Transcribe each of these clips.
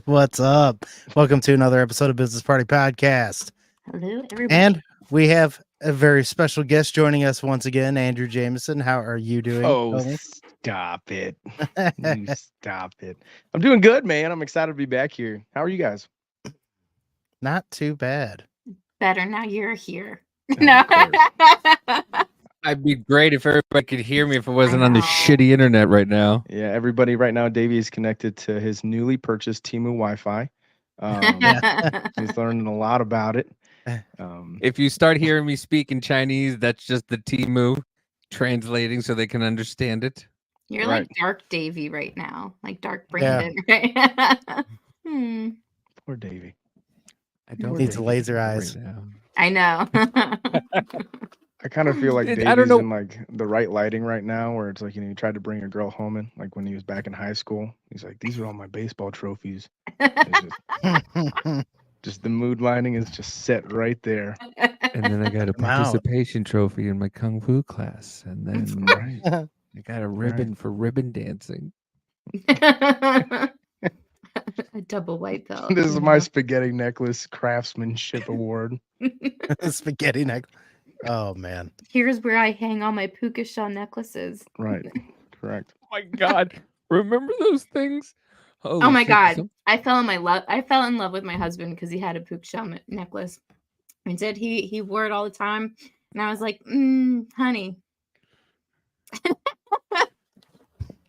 What's up? Welcome to another episode of Business Party Podcast. Hello, everybody. And we have a very special guest joining us once again, Andrew Jamison. How are you doing? Oh, stop it. You stop it. I'm doing good, man. I'm excited to be back here. How are you guys? Not too bad. Better now you're here. Oh, No. of course. I'd be great if everybody could hear me if it wasn't on the know. shitty internet right now. Yeah, everybody right now, Davey is connected to his newly purchased Temu Wi-Fi. He's learning a lot about it. If you start hearing me speak in Chinese, that's just the Temu translating so they can understand it. You're Right. like Dark Davy right now, like Dark Brandon, right? Poor Davey. I don't Needs think laser right eyes. now. I know. I kind of feel like I Davey's don't know. in like the right lighting right now, where it's like, he tried to bring a girl home in, like when he was back in high school. He's like, these are all my baseball trophies. It's just the mood lighting is just set right there. And then I got a Come out. participation trophy in my Kung Fu class. And then Right. I got a ribbon for ribbon dancing. A double white belt. This is my spaghetti necklace craftsmanship award. Spaghetti neck. Oh, man. Here's where I hang all my puka shell necklaces. Right. Correct. Oh my God. Remember those things? Oh Holy my shit, god! some- I fell in love with my husband because he had a puka shell necklace. And said he wore it all the time, and I was like, honey.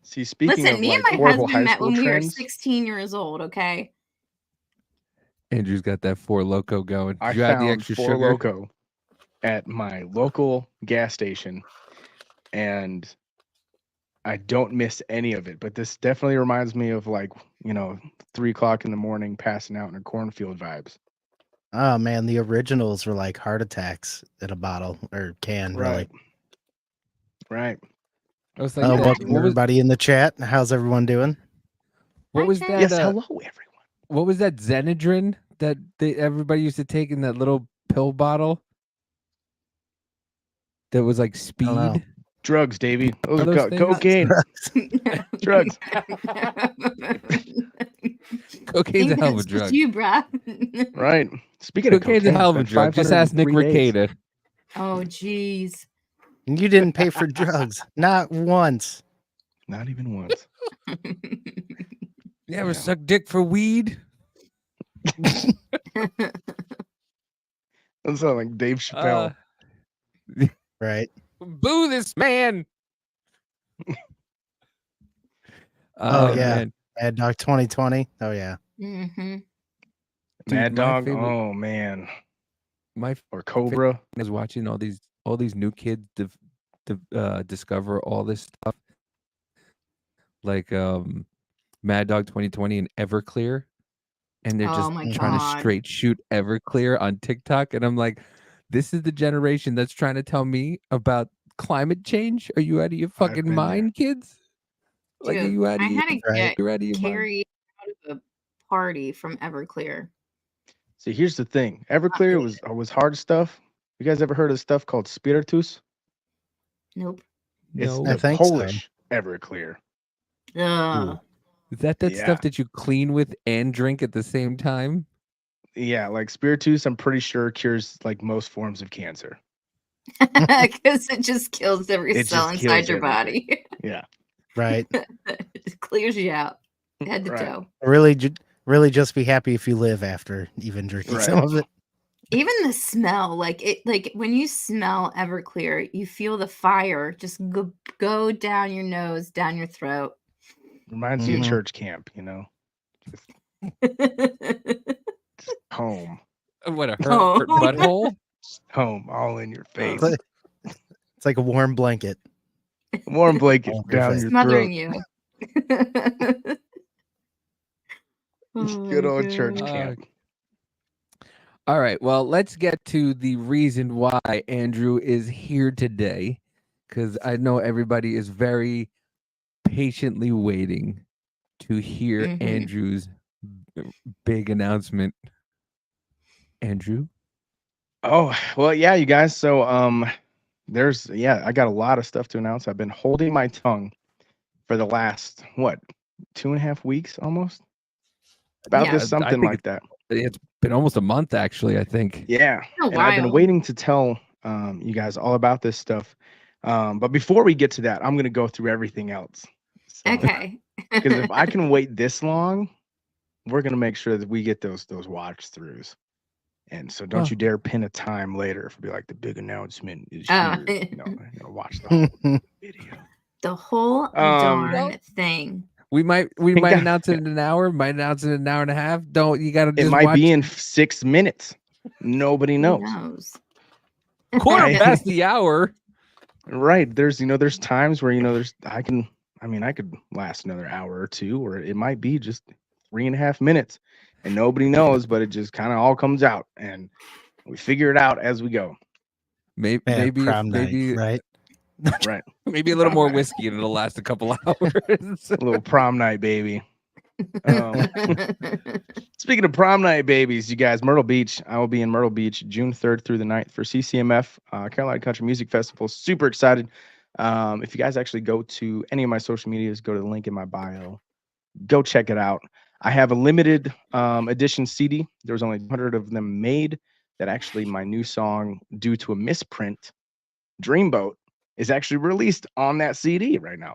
See, speaking Listen, of me like and my horrible husband high met school when we were trends, 16 years old. Okay. Andrew's got that Four Loco going. I Did you add the found extra Four sugar? Loco at my local gas station, and I don't miss any of it. But this definitely reminds me of like 3 o'clock in the morning, passing out in a cornfield vibes. Oh, man. The originals were like heart attacks in a bottle or can, really. Right. I was like, Oh, that- welcome what was, everybody in the chat. How's everyone doing? what Hi, was Jen. that? Yes. Hello, everyone. What was that Xenadrin that everybody used to take in that little pill bottle? That was like don't know. speed. Drugs, Davey. Those Are are those things? cocaine. Drugs. Cocaine's a hell of a That's drug. you, bruh. Right. Speaking of Cocaine's cocaine, a hell of a spent drug. Just ask Nick 503 days. Ricada. Oh, jeez. You didn't pay for drugs. Not once. Not even once. You ever Yeah. suck dick for weed? That sounds like Dave Chappelle. Right. Boo this man. Oh, yeah. Man. Mad Dog 2020. Oh, yeah. Mm-hmm. Dude, Mad my Dog. favorite- Oh man. My Or Cobra. I was watching all these new kids discover all this stuff, like Mad Dog 2020 and Everclear, and they're Oh just my trying God. to straight shoot Everclear on TikTok, and I'm like, this is the generation that's trying to tell me about climate change. Are you out of your fucking been there. mind, kids? Like, are Dude, you out I of your, had to Right. get you're out of your mind? carried out of a party from Everclear. See, here's the thing. Everclear was hard stuff. You guys ever heard of stuff called Spiritus? Nope. It's No. I the think so. Polish Everclear. Ugh. Is that Yeah. stuff that you clean with and drink at the same time? Yeah, like Spiritus, I'm pretty sure cures like most forms of cancer. Because it just kills every It cell just inside kills your body. Yeah. Right. It clears you out, head to Right. toe. Really just be happy if you live after even drinking Right. some of it. Even the smell, like when you smell Everclear, you feel the fire just go down your nose, down your throat. Reminds you Mhm. of church camp, Just home. What a Oh. hurt butthole? Home, all in your face. It's like a warm blanket. Warm blanket All in your down face. your Smothering throat. you. Oh Good my old church God. camp. All right. Well, let's get to the reason why Andrew is here today, because I know everybody is very patiently waiting to hear Mhm. Andrew's big announcement. Andrew? Oh, well, yeah, you guys. So I got a lot of stuff to announce. I've been holding my tongue for the last 2.5 weeks almost. About Yeah. this, I something think like that. it's been almost a month, actually, I think. Yeah. A And I've been while. waiting to tell you guys all about this stuff. But before we get to that, I'm gonna go through everything else. So, Okay. because if I can wait this long, we're gonna make sure that we get those watch throughs. And so don't Oh. you dare pin a time later if be like the big announcement is Oh. here. You know, I'm gonna watch the whole video. The whole Um, darn thing. We might Yeah. announce it in an hour, might announce it in an hour and a half. Don't you gotta It just might watch be in 6 minutes. Nobody Who knows. knows? quarter I- past the hour. Right. There's times where, I could last another hour or two, or it might be just 3.5 minutes and nobody knows, but it just kind of all comes out and we figure it out as we go. Maybe Yeah, maybe if prom night, maybe right? Right. maybe a little Prom more night. whiskey and it'll last a couple hours. A little prom night, baby. Speaking of prom night babies, you guys, Myrtle Beach. I will be in Myrtle Beach June 3rd through the 9th for CCMF, Carolina Country Music Festival. Super excited. If you guys actually go to any of my social medias, go to the link in my bio. Go check it out. I have a limited edition CD. There was only 100 of them made. That actually my new song, due to a misprint, Dreamboat, is actually released on that CD right now.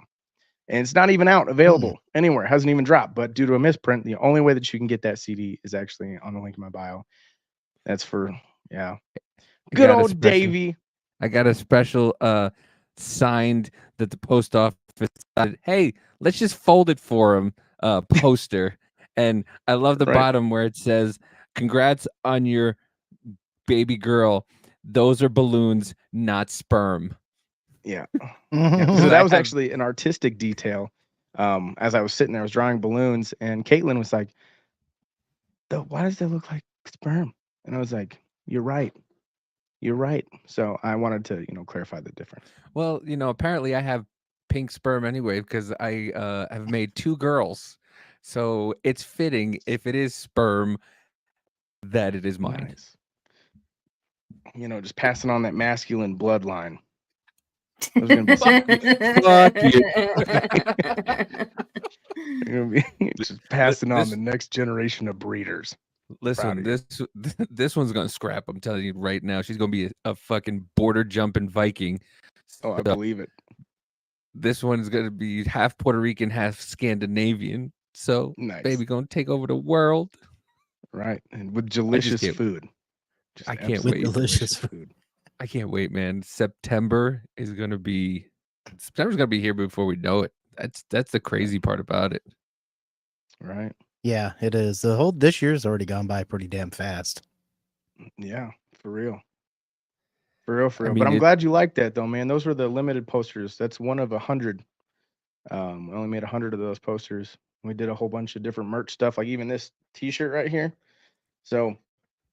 And it's not even out available anywhere. It hasn't even dropped. But due to a misprint, the only way that you can get that CD is actually on the link in my bio. That's for good got a old special- Davey. I got a special signed that the post office decided, hey, let's just fold it for him poster. And I love the Right. bottom where it says, congrats on your baby girl. Those are balloons, not sperm. Yeah. Mhm. So I that was have- actually an artistic detail. As I was sitting there, I was drawing balloons, and Caitlin was like, why does that look like sperm? And I was like, you're right. You're right. So I wanted to, clarify the difference. Well, apparently I have pink sperm anyway because I have made 2 girls. So it's fitting if it is sperm that it is mine. Nice. Just passing on that masculine bloodline. There's gonna be Fuck you. You're gonna be just passing on This- the next generation of breeders. Listen, of this one's gonna scrap. I'm telling you right now, she's gonna be a fucking border jumping Viking. Oh, I So believe it. this one's gonna be half Puerto Rican, half Scandinavian. So Nice. baby gonna take over the world. Right. And with delicious can't- food. Just I can't absolutely wait. Delicious food. I can't wait, man. September's gonna be here before we know it. That's the crazy part about it. Right. Yeah, it is. This year's already gone by pretty damn fast. Yeah, for real. For real, for I real. mean, But I'm it- glad you liked that though, man. Those were the limited posters. That's one of 100. We only made 100 of those posters. We did a whole bunch of different merch stuff, like even this t-shirt right here. So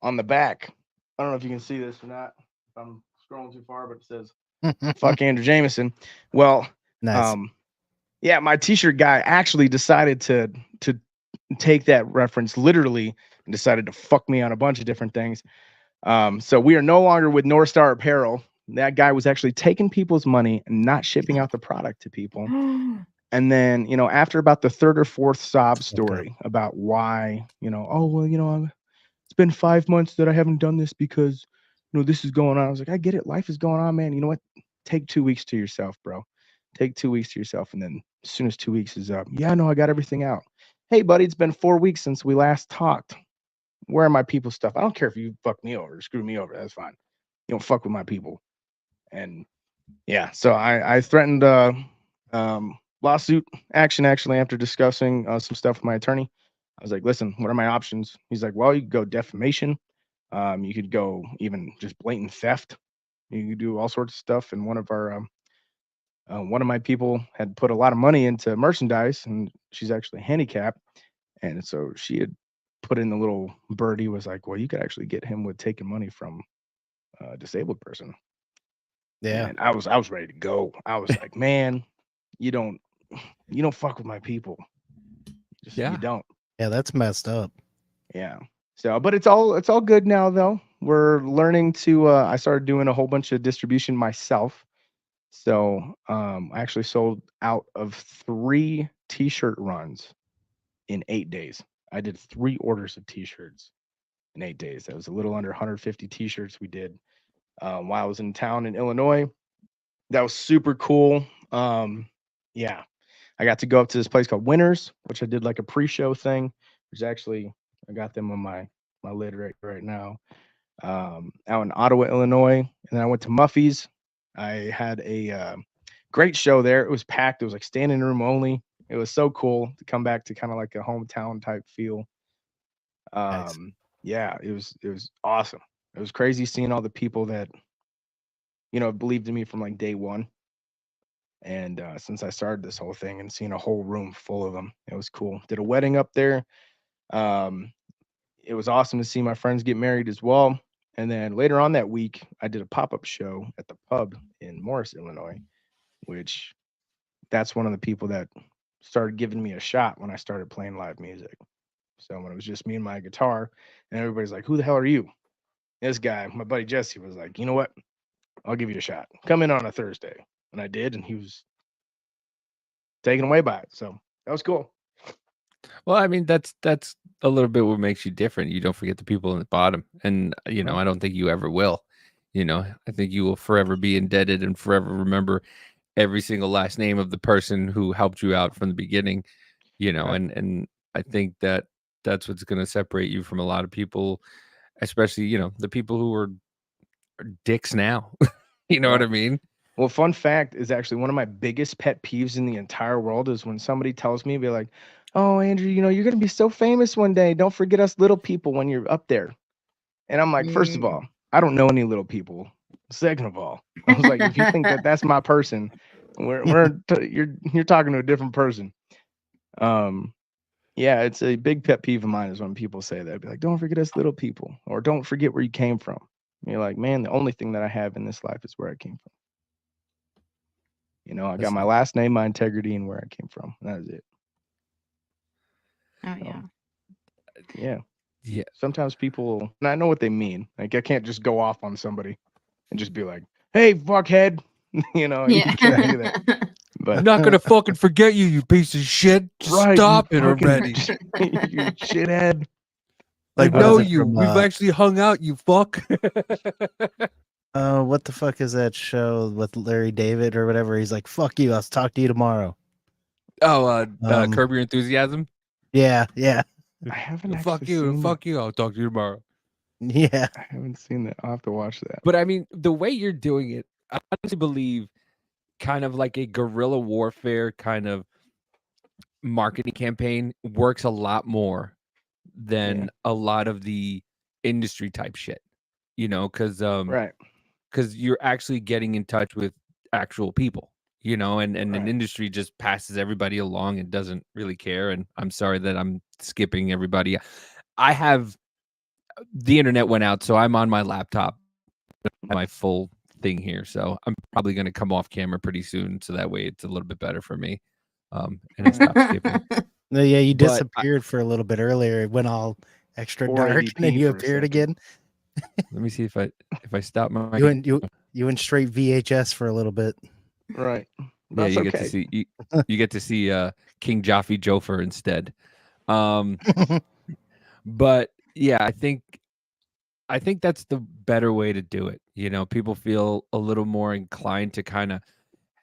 on the back, I don't know if you can see this or not. I'm scrolling too far, but it says fuck Andrew Jamison. Well, Nice. yeah, my t-shirt guy actually decided to take that reference literally and decided to fuck me on a bunch of different things. So we are no longer with North Star Apparel. That guy was actually taking people's money and not shipping out the product to people. And then, after about the third or fourth sob story about why, oh, well, it's been 5 months that I haven't done this because, this is going on. I was like, I get it. Life is going on, man. You know what? Take 2 weeks to yourself, bro. Take 2 weeks to yourself. And then as soon as 2 weeks is up, yeah, no, I got everything out. Hey, buddy, it's been 4 weeks since we last talked. Where are my people's stuff? I don't care if you fuck me over or screw me over. That's fine. You don't fuck with my people. And yeah, so I threatened lawsuit action actually after discussing some stuff with my attorney. I was like, listen, what are my options? He's like, well, you could go defamation. You could go even just blatant theft. You could do all sorts of stuff. And one of my people had put a lot of money into merchandise, and she's actually handicapped. And so she had put in the little birdie, was like, well, you could actually get him with taking money from a disabled person. Yeah. And I was ready to go. I was like, man, you don't fuck with my people. Yeah. You don't. Yeah, that's messed up. Yeah. So, but it's all good now though. We're learning to I started doing a whole bunch of distribution myself. So I actually sold out of 3 t-shirt runs in 8 days. I did 3 orders of t-shirts in 8 days. That was a little under 150 t-shirts we did while I was in town in Illinois. That was super cool. Yeah, I got to go up to this place called Winners, which I did like a pre-show thing, which actually I got them on my lid right now. Out in Ottawa, Illinois, and then I went to Muffy's. I had a great show there. It was packed. It was like standing room only. It was so cool to come back to kind of like a hometown type feel. Nice. Yeah, it was awesome. It was crazy seeing all the people that believed in me from like day one. And since I started this whole thing and seeing a whole room full of them, it was cool. Did a wedding up there. It was awesome to see my friends get married as well. And then later on that week, I did a pop-up show at the pub in Morris, Illinois, which that's one of the people that started giving me a shot when I started playing live music. So when it was just me and my guitar, and everybody's like, "Who the hell are you?" This guy, my buddy Jesse, was like, "You know what? I'll give you a shot. Come in on a Thursday." And I did, and he was taken away by it. So that was cool. Well, I mean, that's a little bit what makes you different. You don't forget the people in the bottom, and Right. I don't think you ever will. I think you will forever be indebted and forever remember every single last name of the person who helped you out from the beginning. Right. And I think that's what's going to separate you from a lot of people, especially the people who are dicks now. You know what I Right. mean? Well, fun fact is actually one of my biggest pet peeves in the entire world is when somebody tells me, be like, "Oh, Andrew, you're gonna be so famous one day. Don't forget us little people when you're up there." And I'm like, first of all, I don't know any little people. Second of all, I was like, if you think that that's my person, you're talking to a different person. Yeah, it's a big pet peeve of mine is when people say that. Be like, "Don't forget us little people," or "Don't forget where you came from." And you're like, man, the only thing that I have in this life is where I came from. I got my last name, my integrity, and where I came from. That is it. Oh yeah. Yeah. Yeah. Sometimes people, and I know what they mean. Like I can't just go off on somebody and just be like, "Hey, fuckhead," you Yeah. can't do that. But I'm not gonna fucking forget you, you piece of shit. Just right, stop you it fucking, already. you shithead. I Like, what know is it you. from, We've actually hung out, you fuck. what the fuck is that show with Larry David or whatever? He's like, "Fuck you, I'll talk to you tomorrow." Oh, Curb Your Enthusiasm. Yeah, yeah, I haven't Fuck actually you, seen fuck you. I'll talk to you tomorrow. yeah. I haven't seen that. I'll have to watch that. But I mean, the way you're doing it, I honestly believe kind of like a guerrilla warfare kind of marketing campaign works a lot more than a lot of the industry type shit, because Right. you're actually getting in touch with actual people, and an Right. industry just passes everybody along and doesn't really care. And I'm sorry that I'm skipping everybody. I have the internet went out, so I'm on my laptop, my full thing here. So I'm probably going to come off camera pretty soon, so that way it's a little bit better for me. And I stop skipping. No, yeah, you But disappeared for a little bit earlier. It went all extra dark, and then 480p you for a appeared second. again. let me see if I stop my. You went straight VHS for a little bit. Right. Yeah, That's you okay. get to see you get to see King Joffrey Jofer instead. But yeah, I think that's the better way to do it. People feel a little more inclined to kind of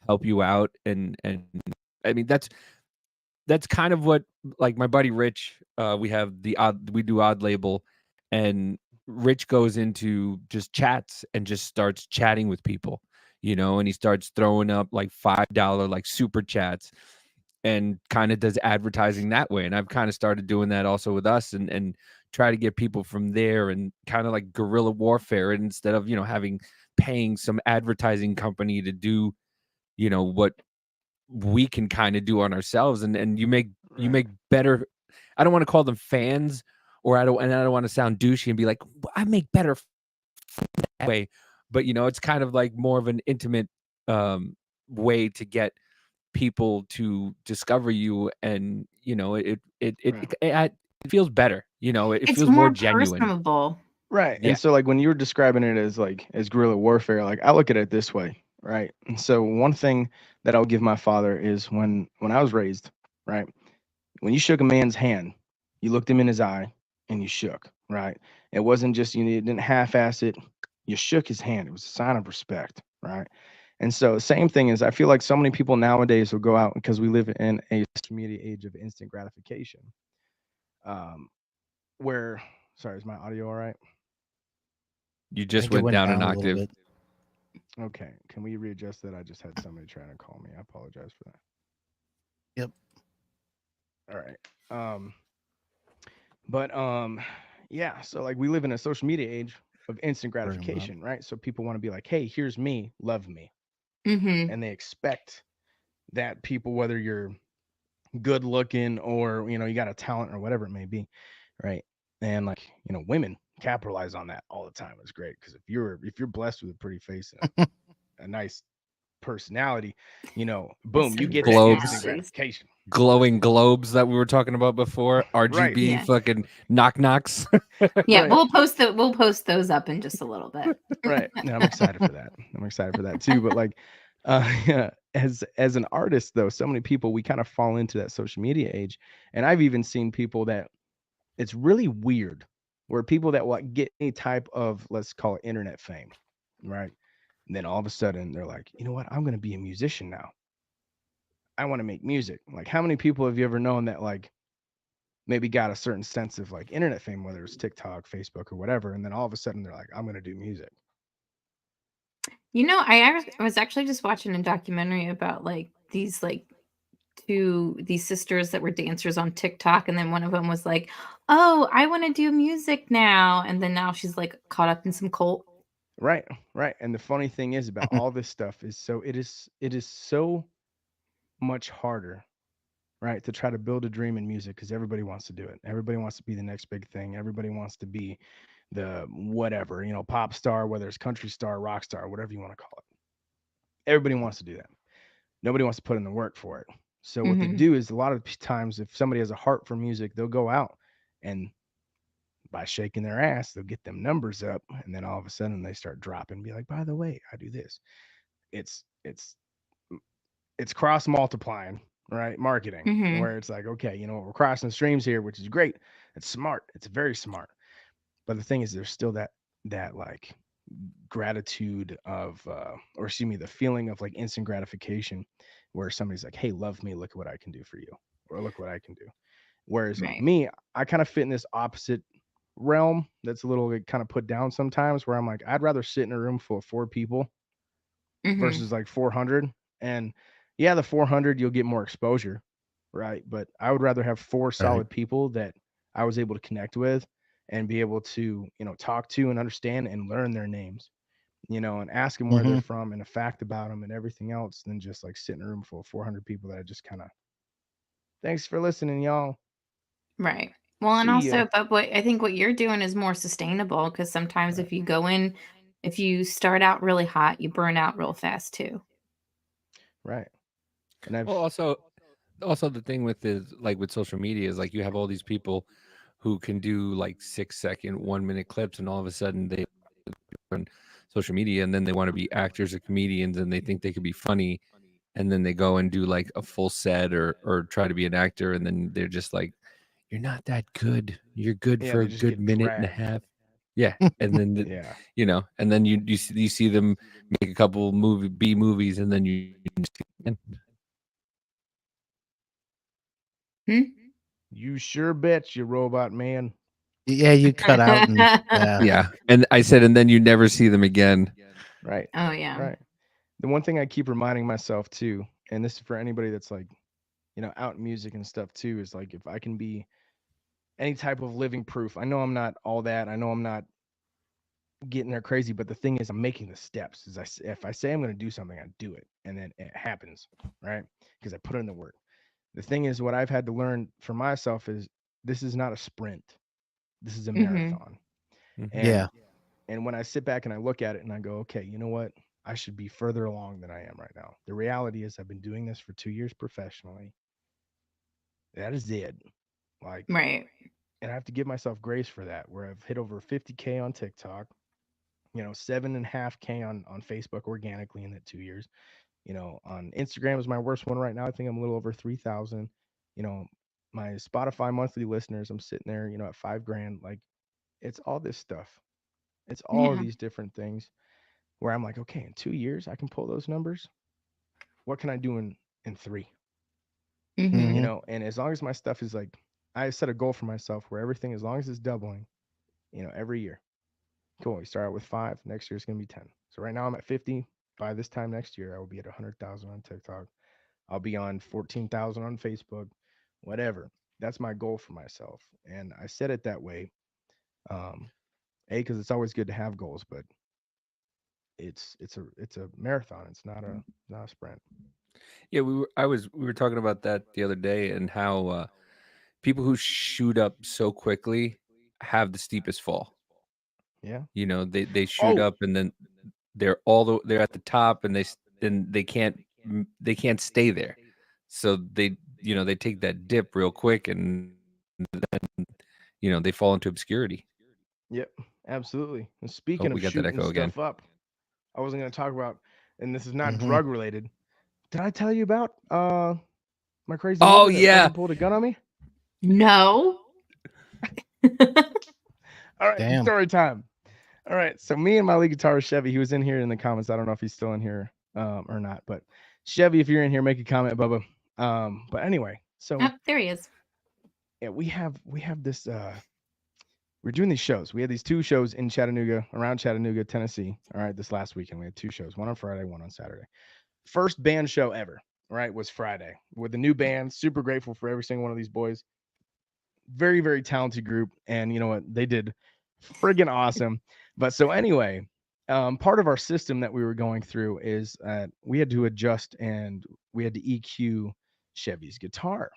help you out, and I mean that's kind of what, like, my buddy Rich, we do Odd Label, and Rich goes into just chats and just starts chatting with people, and he starts throwing up like $5 like super chats and kind of does advertising that way. And I've kind of started doing that also with us, and try to get people from there, and kind of like guerrilla warfare. And instead of, paying some advertising company to do, what we can kind of do on ourselves, and you make better. I don't want to call them fans, or I don't want to sound douchey and be like, I make better that way. But it's kind of like more of an intimate way to get people to discover you, and it feels better. It It's feels more more genuine. personable. Right. Yeah. And so like when you were describing it as guerrilla warfare, like I look at it this way. Right. And so one thing that I'll give my father is when I was raised, right? When you shook a man's hand, you looked him in his eye and you shook, right? It wasn't just you didn't half-ass it. You shook his hand. It was a sign of respect, right? And so same thing is I feel like so many people nowadays will go out because we live in a social media age of instant gratification. Um, where sorry, is my audio all right? You I just think it went went down down an a little octave. bit. Okay. Can we readjust that? I just had somebody trying to call me. I apologize for that. Yep. All right. But yeah, so like we live in a social media age of instant Bring 'em up. gratification, right? So people want to be like, "Hey, here's me, love me." Mm-hmm. And they expect that people, whether you're good looking or, you got a talent or whatever it may be, right? And like, women capitalize on that all the time. It's great because if you're blessed with a pretty face and a nice personality, boom, you Some get that instant Globes. personalities. gratification. Glowing globes that we were talking about before. Right. RGB Yeah. fucking knock knocks. Yeah, Right. we'll post those up in just a little bit. Right. And I'm excited for that. I'm excited for that too. But like, yeah, as an artist though, so many people we kind of fall into that social media age, and I've even seen people that it's really weird, where people that will get any type of, let's call it, internet fame, right? And then all of a sudden they're like, you know what? I'm going to be a musician now. I want to make music. Like, how many people have you ever known that like maybe got a certain sense of like internet fame, whether it's TikTok, Facebook, or whatever, and then all of a sudden they're like, I'm going to do music. I was actually just watching a documentary about like these sisters that were dancers on TikTok, and then one of them was like, "Oh, I want to do music now," and then now she's like caught up in some cult. Right, right. And the funny thing is about all this stuff is it is so much harder, right, to try to build a dream in music because everybody wants to do it. Everybody wants to be the next big thing. Everybody wants to be the whatever, pop star, whether it's country star, rock star, whatever you want to call it. Everybody wants to do that. Nobody wants to put in the work for it. So what they Hmm. do is a lot of times if somebody has a heart for music, they'll go out and by shaking their ass, they'll get them numbers up, and then all of a sudden they start dropping and be like, by the way, I do this. It's it's it's cross multiplying, right? Marketing, Hmm. where it's like, okay, we're crossing streams here, which is great. It's smart. It's very smart. But the thing is, there's still that like gratitude of, or excuse me, the feeling of like instant gratification, where somebody's like, hey, love me, look at what I can do for you, or look what I can do. Whereas Right. me, I kind of fit in this opposite realm that's a little like, kind of put down sometimes, where I'm like, I'd rather sit in a room full of four people Hmm. versus like 400. And yeah, the 400 you'll get more exposure, right? But I would rather have four Right. solid people that I was able to connect with and be able to, talk to and understand and learn their names, and ask them where they're Mhm. from and a fact about them and everything else than just like sit in a room full of 400 people that I just kind of, thanks for listening, y'all. Right. Well, and See ya. also, but what I think what you're doing is more sustainable because sometimes Right. if you start out really hot, you burn out real fast too. Right. And Well, I've, also the thing with is like with social media is like you have all these people who can do like 6-second, 1 minute clips, and all of a sudden they on social media, and then they want to be actors or comedians, and they think they could be funny, and then they go and do like a full set or try to be an actor, and then they're just like, "You're not that good. You're good yeah, for they a just good get minute and a dragged. half." Yeah, and then Yeah. and then you see them make a couple B movies, and then you Hmm? You sure bet, you robot man. Yeah, you cut out and yeah. yeah, and I said, and then you never see them again. Right. Oh yeah. Right. The one thing I keep reminding myself too, and this is for anybody that's like, out in music and stuff too, is like if I can be any type of living proof. I know I'm not all that. I know I'm not getting there crazy, but the thing is, I'm making the steps. If I say I'm going to do something, I do it, and then it happens, right? Because I put in the work. The thing is, what I've had to learn for myself is this is not a sprint. This is a Hmm. marathon. Mhm. And Yeah. and when I sit back and I look at it and I go, okay, you know what? I should be further along than I am right now. The reality is I've been doing this for 2 years professionally. That is it. Like, Right. and I have to give myself grace for that, where I've hit over 50K on TikTok. 7.5K on Facebook organically in that 2 years. On Instagram is my worst one right now. I think I'm a little over 3,000. My Spotify monthly listeners, I'm sitting there, at 5 grand. Like, it's all this stuff. It's all of Yeah. these different things where I'm like, okay, in 2 years I can pull those numbers. What can I do in three? Mm-hmm. And as long as my stuff is like, I set a goal for myself where everything, as long as it's doubling, every year. Cool. We start out with 5. Next year it's gonna be 10. So right now I'm at 50. By this time next year, I will be at 100,000 on TikTok. I'll be on 14,000 on Facebook, whatever. That's my goal for myself, and I set it that way. Um, because it's always good to have goals, but it's a marathon. It's not a sprint. Yeah, we were talking about that the other day, and how people who shoot up so quickly have the steepest fall. Yeah. They shoot Oh, up, and then they're at the top, and then they can't stay there. So they take that dip real quick, and they fall into obscurity. yep, absolutely. And Oh, speaking we of got that shooting echo again. stuff up, I wasn't going to talk about, and this is not Mhm. drug related. Did I tell you about my crazy Oh neighbor that yeah. fucking pulled a gun on me? No. All right, Damn. story time. All right, so me and my lead guitarist Chevy, he was in here in the comments. I don't know if he's still in here or not, but Chevy, if you're in here, make a comment, Bubba. But anyway, so Oh, there he is. yeah, we have this. We're doing these shows. We had these 2 shows in Chattanooga, around Chattanooga, Tennessee. All right, this last weekend we had 2 shows, one on Friday, one on Saturday. First band show ever, right, was Friday with a new band. Super grateful for every single one of these boys. Very, very talented group. And you know what? They did friggin' awesome. But so anyway, part of our system that we were going through is we had to adjust and we had to EQ Chevy's guitar,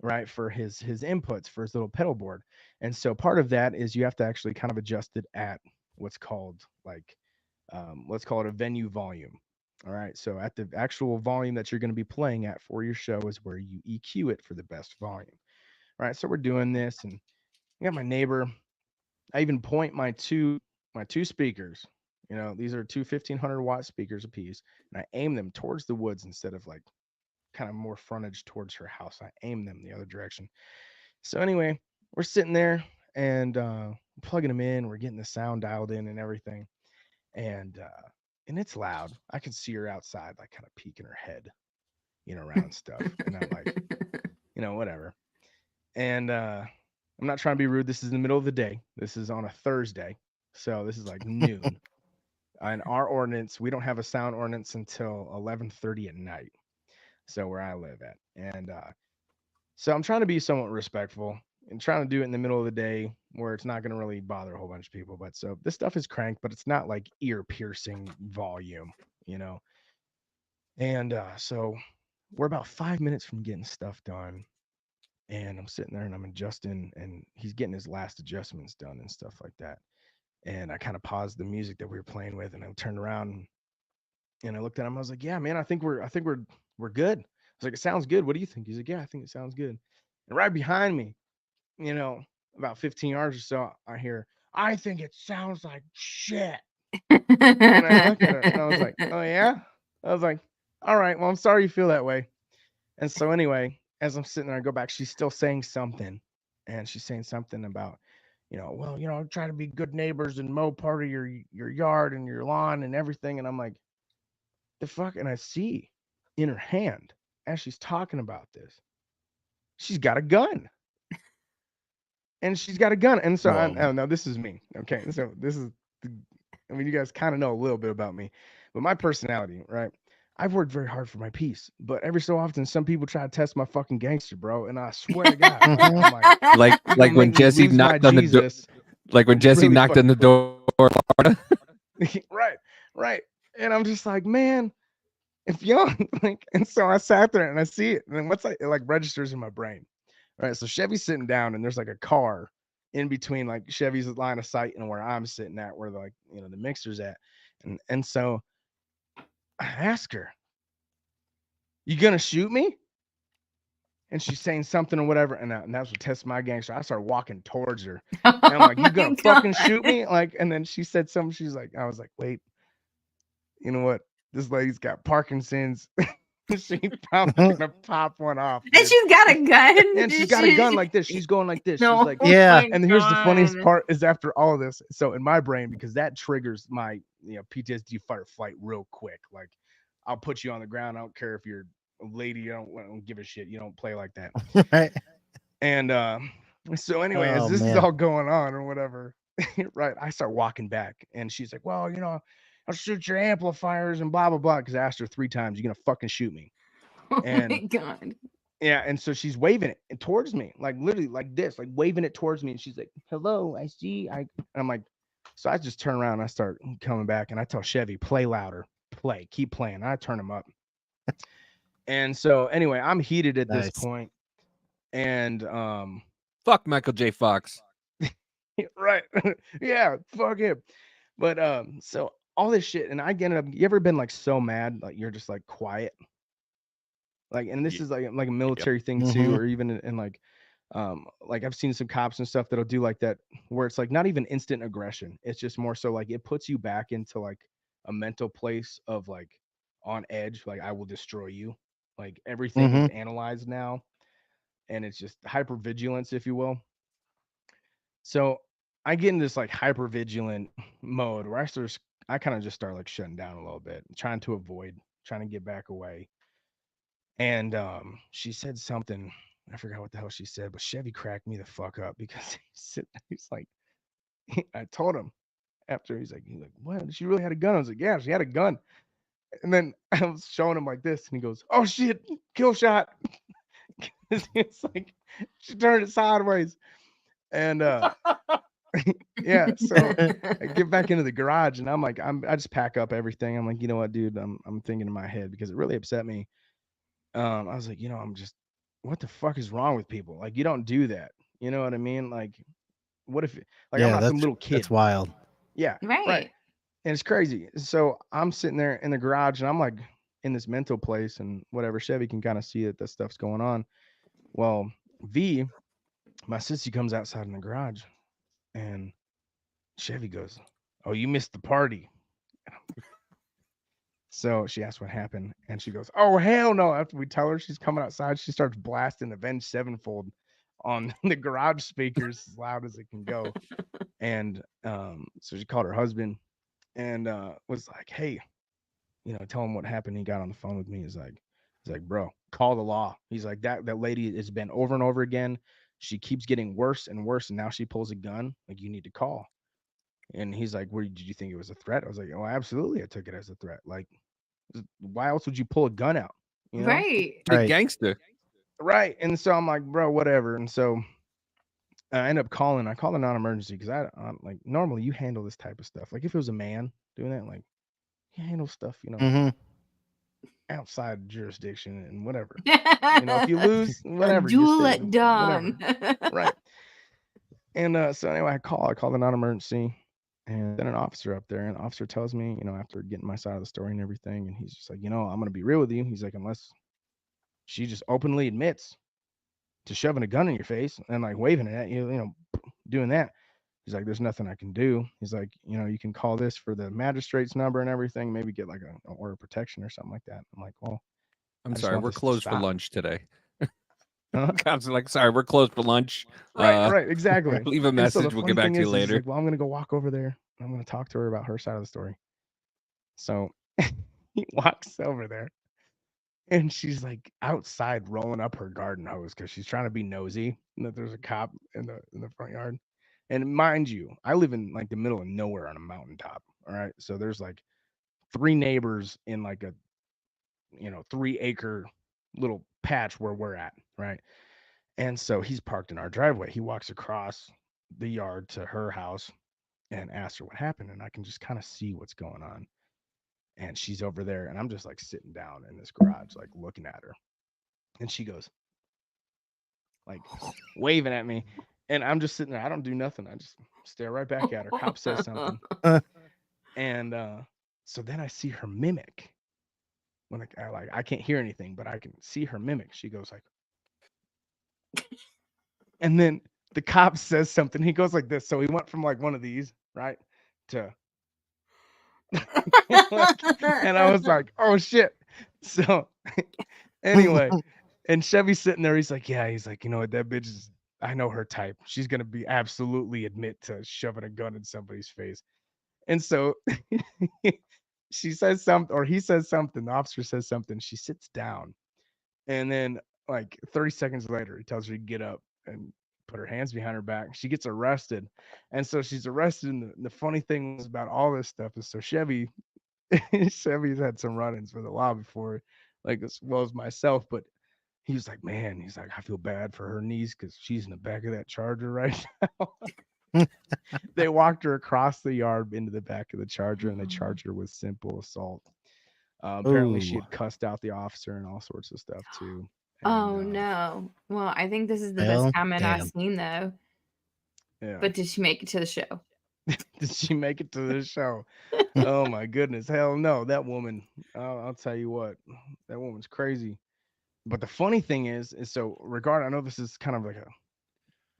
right, for his inputs for his little pedal board. And so part of that is you have to actually kind of adjust it at what's called like let's call it a venue volume. All right. So at the actual volume that you're going to be playing at for your show is where you EQ it for the best volume. All right. So we're doing this, and I got my neighbor. I even point my two speakers. These are two 1,500-watt speakers apiece, and I aim them towards the woods instead of like kind of more frontage towards her house. I aim them the other direction. So anyway, we're sitting there and plugging them in. We're getting the sound dialed in and everything, and it's loud. I can see her outside, like kind of peeking her head, around stuff, and I'm like, whatever. And I'm not trying to be rude. This is in the middle of the day. This is on a Thursday, so this is like noon. And our ordinance, we don't have a sound ordinance until 11:30 at night. So where I live at, and so I'm trying to be somewhat respectful and trying to do it in the middle of the day where it's not going to really bother a whole bunch of people. But so this stuff is cranked, but it's not like ear piercing volume, you know. And so we're about 5 minutes from getting stuff done. And I'm sitting there and I'm adjusting, and he's getting his last adjustments done and stuff like that. And I kind of paused the music that we were playing with, and I turned around and I looked at him. I was like, "Yeah, man, I think we're good." I was like, "It sounds good. What do you think?" He's like, "Yeah, I think it sounds good." And right behind me, you know, about 15 yards or so, I hear, "I think it sounds like shit." And I look at her and I was like, "Oh yeah?" I was like, "All right, well, I'm sorry you feel that way." And so anyway, as I'm sitting there, I go back, she's still saying something. And she's saying something about, well, try to be good neighbors and mow part of your yard and your lawn and everything. And I'm like, the fuck? And I see in her hand as she's talking about this, she's got a gun. And she's got a gun. And so Whoa. oh no, this is me. Okay. So this is I mean, you guys kind of know a little bit about me, but my personality, right? I've worked very hard for my peace, but every so often some people try to test my fucking gangster, bro. And I swear to God, like, Mhm. I'm like, Like you're like gonna when make me Jesse lose my knocked on the door. Jesus Like when Jesse really knocked on fucking the quick. door. Right, right. And I'm just like, man, if y'all like, and so I sat there and I see it, and then once it like registers in my brain. Right. So Chevy's sitting down and there's like a car in between like Chevy's line of sight and where I'm sitting at, where like, the mixer's at. And so I ask her, "You gonna shoot me?" and she's saying something or whatever, and that's what tests my gangster. I start walking towards her, Oh and I'm like, "You my gonna fucking God. shoot me?" Like, and then she said something. She's like, I was like, "Wait, you know what? This lady's got Parkinson's." She probably gonna pop one off, And dude. she's got a gun. And she's got a gun like this. She's going like this. She's No, like, oh Yeah. my and here's the funniest God. part is after all of this. So in my brain, because that triggers my PTSD fight or flight real quick. Like, I'll put you on the ground. I don't care if you're a lady. I don't give a shit. You don't play like that. Right. And so anyway, as Oh, this is man. all going on or whatever, right? I start walking back, and she's like, "Well, I'll shoot your amplifiers and blah blah blah." Because I asked her 3 times, "You gonna fucking shoot me?" Oh And my God. yeah, and so she's waving it towards me, like literally like this, like waving it towards me, and she's like, "Hello, I see." And I'm like, so I just turn around, and I start coming back, and I tell Chevy, "Play louder, keep playing." And I turn him up, and so anyway, I'm heated at this Nice. point, and Fuck Michael J. Fox. right, yeah, fuck him. But so all this shit, and I ended up. You ever been like so mad, like you're just like quiet, and this is like a military thing too, Mhm. or even in like I've seen some cops and stuff that'll do like that, where it's like not even instant aggression. It's just more so like it puts you back into like a mental place of like on edge, like I will destroy you. Like everything is Mhm. analyzed now, and it's just hyper vigilance, if you will. So I get in this like hyper vigilant mode where I kind of just start like shutting down a little bit, trying to avoid, trying to get back away. And she said something. I forgot what the hell she said, but Chevy cracked me the fuck up because he's like, I told him after he's like, what? She really had a gun. I was like, yeah, she had a gun. And then I was showing him like this, and he goes, oh shit, kill shot. It's like she turned it sideways, and yeah. So I get back into the garage, and I'm like, I just pack up everything. I'm like, you know what, dude? I'm thinking in my head because it really upset me. I was like, what the fuck is wrong with people? Like, you don't do that. You know what I mean? Like, what if, like, I'm Yeah, not some little that's kid. wild. Yeah, right. Right. And it's crazy. So I'm sitting there in the garage, and I'm like in this mental place, and whatever. Chevy can kind of see that this stuff's going on. Well, V, my sissy, comes outside in the garage, and Chevy goes, "Oh, you missed the party." So she asks what happened, and she goes, "Oh hell no!" After we tell her she's coming outside, she starts blasting Avenged Sevenfold on the garage speakers as loud as it can go. And so she called her husband and was like, "Hey, tell him what happened." He got on the phone with me. He's like, "Bro, call the law." He's like, that lady has been over and over again. She keeps getting worse and worse, and now she pulls a gun. Like, you need to call. And he's like, "Where did you think it was a threat?" I was like, "Oh, absolutely, I took it as a threat. Like, why else would you pull a gun out? You know?" Right. The Right. gangster. Right. And so I'm like, "Bro, whatever." And so I end up calling. I called a non-emergency because I'm like, normally you handle this type of stuff. Like if it was a man doing that, like you handle stuff, Mhm. outside jurisdiction and whatever. If you lose, A whatever, you duel stay, at dawn. whatever. Right. And so anyway, I call the non-emergency, and then an officer up there, and the officer tells me, after getting my side of the story and everything, and he's just like, I'm gonna be real with you. He's like, unless she just openly admits to shoving a gun in your face and like waving it at you, doing that. He's like, there's nothing I can do. He's like, you can call this for the magistrate's number and everything, maybe get like an order of protection or something like that. I'm like, well, I'm I just sorry, want we're this to closed for stop. lunch today. Huh? Cops are like, sorry, we're closed for lunch. Right, exactly. Leave a And so the message. We'll funny get back thing to you is he's later. like, well, I'm gonna go walk over there. I'm gonna talk to her about her side of the story. So he walks over there, and she's like outside rolling up her garden hose because she's trying to be nosy and that there's a cop in the front yard. And mind you, I live in like the middle of nowhere on a mountaintop. All right, so there's like 3 neighbors in like a 3-acre little patch where we're at, right? And so he's parked in our driveway. He walks across the yard to her house and asks her what happened, and I can just kind of see what's going on. And she's over there, and I'm just like sitting down in this garage, like looking at her. And she goes, like waving at me. And I'm just sitting there. I don't do nothing. I just stare right back at her. Cop says something. And so then I see her mimic. When I can't hear anything, but I can see her mimic. She goes like, And then the cop says something. He goes like this. So he went from like one of these, right, to and I was like, oh shit. So anyway, and Chevy's sitting there. He's like, yeah. He's like, you know what? That bitch is. I know her type. She's gonna be absolutely admit to shoving a gun in somebody's face. And so she says something, or he says something. The officer says something. She sits down, and then like 30 seconds later, he tells her to get up and put her hands behind her back. She gets arrested, and so she's arrested. And the funny thing was about all this stuff is so Chevy's had some run-ins with the law before, like as well as myself, but he was like, man, he's like, I feel bad for her niece because she's in the back of that Charger right now. They walked her across the yard into the back of the Charger, and they charged her with simple assault. Apparently, she Ooh. had cussed out the officer and all sorts of stuff too. Oh And no. Well, I think this is the Well, best comment I've damn. seen though. yeah, But did she make it to the show? did she make it to the show? Oh my goodness, hell no! That woman, I'll tell you what, that woman's crazy. But the funny thing is so I know this is kind of like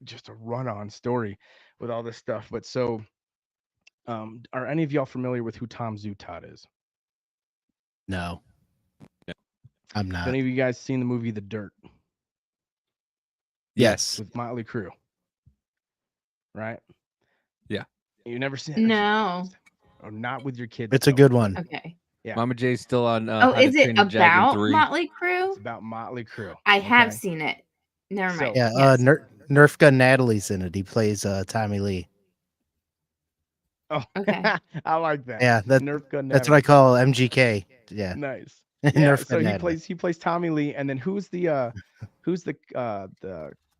just a run-on story with all this stuff, but so are any of y'all familiar with who Tom Zutaut is? No, No. I'm Have not. any of you guys seen the movie The Dirt Yes. with Motley Crue? Right? Yeah. You never seen it? No. Or not with your kids? It's a though. good one. Okay. Yeah. Mama J's still on. Oh, How to is it Train Your Dragon about 3. Motley Crue? It's about Motley Crue. I have okay? seen it. Never So- mind. Yeah, Yes. Nerf Gun Natalie's in it. He plays Tommy Lee. Oh, Okay. I like that. Yeah, Nerf gun. that's what I call MGK. Yeah, Nice. Yeah. Nerf So Gun he Natalie. plays Tommy Lee, and then who's the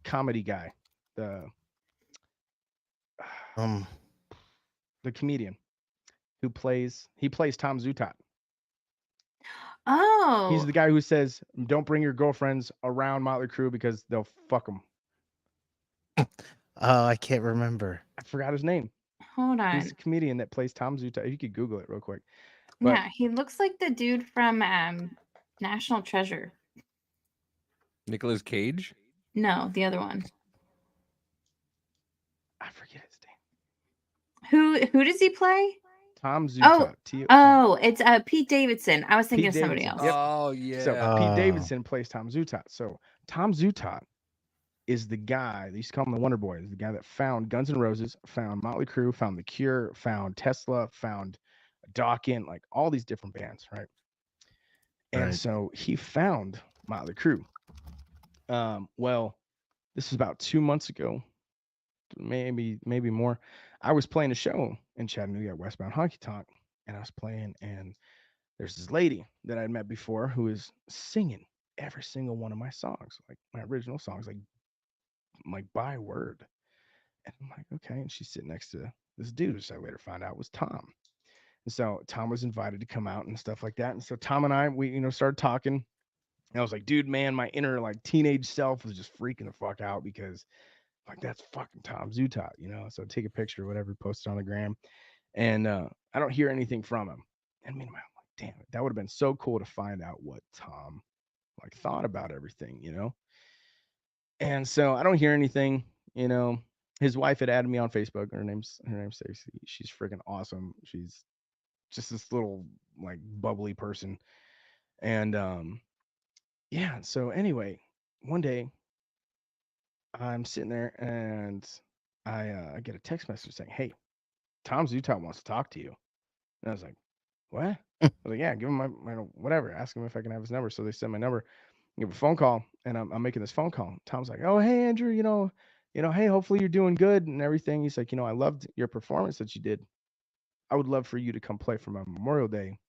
comedy guy, the the comedian who plays Tom Zutaut. Oh. He's the guy who says, "Don't bring your girlfriends around Motley Crue because they'll fuck them." Oh, I can't remember. I forgot his name. Hold on. He's the comedian that plays Tom Zutaut. You could Google it real quick. But Yeah, he looks like the dude from National Treasure. Nicolas Cage. No, the other one. I forget his name. Who does he play? Tom Zutaut. Oh, it's Pete Davidson. I was thinking Pete of somebody Davidson, else. yep. Oh yeah. So Pete Davidson plays Tom Zutaut. So Tom Zutaut is the guy, they used to call him the Wonder Boy, is the guy that found Guns N' Roses, found Motley Crue, found The Cure, found Tesla, found Dawkins, like all these different bands, right? And Right. so he found Motley Crue. Well, this was about 2 months ago, maybe more. I was playing a show in Chattanooga at Westbound Honky Tonk, and I was playing, and there's this lady that I'd met before who is singing every single one of my songs, like my original songs, like by word. And I'm like, okay. And she's sitting next to this dude, which I later found out was Tom. And so Tom was invited to come out and stuff like that. And so Tom and I, we, started talking. And I was like, dude, man, my inner like teenage self was just freaking the fuck out because like that's fucking Tom Zutaut, So take a picture or whatever, post it on the gram. And I don't hear anything from him. And meanwhile, I'm like, damn it, that would have been so cool to find out what Tom like thought about everything, And so I don't hear anything, His wife had added me on Facebook. Her name's Stacey. She's freaking awesome. She's just this little like bubbly person. And yeah, so anyway, one day I'm sitting there and I get a text message saying, "Hey, Tom Zutaut wants to talk to you." And I was like, "What?" I was like, "Yeah, give him my whatever. Ask him if I can have his number." So they send my number. Give a phone call, and I'm making this phone call. Tom's like, "Oh, hey Andrew, hey, hopefully you're doing good and everything." He's like, "I loved your performance that you did. I would love for you to come play for my Memorial Day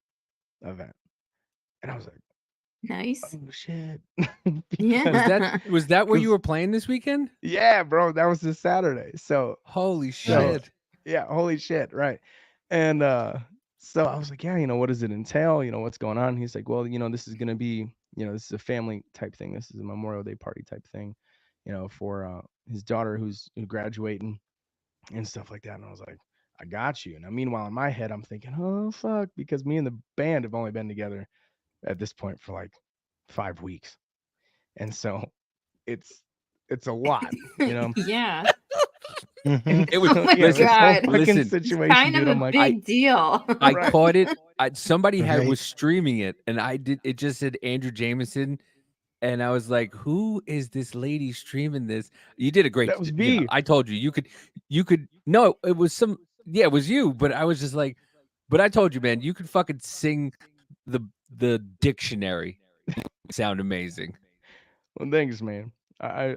event." And I was like, Nice. "Oh shit!" Yeah. Was that where you were playing this weekend? Yeah, bro, that was this Saturday. So Holy So- shit. yeah, holy shit, right? And so I was like, "Yeah, what does it entail? What's going on?" He's like, "Well, this is gonna be, this is a family type thing. This is a Memorial Day party type thing, for his daughter who's graduating and stuff like that." And I was like, "I got you." Now, meanwhile, in my head, I'm thinking, "Oh fuck," because me and the band have only been together at this point for like 5 weeks, and so it's it's a lot, you know. Yeah. Mhm. It was Oh my this whole God. fucking listen, situation, Kind of dude. a I'm like, big deal. I Right. caught it. Somebody Right. was streaming it, and I did. It just said Andrew Jamison, and I was like, "Who is this lady streaming this?" You did a great. that was You know, V. I told you you could. No, it was some. Yeah, it was you. But I was just like, but I told you, man, you could fucking sing the dictionary. Sound amazing. Well, thanks, man. I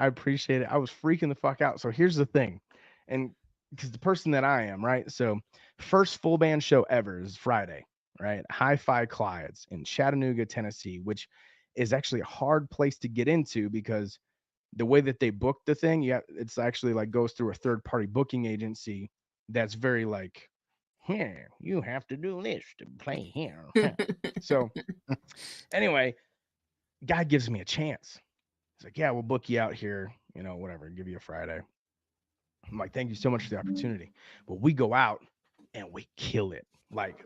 appreciate it. I was freaking the fuck out. So here's the thing, and because the person that I am, right? So first full band show ever is Friday, right? Hi-Fi Clydes in Chattanooga, Tennessee, which is actually a hard place to get into because the way that they booked the thing, yeah, it's actually like goes through a third party booking agency that's very like, here, you have to do this to play here. So anyway, guy gives me a chance. He's like, yeah, we'll book you out here, you know, whatever, give you a Friday. I'm like, thank you so much for the opportunity. But we go out and we kill it. Like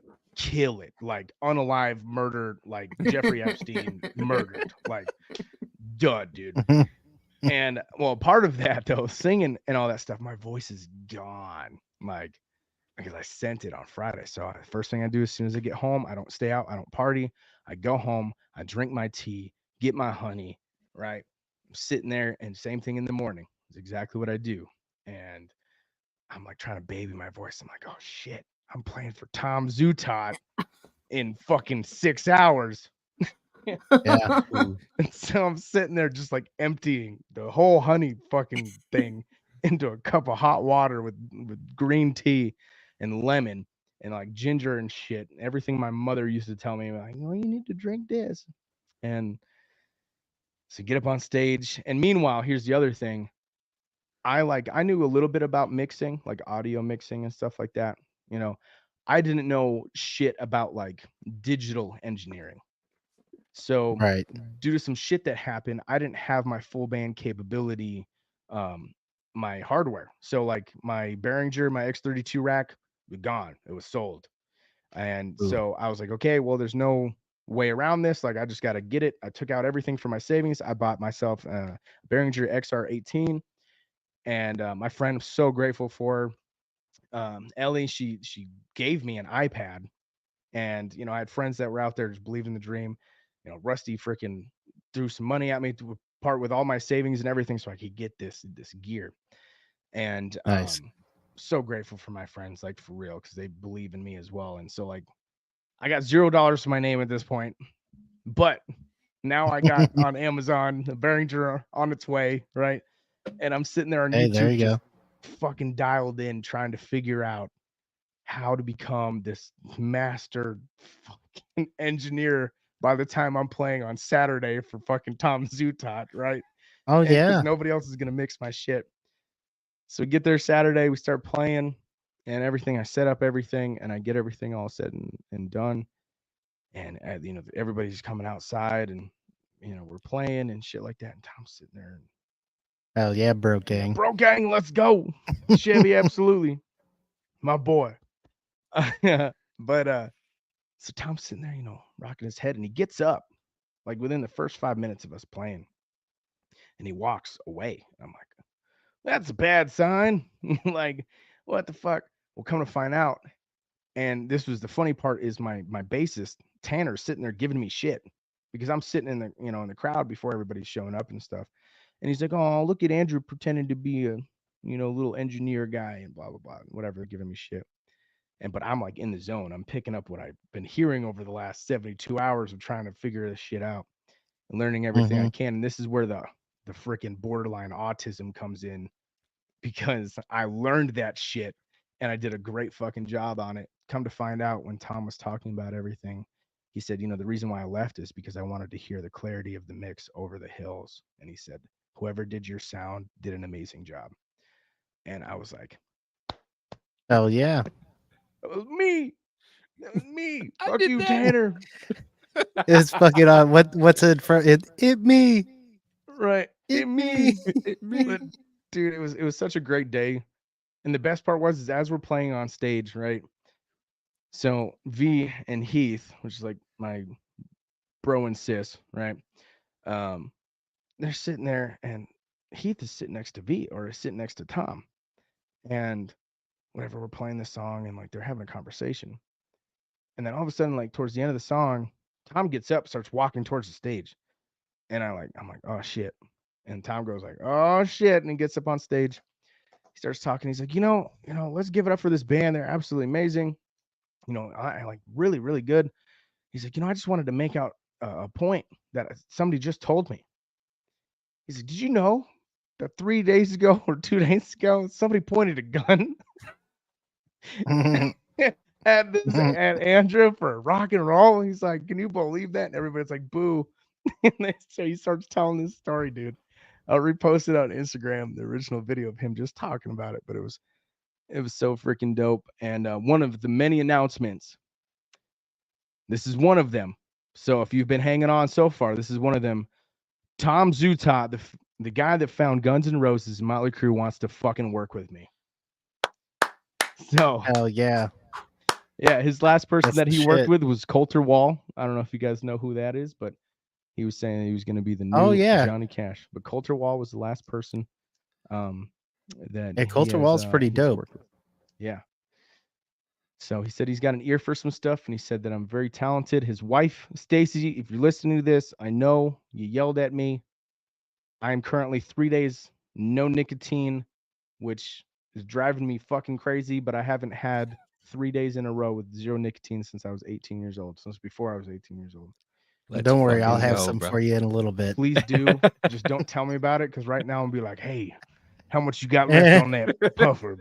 unalive murdered, like Jeffrey Epstein murdered, like dud, dude. Mhm. And well, part of that though, singing and all that stuff, my voice is gone. Like, because I sent it on Friday. So first thing I do as soon as I get home, I don't stay out, I don't party. I go home, I drink my tea, get my honey, right? I'm sitting there, and same thing in the morning. It's exactly what I do. And I'm like trying to baby my voice. I'm like, oh shit, I'm playing for Tom Zutot in fucking 6 hours. Yeah. Ooh. And so I'm sitting there just like emptying the whole honey fucking thing into a cup of hot water with green tea and lemon and like ginger and shit. Everything my mother used to tell me, like, well, you need to drink this. And so get up on stage. And meanwhile, here's the other thing. I knew a little bit about mixing, like audio mixing and stuff like that. You know, I didn't know shit about like digital engineering. So Right. due to some shit that happened, I didn't have my full band capability, um, my hardware. So like my Behringer, my X32 rack, was gone. It was sold. And Ooh. so I was like, okay, well, there's no way around this. Like I just got to get it. I took out everything from my savings. I bought myself a Behringer XR18, and my friend was so grateful for her. Ellie. She gave me an iPad, and you know, I had friends that were out there just believing the dream. You know, Rusty freaking threw some money at me to part with all my savings and everything so I could get this gear. And Nice. so grateful for my friends, like for real, because they believe in me as well. And so like I got $0 to my name at this point, but now I got on Amazon the Behringer on its way, right? And I'm sitting there on Hey, there YouTube you just go. fucking dialed in, trying to figure out how to become this master fucking engineer by the time I'm playing on Saturday for fucking Tom Zutot, right? Oh And because yeah. nobody else is gonna mix my shit. So we get there Saturday, we start playing and everything. I set up everything and I get everything all said and done. And you know, everybody's coming outside and you know, we're playing and shit like that. And Tom's sitting there and Hell yeah, bro you know, gang. bro gang, let's go. Chevy, absolutely. My boy. But so Tom's sitting there, you know, rocking his head, and he gets up like within the first 5 minutes of us playing, and he walks away. And I'm like, that's a bad sign. Like, what the fuck? Well, come to find out, and this was the funny part is my bassist Tanner sitting there giving me shit because I'm sitting in the in the crowd before everybody's showing up and stuff, and he's like, oh, look at Andrew pretending to be a little engineer guy and blah blah blah, whatever, giving me shit. And but I'm like in the zone. I'm picking up what I've been hearing over the last 72 hours of trying to figure this shit out and learning everything I Mhm. can. And this is where the freaking borderline autism comes in because I learned that shit and I did a great fucking job on it. Come to find out when Tom was talking about everything, he said, the reason why I left is because I wanted to hear the clarity of the mix over the hills. And he said, whoever did your sound did an amazing job. And I was like, Hell yeah. that was me. That was me. I Fuck did you, that. Tanner. It's fucking what's in front it me. Right. It It me. me. Me. But dude, it was such a great day. And the best part was is as we're playing on stage, right? So V and Heath, which is like my bro and sis, right? Um, they're sitting there and Heath is sitting next to V or is sitting next to Tom. And whenever we're playing this song and like they're having a conversation. And then all of a sudden, like towards the end of the song, Tom gets up, starts walking towards the stage. And I'm like, oh shit. And Tom goes like, oh shit. And he gets up on stage. He starts talking. He's like, let's give it up for this band. They're absolutely amazing. I like really, really good. He's like, I just wanted to make out a point that somebody just told me. He's like, did you know that 3 days ago or 2 days ago, somebody pointed a gun at Andrew for rock and roll? He's like, can you believe that? And everybody's like, boo. And so he starts telling this story, dude. I'll repost it on Instagram, the original video of him just talking about it. But it was so freaking dope. And one of the many announcements, this is one of them. So if you've been hanging on so far, this is one of them. Tom Zutaut, the guy that found Guns N' Roses and Motley Crue, wants to fucking work with me. So hell yeah. Yeah, his last person That's that the he worked shit. with was Coulter Wall. I don't know if you guys know who that is, but he was saying he was going to be the new Oh, yeah. Johnny Cash. But Coulter Wall was the last person that Yeah, Coulter Wall's pretty he's dope. worked with. Yeah. So he said he's got an ear for some stuff, and he said that I'm very talented. His wife, Stacy, if you're listening to this, I know you yelled at me. I am currently 3 days no nicotine, which is driving me fucking crazy, but I haven't had 3 days in a row with zero nicotine since I was 18 years old, since before I was 18 years old. Don't worry, I'll fucking have go, some bro. for you in a little bit. Please do. Just don't tell me about it, because right now I'm be like, hey, how much you got left on that puffer?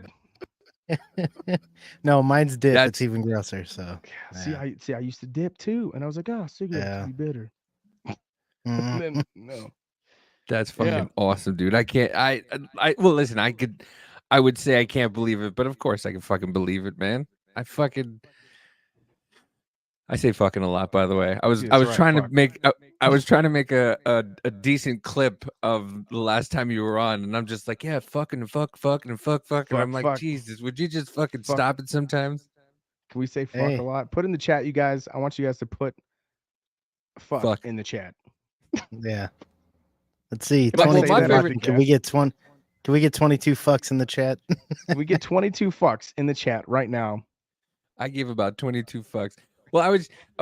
No, mine's dip. That's- It's even grosser. So Yeah. I used to dip too, and I was like, oh, cigarettes would be better. Mhm. Then no. That's fucking Yeah. awesome, dude. I can't. Well, listen. I would say I can't believe it, but of course I can fucking believe it, man. I say fucking a lot, by the way. I was Dude, that's right, trying fuck. to make I was trying to make a decent clip of the last time you were on, and I'm just like, yeah, fucking and fuck, fucking and fuck. And I'm like, fuck. Jesus, would you just fucking Fuck. stop it sometimes? Can we say fuck Hey. a lot? Put in the chat, you guys. I want you guys to put fuck. in the chat. Yeah. Let's see. If I say 22 that fucking. every Can we get 20? Can we get 22 fucks in the chat? Can we get 22 fucks in the chat right now? I gave about 22 fucks. Well, I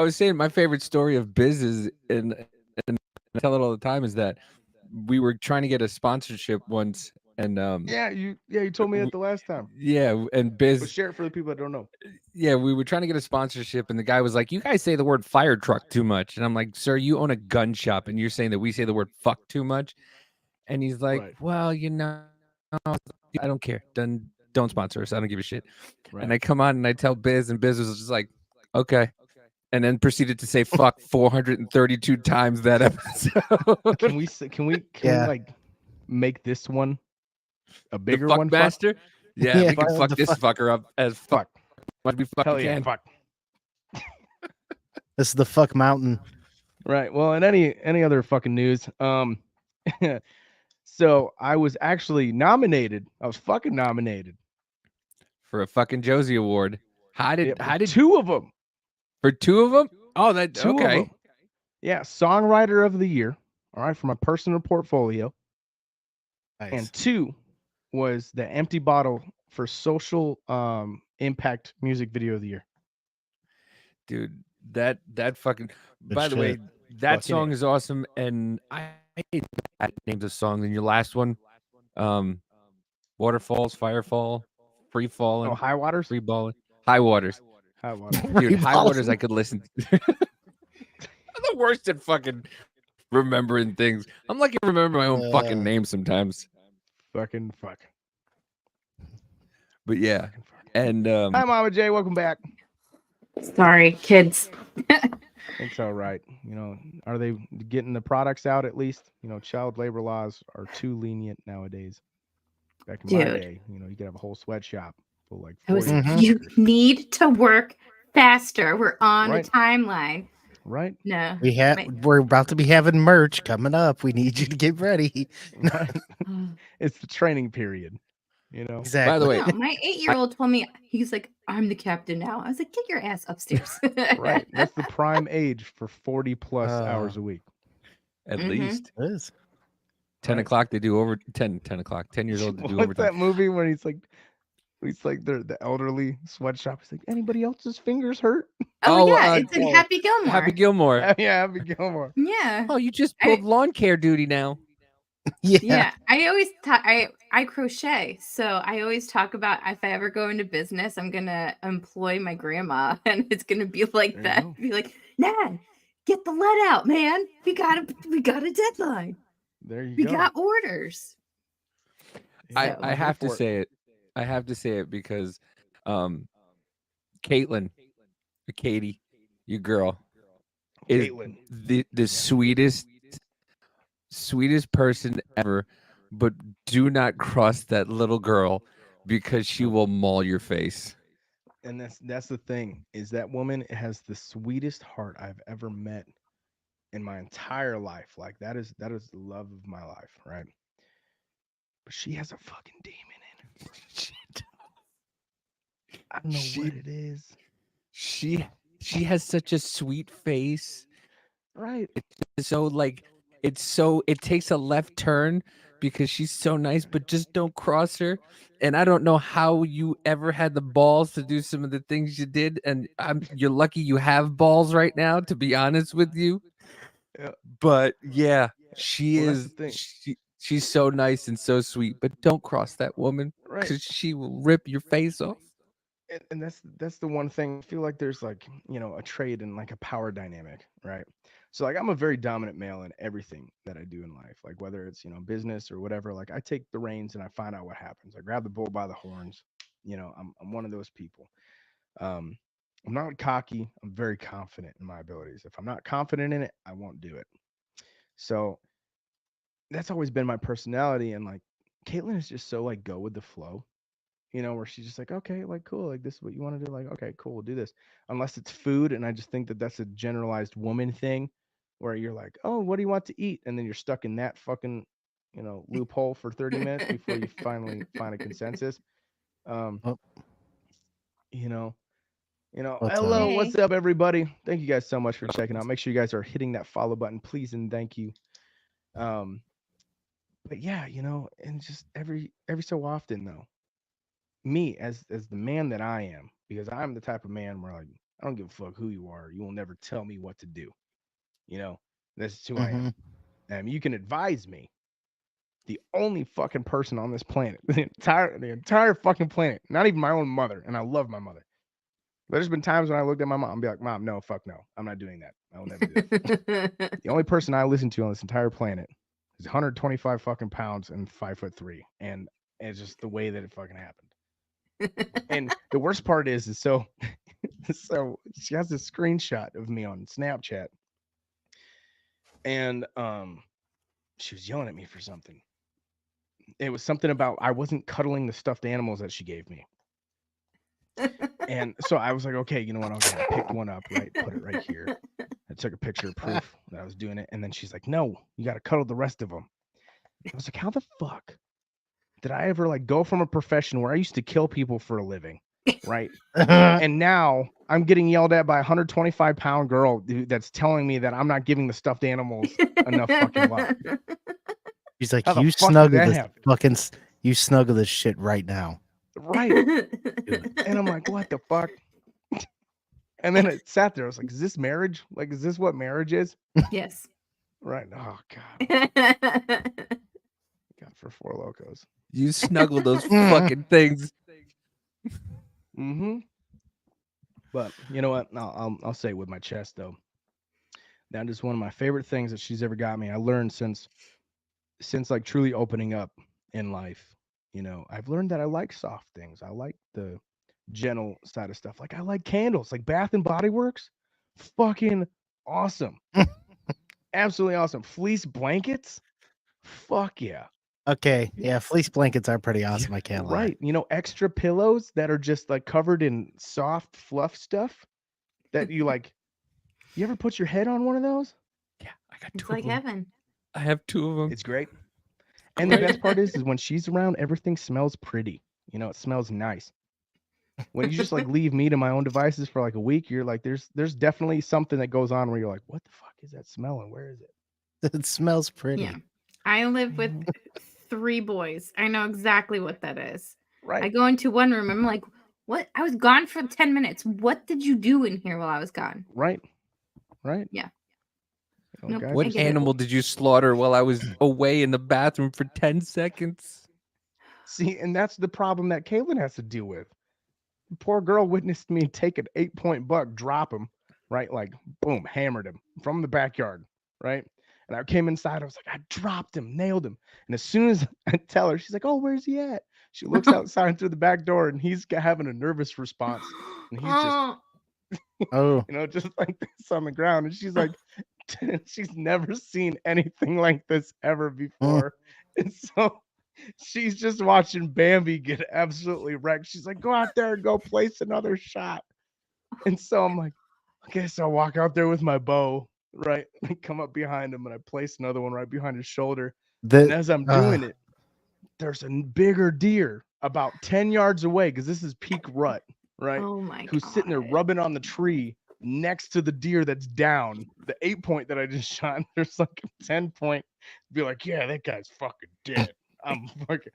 was saying my favorite story of Biz is, and I tell it all the time, is that we were trying to get a sponsorship once, and Yeah, you told me that the last time. yeah, and But Biz, share it for the people that don't know. yeah, we were trying to get a sponsorship, and the guy was like, "You guys say the word fire truck too much," and I'm like, "Sir, you own a gun shop, and you're saying that we say the word fuck too much?" And he's like, Right. "Well, I don't care. Don't sponsor us. I don't give a shit." Right. And I come on and I tell Biz, and Biz was just like, "Okay," and then proceeded to say "fuck" 432 times that episode. Can we Yeah. like make this one a The bigger fuck one? master? Yeah, Yeah, we can fuck the this fucker up as Fuck. much we fucking Hell yeah, can. fuck. This is the fuck mountain. Right. Well, and any other fucking news. So I was actually nominated. I was fucking nominated For a fucking Josie Award. How did two of them? for two of them? Oh, that Two okay. of them. Yeah, songwriter of the year. All right, for my personal portfolio. Nice. And 2 was the Empty Bottle for social impact music video of the year. Dude, that fucking. Good By the way, shit. that Fucking song A. is awesome, and I hate that names of songs. And your last one, Waterfalls, Firefall, Free Falling, Oh, High Waters? Free Balling, High Waters. High Waters. Dude, High Waters I Balling. could listen to. I'm the worst at fucking remembering things. I'm like I remember my own fucking name sometimes. Fucking fuck. But yeah, Fucking fuck. and Hi, Mama J. Welcome back. Sorry, kids. It's all right. Are they getting the products out at least? Child labor laws are too lenient nowadays. Back in my Dude. day, you could have a whole sweatshop full like I was 40 Mhm. you workers. need to work faster. We're on Right. a timeline. Right? No. We're about to be having merch coming up. We need you to get ready. Right. It's the training period. Exactly. by the way, No, my 8-year-old told me, he's like, I'm the captain now. I was like, get your ass upstairs. Right. That's the prime age for 40 plus Oh. hours a week. at Mhm. least. It is. 10 Right. o'clock they do over 10 o'clock. 10 years old to do What's overtime. that movie when he's like the elderly sweatshop? He's like, anybody else's fingers hurt? Oh, Oh, yeah, it's in Happy Gilmore. Happy Gilmore. Yeah, Happy Gilmore. Yeah. Oh, you just pulled lawn care duty now. Yeah, I always I crochet, so I always talk about if I ever go into business, I'm gonna employ my grandma, and it's gonna be like There you that. go. Be like, Nan, get the lead out, man. We got a deadline. There you We go. got orders. Yeah, I I'm have here to for say it. I have to say it because Caitlin, Katie, your girl, is Caitlin. the sweetest person ever, but do not cross that little girl because she will maul your face. And that's the thing, is that woman has the sweetest heart I've ever met in my entire life. Like that is the love of my life, right? But she has a fucking demon in her. I don't know what it is. She has such a sweet face. Right. So like it takes a left turn because she's so nice, but just don't cross her. And I don't know how you ever had the balls to do some of the things you did, and you're lucky you have balls right now, to be honest with you. Yeah. But yeah, she Well, that's is the thing. she's so nice and so sweet, but don't cross that woman Right. because she will rip your face off. And that's the one thing. I feel like there's like, a trade and like a power dynamic, right? So like I'm a very dominant male in everything that I do in life. Like whether it's, business or whatever, like I take the reins and I find out what happens. I grab the bull by the horns. I'm one of those people. I'm not cocky. I'm very confident in my abilities. If I'm not confident in it, I won't do it. So that's always been my personality. And like Caitlin is just so like go with the flow, where she's just like, okay, like, cool, like, this is what you want to do, like, okay, cool, we'll do this. Unless it's food, and I just think that that's a generalized woman thing, where you're like, oh, what do you want to eat? And then you're stuck in that fucking, loophole for 30 minutes before you finally find a consensus. Oh, You know, What's hello, Hey. what's up, everybody? Thank you guys so much for checking out. Make sure you guys are hitting that follow button, please, and thank you. But yeah, and just every so often though, me as the man that I am, because I'm the type of man where like I don't give a fuck who you are. You will never tell me what to do. This is who I am. And you can advise me. The only fucking person on this planet, the entire fucking planet, not even my own mother, and I love my mother. But there's been times when I looked at my mom and be like, Mom, no, fuck no. I'm not doing that. I will never do that. The only person I listen to on this entire planet is 125 fucking pounds and 5'3", and it's just the way that it fucking happened. And the worst part is so she has this screenshot of me on Snapchat, and she was yelling at me for something. It was something about I wasn't cuddling the stuffed animals that she gave me. And so I was like, okay, you know what? Okay, I picked one up, right? Put it right here. I took a picture of proof that I was doing it. And then she's like, no, you got to cuddle the rest of them. I was like, how the fuck did I ever like go from a profession where I used to kill people for a living, right? And now I'm getting yelled at by a 125-pound girl that's telling me that I'm not giving the stuffed animals enough fucking love. He's like, How the you fuck did snuggle that this happen? fucking, you snuggle this shit right now. Right. And I'm like, what the fuck? And then it sat there. I was like, is this marriage? Like, is this what marriage is? Yes. Right. Oh, God. God, for Four Locos. You snuggle those fucking things. Mm-hmm. But you know what? I'll say with my chest, though. That is one of my favorite things that she's ever got me. I learned since like truly opening up in life. I've learned that I like soft things. I like the gentle side of stuff. Like I like candles, like Bath and Body Works. Fucking awesome. Absolutely awesome. Fleece blankets. Fuck yeah. Okay, yeah, fleece blankets are pretty awesome. I can't lie. Right. Extra pillows that are just like covered in soft fluff stuff that you like. You ever put your head on one of those? Yeah, I got It's two like of them. heaven. I have two of them. It's great. And the best part is when she's around, everything smells pretty. It smells nice. When you just like leave me to my own devices for like a week, you're like, there's definitely something that goes on where you're like, what the fuck is that smell and where is it? It smells pretty. Yeah. I live with 3 boys. I know exactly what that is. I Right. go into one room, I'm like, "What? I was gone for 10 minutes. What did you do in here while I was gone?" Right. Right. Yeah. You know, Nope, guys I What are get it. animal did you slaughter while I was away in the bathroom for 10 seconds? See, and that's the problem that Caitlin has to deal with. The poor girl witnessed me take an 8-point buck, drop him, right? Like, boom, hammered him from the backyard, right? And I came inside. I was like, I dropped him, nailed him. And as soon as I tell her, she's like, oh, where's he at? She looks outside through the back door, and he's having a nervous response. And he's just, Oh, Oh, just like this on the ground. And she's like, she's never seen anything like this ever before. And so she's just watching Bambi get absolutely wrecked. She's like, go out there and go place another shot. And so I'm like, okay, so I walk out there with my bow, right? I come up behind him and I place another one right behind his shoulder. And the as I'm doing it, there's a bigger deer about 10 yards away because this is peak rut, right? oh my Who's sitting there God. rubbing on the tree next to the deer that's down. The 8-point that I just shot, there's like a 10-point. Be like, yeah, that guy's fucking dead. I'm fucking.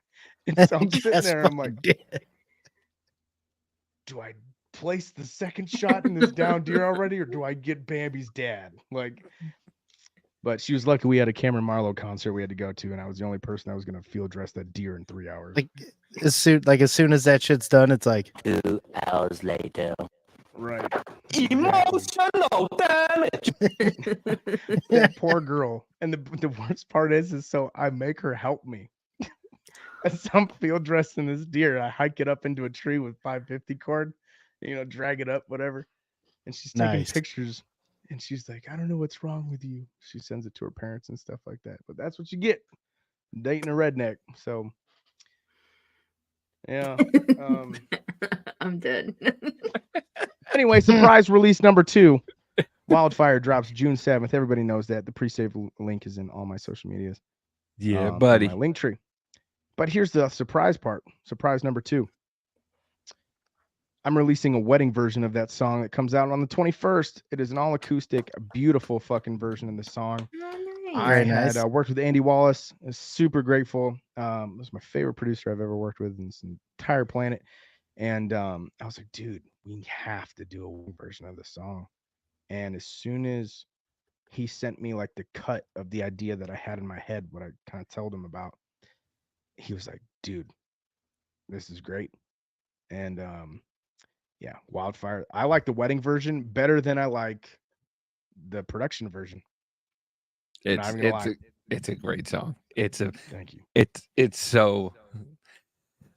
And so I'm sitting That's there. I'm like, fucking dead. do I place the second shot in this down deer already, or do I get Bambi's dad? Like, but she was lucky we had a Cameron Marlowe concert we had to go to, and I was the only person that was gonna field dress that deer in 3 hours. Like as soon as that shit's done, it's like 2 hours later. Right. Emotional damage. That poor girl. And the worst part is so I make her help me. As I'm field dressing this deer, I hike it up into a tree with 550 cord, drag it up, whatever. And she's taking nice. pictures. And she's like, I don't know what's wrong with you. She sends it to her parents and stuff like that. But that's what you get dating a redneck. So, yeah. I'm dead. Anyway, surprise release number 2. Wildfire drops June 7th. Everybody knows that. The pre-save link is in all my social medias. Yeah, in buddy. my link tree. But here's the surprise part. Surprise number 2. I'm releasing a wedding version of that song that comes out on the 21st. It is an all acoustic, beautiful fucking version of the song. Oh, I Very had nice. worked with Andy Wallace. I was super grateful. Was my favorite producer I've ever worked with in this entire planet. And I was like, dude, we have to do a wedding version of this song. And as soon as he sent me like the cut of the idea that I had in my head, what I kind of told him about, he was like, dude, this is great. And yeah, Wildfire. I like the wedding version better than I like the production version. I'm not even gonna lie. It's a great song. Thank you. It's so.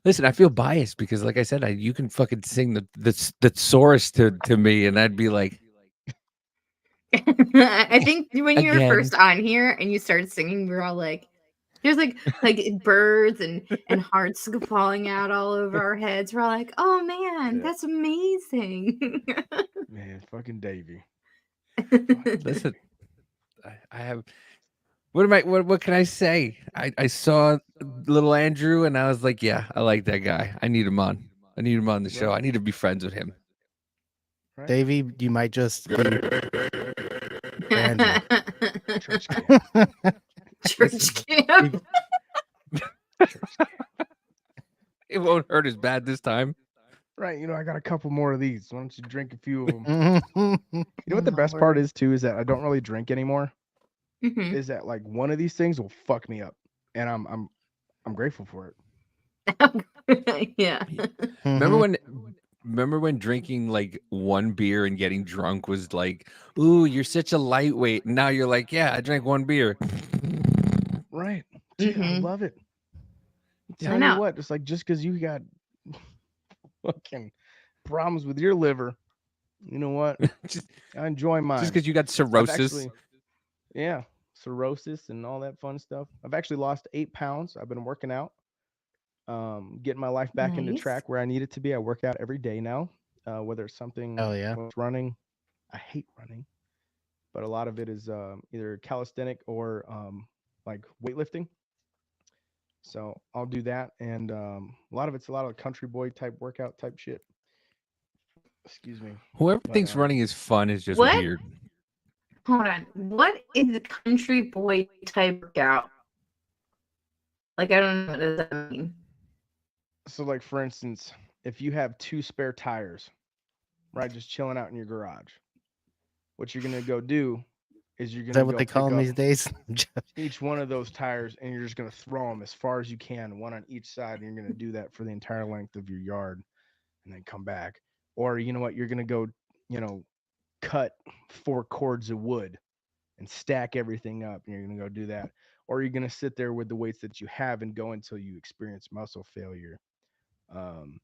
Listen, I feel biased because, like I said, you can fucking sing the chorus to me, and I'd be like, I think when you were Again. first on here and you started singing, we were all like, there's like birds and hearts falling out all over our heads. We're all like, oh man, Yeah. that's amazing. Man, fucking Davey. listen, I have. What can I say? I saw little Andrew, and I was like, yeah, I like that guy. I need him on. I need him on the show. Right. I need to be friends with him. Right? Davey, you might just be Church camp. Church camp. It won't hurt as bad this time. Right. I got a couple more of these. Why don't you drink a few of them? Mhm. You know what the best part is too is that I don't really drink anymore. Mhm. Is that like one of these things will fuck me up, and I'm grateful for it. Yeah. Mhm. Remember when drinking like one beer and getting drunk was like, ooh, you're such a lightweight. And now you're like, yeah, I drank one beer. Right. Dude, I Mhm. love it. I'm Yeah. telling I you know. what, it's like just because you got fucking problems with your liver, you know what? just I enjoy mine. because you got I've cirrhosis. actually, yeah, cirrhosis and all that fun stuff. I've actually lost 8 pounds. I've been working out, getting my life back into Nice. track where I need it to be. I work out every day now, whether it's something Hell yeah. whether it's running. I hate running, but a lot of it is either calisthenic or like weightlifting. So I'll do that, and a lot of country boy type workout type shit. Excuse me. Whoever But, thinks running is fun is just What? weird. Hold on. What is the country boy type workout? Like, I don't know what does that mean. So, like for instance, if you have 2 spare tires, right, just chilling out in your garage, what you're gonna go do is you're Is gonna that what go they call pick them up these days? each one of those tires and you're just gonna throw them as far as you can, one on each side, and you're gonna do that for the entire length of your yard, and then come back. Or you know what, you're gonna go, you know, cut 4 cords of wood and stack everything up, and you're gonna go do that. Or you're gonna sit there with the weights that you have and go until you experience muscle failure. Um,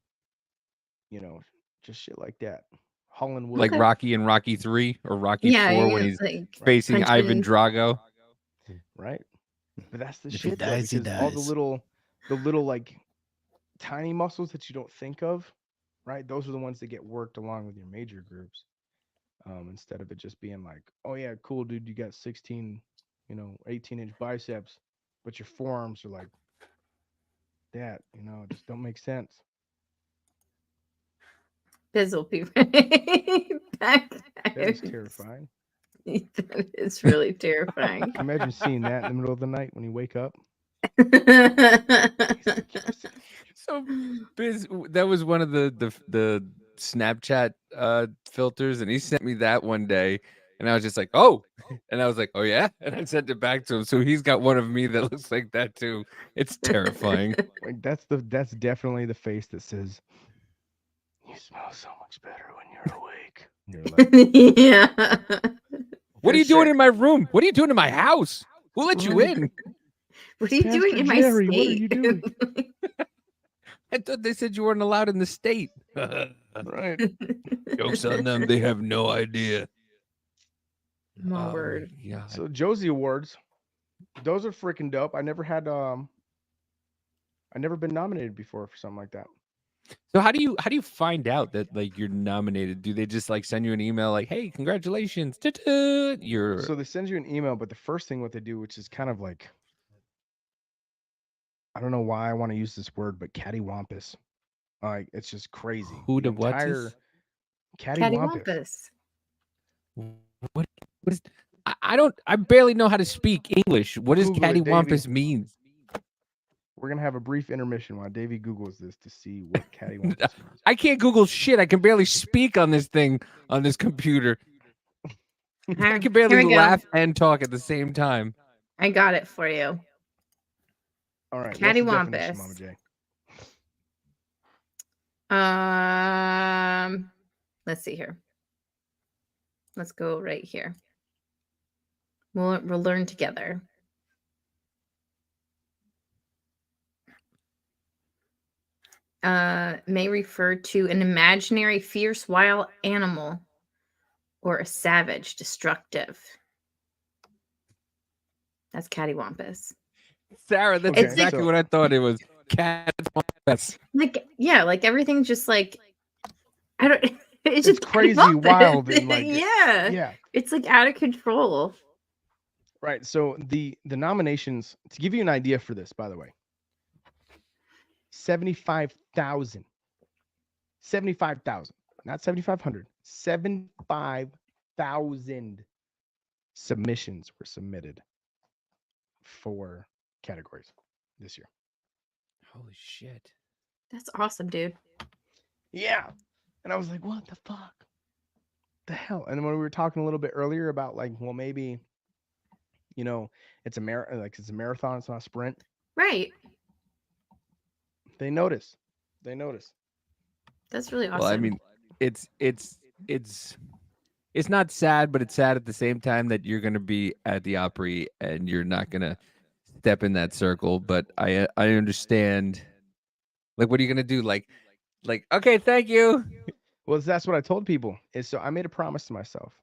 you know, just shit like that. Hauling wood, Like Okay. Rocky and Rocky 3 or Rocky Yeah, 4 you're when gonna he's like facing punch Ivan in. Drago. right? But that's the If he shit though, dies, he because all dies. the little like tiny muscles that you don't think of, right? Those are the ones that get worked along with your major groups. Instead of it just being like, oh yeah, cool, dude, you got 16, 18-inch biceps, but your forearms are like that, it just don't make sense. Biz will be right back. That is terrifying. That is really terrifying. Can you imagine seeing that in the middle of the night when you wake up? So Biz, that was one of the Snapchat filters, and he sent me that one day, and I was just like, oh, and I was like, oh yeah, and I sent it back to him. So he's got one of me that looks like that too. It's terrifying. Like that's definitely the face that says, "You smell so much better when you're awake." And you're like, Yeah. What For are you doing sure. in my room? What are you doing in my house? Who let you Right. in? What are you doing Pastor in my Jerry, state? what are you doing? I thought they said you weren't allowed in the state. Right. Jokes on them. They have no idea. My Oh word. my God. So Josie Awards, those are freaking dope. I never been nominated before for something like that. So how do you find out that like you're nominated? Do they just like send you an email like, "Hey, congratulations, you're"? So they send you an email, but the first thing what they do, which is kind of like, I don't know why I want to use this word, but cattywampus. Like it's just crazy. Who The the what entire is? cattywampus. Cattywampus. What is? I don't. I barely know how to speak English. What does Google it, Davey. cattywampus mean? We're gonna have a brief intermission while Davey Googles this to see what cattywampus means. I can't Google shit. I can barely speak on this thing on this computer. I can barely Here we go. laugh and talk at the same time. I got it for you. All right, what's the definition, Mama Cattywampus. J? Let's see here. Let's go right here. We'll learn together. May refer to an imaginary fierce wild animal or a savage, destructive. That's cattywampus. Sarah, that's Okay, exactly so- what I thought it was. Cattywampus. Like, yeah, like everything's just like, I don't. It's It's just crazy, cattywampus. wild, and like yeah, yeah. it's like out of control. Right. So the nominations, to give you an idea for this, by the way, 75,000. 75,000. Not 7,500. 75,000 submissions were submitted for categories this year. Holy shit. That's awesome, dude. Yeah. And I was like, what the fuck? The hell? And then when we were talking a little bit earlier about like, well, maybe, it's a marathon, it's not a sprint. Right. They notice. That's really awesome. Well, I mean, it's not sad, but it's sad at the same time that you're going to be at the Opry and you're not going to step in that circle. But I understand. Like, what are you going to do? Like, okay, thank you. Well, that's what I told people. Is so I made a promise to myself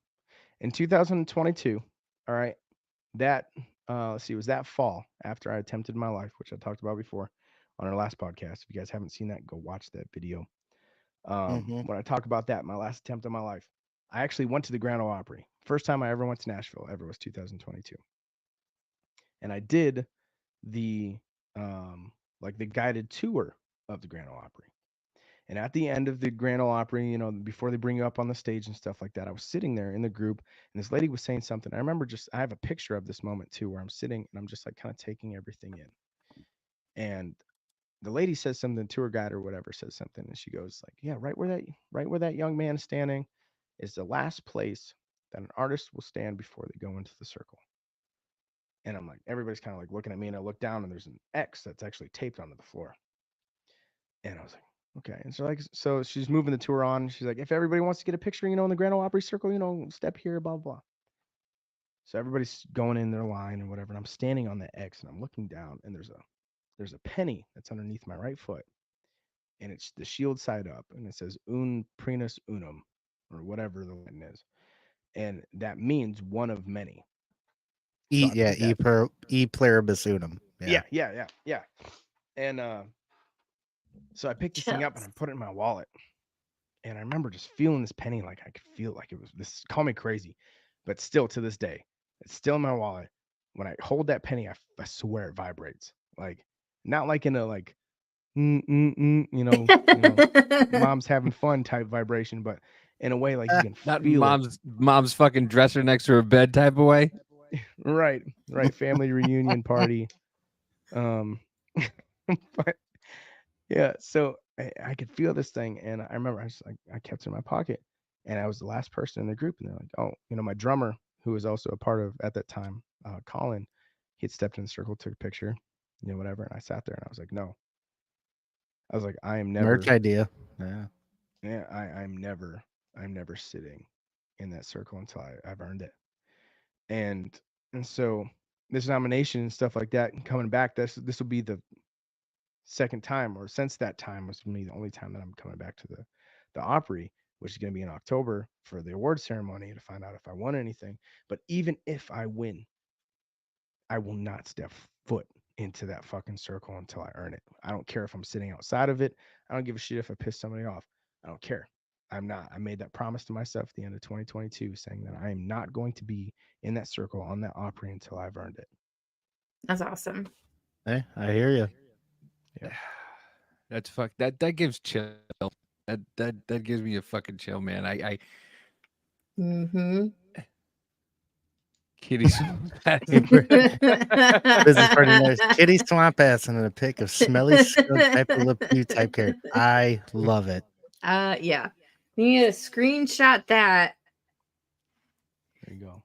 in 2022. All right, that let's see, it was that fall after I attempted my life, which I talked about before on our last podcast. If you guys haven't seen that, go watch that video. When I talk about that, my last attempt on my life, I actually went to the Grand Ole Opry. First time I ever went to Nashville ever was 2022, and I did the like the guided tour of the Grand Ole Opry. And at the end of the Grand Ole Opry, before they bring you up on the stage and stuff like that, I was sitting there in the group and this lady was saying something. I remember I have a picture of this moment too, where I'm sitting and I'm just like kind of taking everything in. And the lady says something, tour guide or whatever says something, and she goes like, "Yeah, right where that young man is standing is the last place that an artist will stand before they go into the circle." And I'm like, everybody's kind of like looking at me, and I look down, and there's an X that's actually taped onto the floor. And I was like, okay. And so she's moving the tour on. She's like, if everybody wants to get a picture, in the Grand Ole Opry Circle, step here, blah, blah, blah. So everybody's going in their line and whatever. And I'm standing on the X and I'm looking down, and there's a penny that's underneath my right foot. And it's the shield side up, and it says un prenus unum, or whatever the Latin is. And that means one of many. So E pluribus unum. Yeah. And so I picked this thing up and I put it in my wallet. And I remember just feeling this penny, like I could feel like it was this. Call me crazy, but still to this day, it's still in my wallet. When I hold that penny, I swear it vibrates. Like not like in a like, mom's having fun type vibration, but in a way like you can Not feel mom's fucking dresser next to her bed type of way. it. Right. Family reunion party. But yeah, so I could feel this thing, and I remember I kept it in my pocket, and I was the last person in the group, and they're like, oh, my drummer, who was also a part of at that time, Colin, he had stepped in the circle, took a picture, whatever, and I sat there and I was like, no, I was like, I am never Merch idea. yeah, I'm never sitting in that circle until I've earned it, and so this nomination and stuff like that, and coming back, this will be the second time, or since that time was me the only time that I'm coming back to the Opry, which is going to be in October for the award ceremony to find out if I won anything. But even if I win, I will not step foot into that fucking circle until I earn it. I don't care if I'm sitting outside of it. I don't give a shit if I piss somebody off. I don't care. I'm not. I made that promise to myself at the end of 2022, saying that I am not going to be in that circle on that Opry until I've earned it. That's awesome. Hey, I hear you. Yeah. That's that gives chill. That gives me a fucking chill, man. I Kitty swamp ass. This is pretty nice. Kitty swamp ass and a pic of smelly skunk type of lip you type carrot. I love it. Yeah. You need to screenshot that. There you go.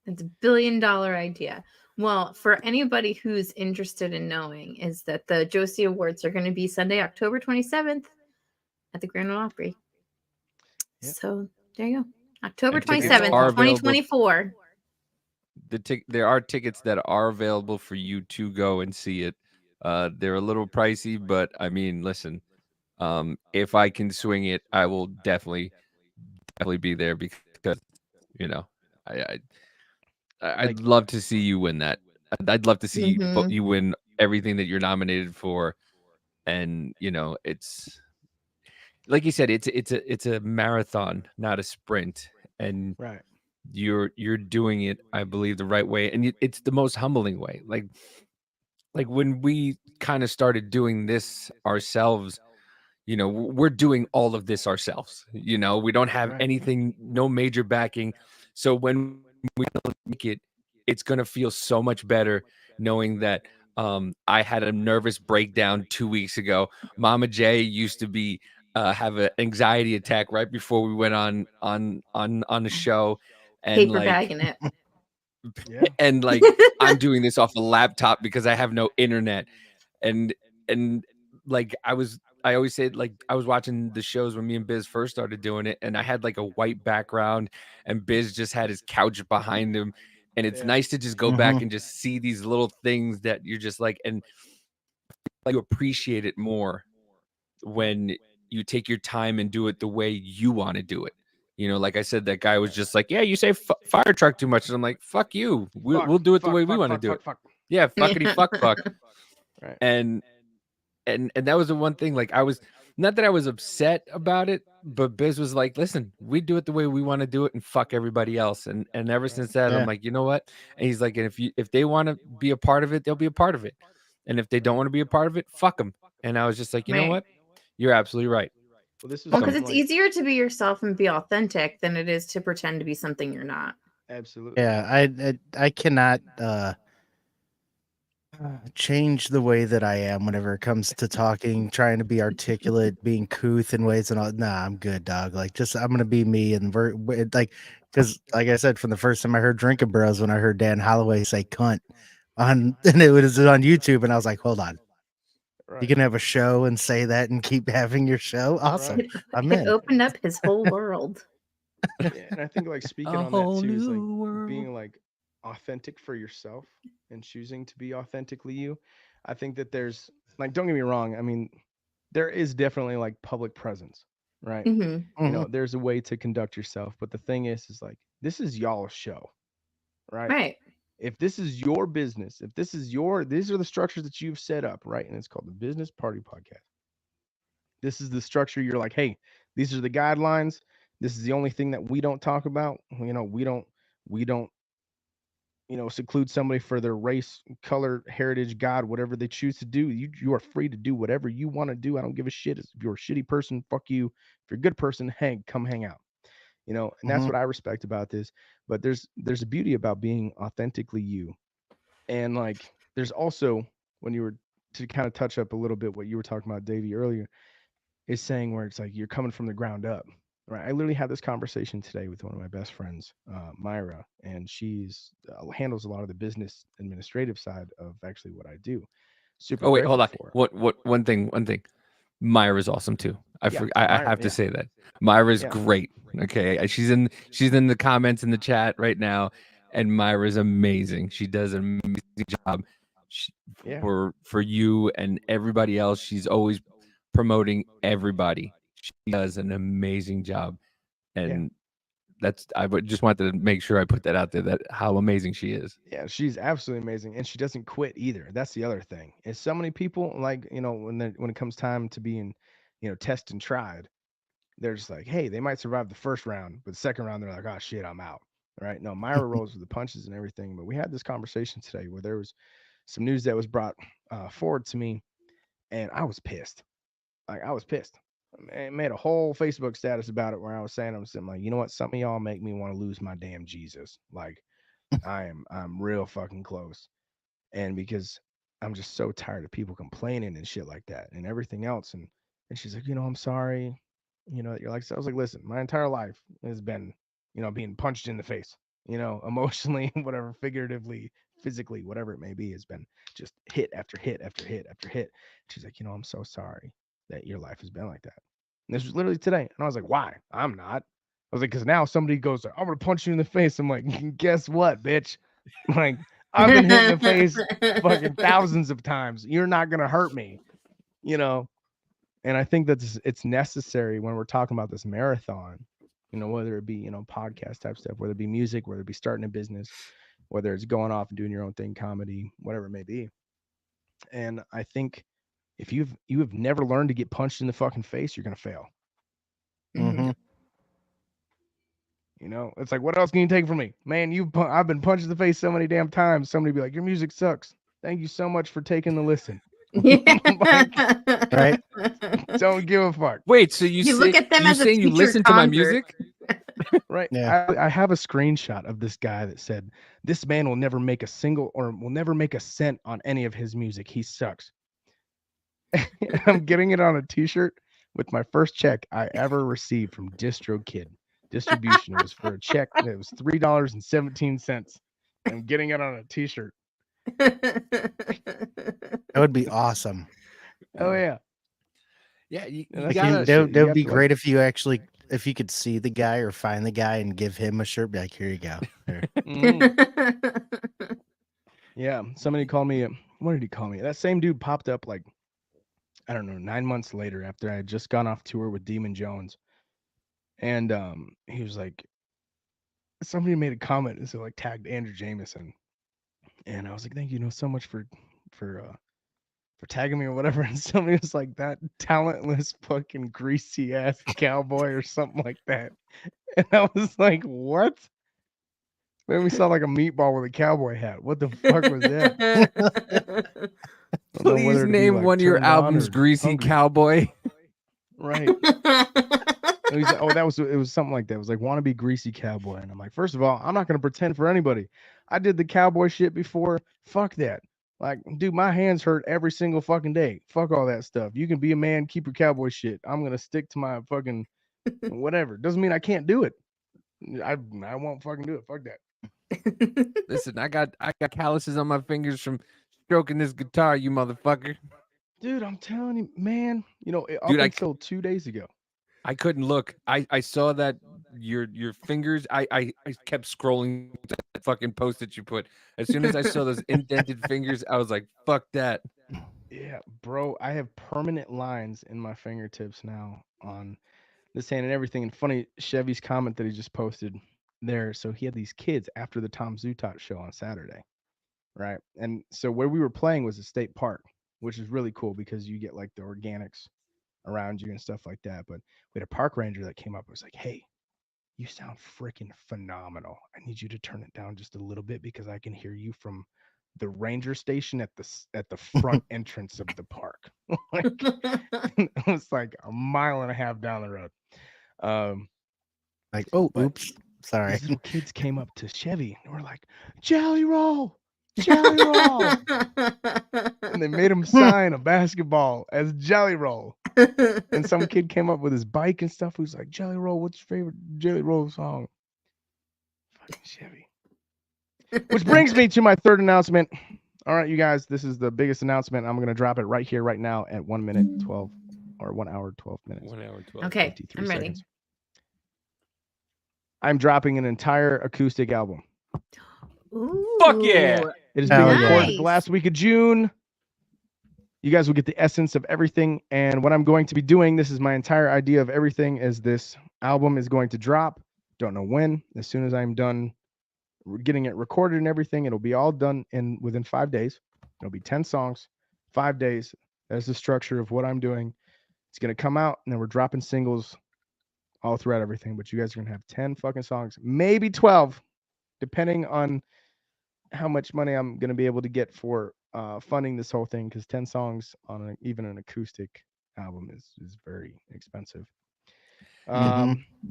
It's $1 billion idea. Well, for anybody who's interested in knowing, is that the Josie Awards are going to be Sunday, October 27th at the Grand Ole Opry. Yep. So there you go. October And tickets 27th, are available. 2024. There are tickets that are available for you to go and see it. They're a little pricey, but I mean, listen, if I can swing it, I will definitely be there, because I'd love to see you win that. I'd love to see you win everything that you're nominated for, and it's like you said, it's a marathon, not a sprint, and Right. you're doing it, I believe, the right way, and it's the most humbling way. Like when we kind of started doing this ourselves, we're doing all of this ourselves. We don't have anything, no major backing. So when we make it, it's going to feel so much better knowing that I had a nervous breakdown 2 weeks ago. Mama J used to be have an anxiety attack right before we went on the show, and Paper bagging it. Yeah. and like I'm doing this off a laptop because I have no internet, and like I always say, like, I was watching the shows when me and Biz first started doing it, and I had like a white background, and Biz just had his couch behind him, and it's nice to just go back and just see these little things that you're just like, and like you appreciate it more when you take your time and do it the way you want to do it. Like I said, that guy was just like, yeah, you say fire truck too much. And I'm like, fuck you. We'll do it the way we want to do it. Yeah, fuckity fuck. Right. And that was the one thing, like, I was, not that I was upset about it, but Biz was like, listen, we do it the way we want to do it, and fuck everybody else. And ever since that, I'm like, you know what? And he's like, and if they want to be a part of it, they'll be a part of it. And if they don't want to be a part of it, fuck them. And I was just like, you know what? You're absolutely right. Well, this is because it's easier to be yourself and be authentic than it is to pretend to be something you're not. Absolutely. Yeah, I cannot Change the way that I am whenever it comes to talking, trying to be articulate, being couth in ways and all. Nah, I'm good, dog. Like, just I'm gonna be me and like, because like I said, from the first time I heard Drinking Bros, when I heard Dan Holloway say "cunt" on, and it was on YouTube, and I was like, hold on, you Right. can have a show and say that and keep having your show. Awesome, I'm It in. opened up his whole world. Yeah, and I think like speaking A on that whole too is like new world. being like authentic for yourself and choosing to be authentically you. I think that there's like, don't get me wrong. I mean, there is definitely like public presence, right? Mhm. You know, Mhm. there's a way to conduct yourself, but the thing is like this is y'all's show, right? Right. If this is your business, if this is your, these are the structures that you've set up, right? And it's called the Business Party Podcast. This is the structure. You're like, hey, these are the guidelines. This is the only thing that we don't talk about. You know, we don't, seclude somebody for their race, color, heritage, God, whatever they choose to do. You are free to do whatever you want to do. I don't give a shit. If you're a shitty person, fuck you. If you're a good person, hey, come hang out. And that's Mhm. what I respect about this. But there's a beauty about being authentically you. And like there's also when you were to kind of touch up a little bit what you were talking about, Davey, earlier, is saying where it's like you're coming from the ground up. Right. I literally had this conversation today with one of my best friends, Myra, and she's handles a lot of the business administrative side of actually what I do. Super Oh wait, hold grateful on. for. One thing. Myra's awesome too. Yeah, I Myra. have to Yeah, say that Myra's yeah, great. Okay, she's in the comments in the chat right now, and Myra's amazing. She does an amazing job she, yeah, for you and everybody else. She's always promoting everybody. She does an amazing job, yeah. and I just wanted to make sure I put that out there that how amazing she is. Yeah, she's absolutely amazing, and she doesn't quit either. That's the other thing. Is so many people like when it comes time to being, tested and tried, they're just like, hey, they might survive the first round, but the second round they're like, oh shit, I'm out. Right? No, Myra rolls with the punches and everything. But we had this conversation today where there was some news that was brought forward to me, and I was pissed. Like I was pissed. I made a whole Facebook status about it where I was saying I'm like, you know what? Some of y'all make me want to lose my damn Jesus. Like I'm real fucking close. And because I'm just so tired of people complaining and shit like that and everything else. And she's like, I'm sorry. You're like, so I was like, listen, my entire life has been, being punched in the face, emotionally, whatever, figuratively, physically, whatever it may be, has been just hit after hit after hit after hit. She's like, I'm so sorry that your life has been like that. And this was literally today. And I was like, why? I'm not. I was like, because now somebody goes, I'm going to punch you in the face. I'm like, guess what, bitch? Like, I've been hit in the face fucking thousands of times. You're not going to hurt me, you know? And I think that it's necessary when we're talking about this marathon, whether it be, podcast type stuff, whether it be music, whether it be starting a business, whether it's going off and doing your own thing, comedy, whatever it may be. And I think if you have never learned to get punched in the fucking face, you're going to fail. Mhm. It's like, what else can you take from me? Man, I've been punched in the face so many damn times. Somebody be like, your music sucks. Thank you so much for taking the listen. Like, Right? don't give a fuck. Wait, so You look at them as a saying you future listen to my convert. music? Right. Yeah. I have a screenshot of this guy that said, this man will never make a single or will never make a cent on any of his music. He sucks. I'm getting it on a t-shirt with my first check I ever received from DistroKid. Distribution. It was for a check that was $3.17. I'm getting it on a t-shirt. That would be awesome. Oh yeah. Yeah, you That's Like some of gotta. the shit that you would have be to, great if you could see the guy or find the guy and give him a shirt. Be like, here you go. Here. Yeah. Somebody called me. What did he call me? That same dude popped up like, I don't know, 9 months later after I had just gone off tour with Demon Jones. And he was like, somebody made a comment and so like tagged Andrew Jamison. And I was like, thank you, so much for tagging me or whatever. And somebody was like, that talentless fucking greasy ass cowboy or something like that. And I was like, what? Then we saw like a meatball with a cowboy hat. What the fuck was that? I don't know Please whether to be, name like, one of your turned on albums or "Greasy hungry. Cowboy." Right. And he's like, oh, it was something like that. It was like, want to be greasy cowboy. And I'm like, first of all, I'm not going to pretend for anybody. I did the cowboy shit before. Fuck that. Like, dude, my hands hurt every single fucking day. Fuck all that stuff. You can be a man, keep your cowboy shit. I'm gonna stick to my fucking whatever. Doesn't mean I can't do it. I won't fucking do it. Fuck that. Listen, I got calluses on my fingers from stroking this guitar, you motherfucker. Dude, I'm telling you, man. You know, up Dude, until 2 days ago. I couldn't look. I saw that your fingers. I kept scrolling that fucking post that you put. As soon as I saw those indented fingers, I was like, "Fuck that." Yeah, bro, I have permanent lines in my fingertips now on this hand and everything. And funny, Chevy's comment that he just posted there. So he had these kids after the Tom Zutot show on Saturday, right? And so where we were playing was a state park, which is really cool because you get like the organics around you and stuff like that. But we had a park ranger that came up and was like, "Hey, you sound freaking phenomenal. I need you to turn it down just a little bit because I can hear you from the ranger station at the front entrance of the park." Like, it was like a mile and a half down the road. Like, oh, But oops, sorry. these little kids came up to Chevy and were like, "Jelly roll, jelly roll," and they made him sign a basketball as Jelly Roll. And some kid came up with his bike and stuff. Who's like, "Jelly Roll, what's your favorite Jelly Roll song?" Fucking Chevy. Which brings me to my third announcement. All right, you guys, this is the biggest announcement. I'm going to drop it right here, right now at 1 minute 12 or 1 hour 12 minutes. 1 hour 12. Okay, 53 I'm ready. seconds. I'm dropping an entire acoustic album. Fuck yeah. Ooh. It is being Hell recorded Nice. the last week of June. You guys will get the essence of everything. And what I'm going to be doing, this is my entire idea of everything, is this album is going to drop. Don't know when. As soon as I'm done getting it recorded and everything, it'll be all done within 5 days. It'll be 10 songs, 5 days. That's the structure of what I'm doing. It's going to come out, and then we're dropping singles all throughout everything. But you guys are going to have 10 fucking songs, maybe 12, depending on how much money I'm going to be able to get for funding this whole thing, because 10 songs on even an acoustic album is very expensive.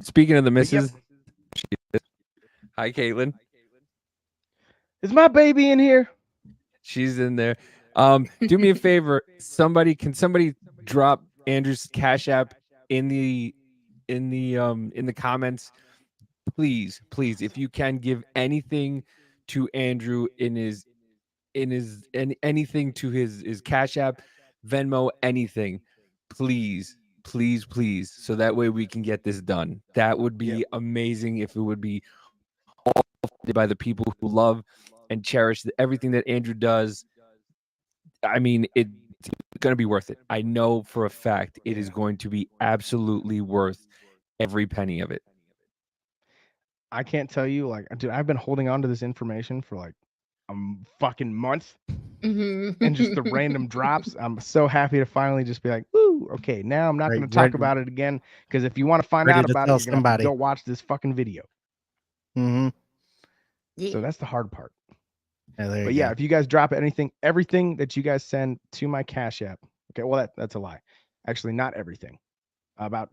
Speaking of the But yep. missus, hi Caitlin. Is my baby in here? She's in there. Do me a favor. Can somebody drop Andrew's Cash App in the comments? Please, if you can give anything to Andrew anything to his Cash App, Venmo, anything, please, so that way we can get this done. That would be amazing if it would be all by the people who love and cherish everything that Andrew does. I mean, it's going to be worth it. I know for a fact it is going to be absolutely worth every penny of it. I can't tell you, like, dude, I've been holding on to this information for like a fucking month, and just the random drops. I'm so happy to finally just be like, "Woo, okay, now I'm not going to talk about it again." Because if you want to find Ready out to about it, tell you're going to have to somebody. go watch this fucking video. Yeah. So that's the hard part. Yeah, there But you yeah, go. if you guys drop everything that you guys send to my Cash App, okay, well that's a lie. Actually, not everything. About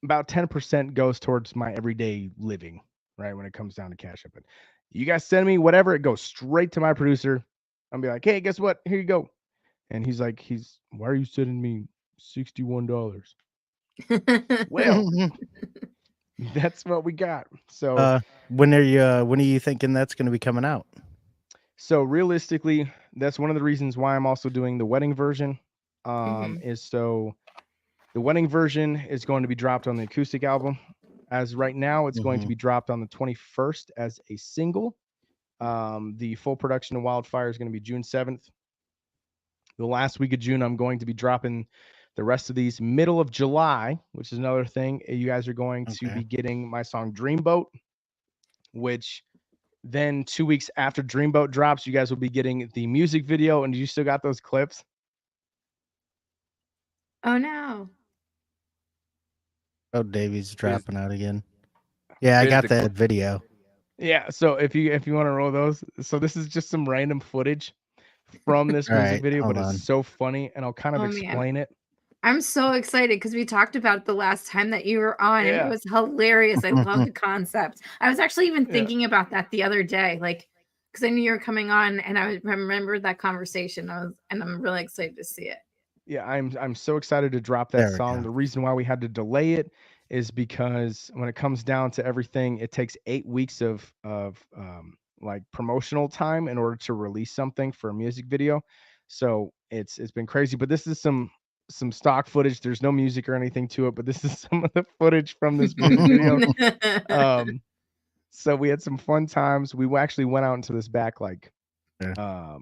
10% goes towards my everyday living, right? When it comes down to Cash App. But you guys send me whatever, it goes straight to my producer. I'll be like, "Hey, guess what? Here you go." And he's like, "Why are you sending me $61?" Well, that's what we got. So when are you thinking that's going to be coming out? So realistically, that's one of the reasons why I'm also doing the wedding version. Is so the wedding version is going to be dropped on the acoustic album. As right now, it's going to be dropped on the 21st as a single. The full production of Wildfire is going to be June 7th. The last week of June, I'm going to be dropping the rest of these. Middle of July, which is another thing, you guys are going to be getting my song Dreamboat, which then 2 weeks after Dreamboat drops, you guys will be getting the music video. And you still got those clips? Oh no. Oh, Davey's dropping out again. Yeah, I got that video. Yeah, so if you want to roll those, so this is just some random footage from this music video, but it's so funny, and I'll kind of explain it. I'm so excited because we talked about it the last time that you were on, and it was hilarious. I love the concept. I was actually even thinking about that the other day. Like, because I knew you were coming on, and I remembered that conversation. I'm really excited to see it. Yeah, I'm so excited to drop that There we song. go. The reason why we had to delay it is because when it comes down to everything, it takes 8 weeks of like promotional time in order to release something for a music video. So it's been crazy. But this is some stock footage. There's no music or anything to it, but this is some of the footage from this music video. So we had some fun times. We actually went out into this back Yeah.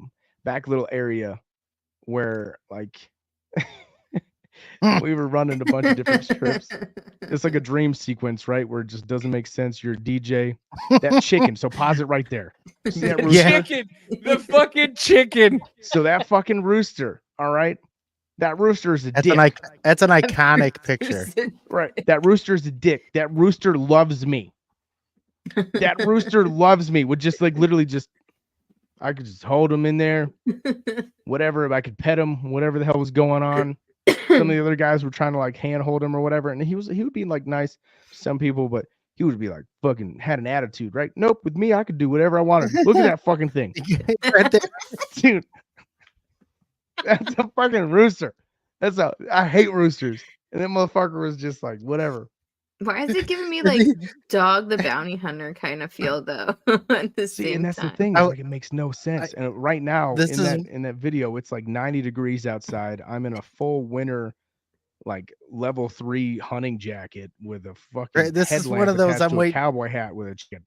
back little area where like we were running a bunch of different strips. It's like a dream sequence, right? Where it just doesn't make sense. You're a DJ. That chicken. So pause it right there. See that rooster? Yeah. Chicken, the fucking chicken. So that fucking rooster, all right? That rooster is a That's dick. that's an iconic picture. Right. That rooster is a dick. That rooster loves me. That rooster loves me. Would just like literally just I could just hold him in there. Whatever. If I could pet him, whatever the hell was going on. Some of the other guys were trying to like handhold him or whatever, and he would be like nice to some people, but he would be like fucking had an attitude, right? Nope, with me I could do whatever I wanted. Look at that fucking thing, Right there. dude. That's a fucking rooster. I hate roosters, and that motherfucker was just like whatever. Why is it giving me like Dog the Bounty Hunter kind of feel though? At the See, same and that's time. the thing. It's like it makes no sense. And right now This is in that video, it's like 90 degrees outside. I'm in a full winter like level 3 hunting jacket with a fucking Right, this is headlamp one of those attached I'm to a waiting. cowboy hat with a chicken.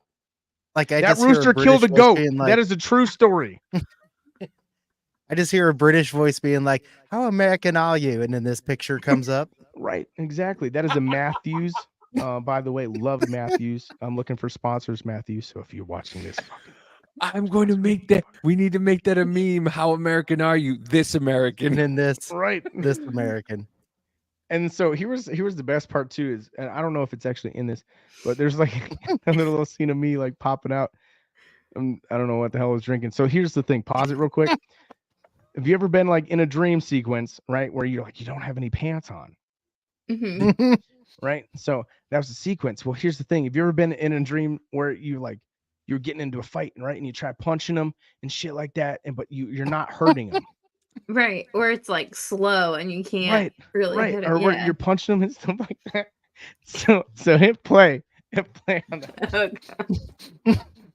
Like I That just hear a rooster British killed a voice goat. being like, That is a true story. I just hear a British voice being like, "How American are you?" And then this picture comes up. Right, exactly. That is a Matthews. By the way, love Matthews. I'm looking for sponsors, Matthews. So if you're watching this, I'm going to make that. We need to make that a meme. How American are you? This American. And then this right, this American. And so here was the best part too is, and I don't know if it's actually in this, but there's like another little scene of me like popping out. I don't know what the hell I was drinking. So here's the thing. Pause it real quick. Have you ever been like in a dream sequence, right, where you're like you don't have any pants on? Mhm. Right. So that was the sequence. Well, here's the thing. Have you ever been in a dream where you're getting into a fight, right? And you try punching them and shit like that, but you're not hurting them. Right. Or it's like slow and you can't Right. really Right. hit it. Or where Yeah. you're punching them and stuff like that. So hit play. Hit play on that. Oh,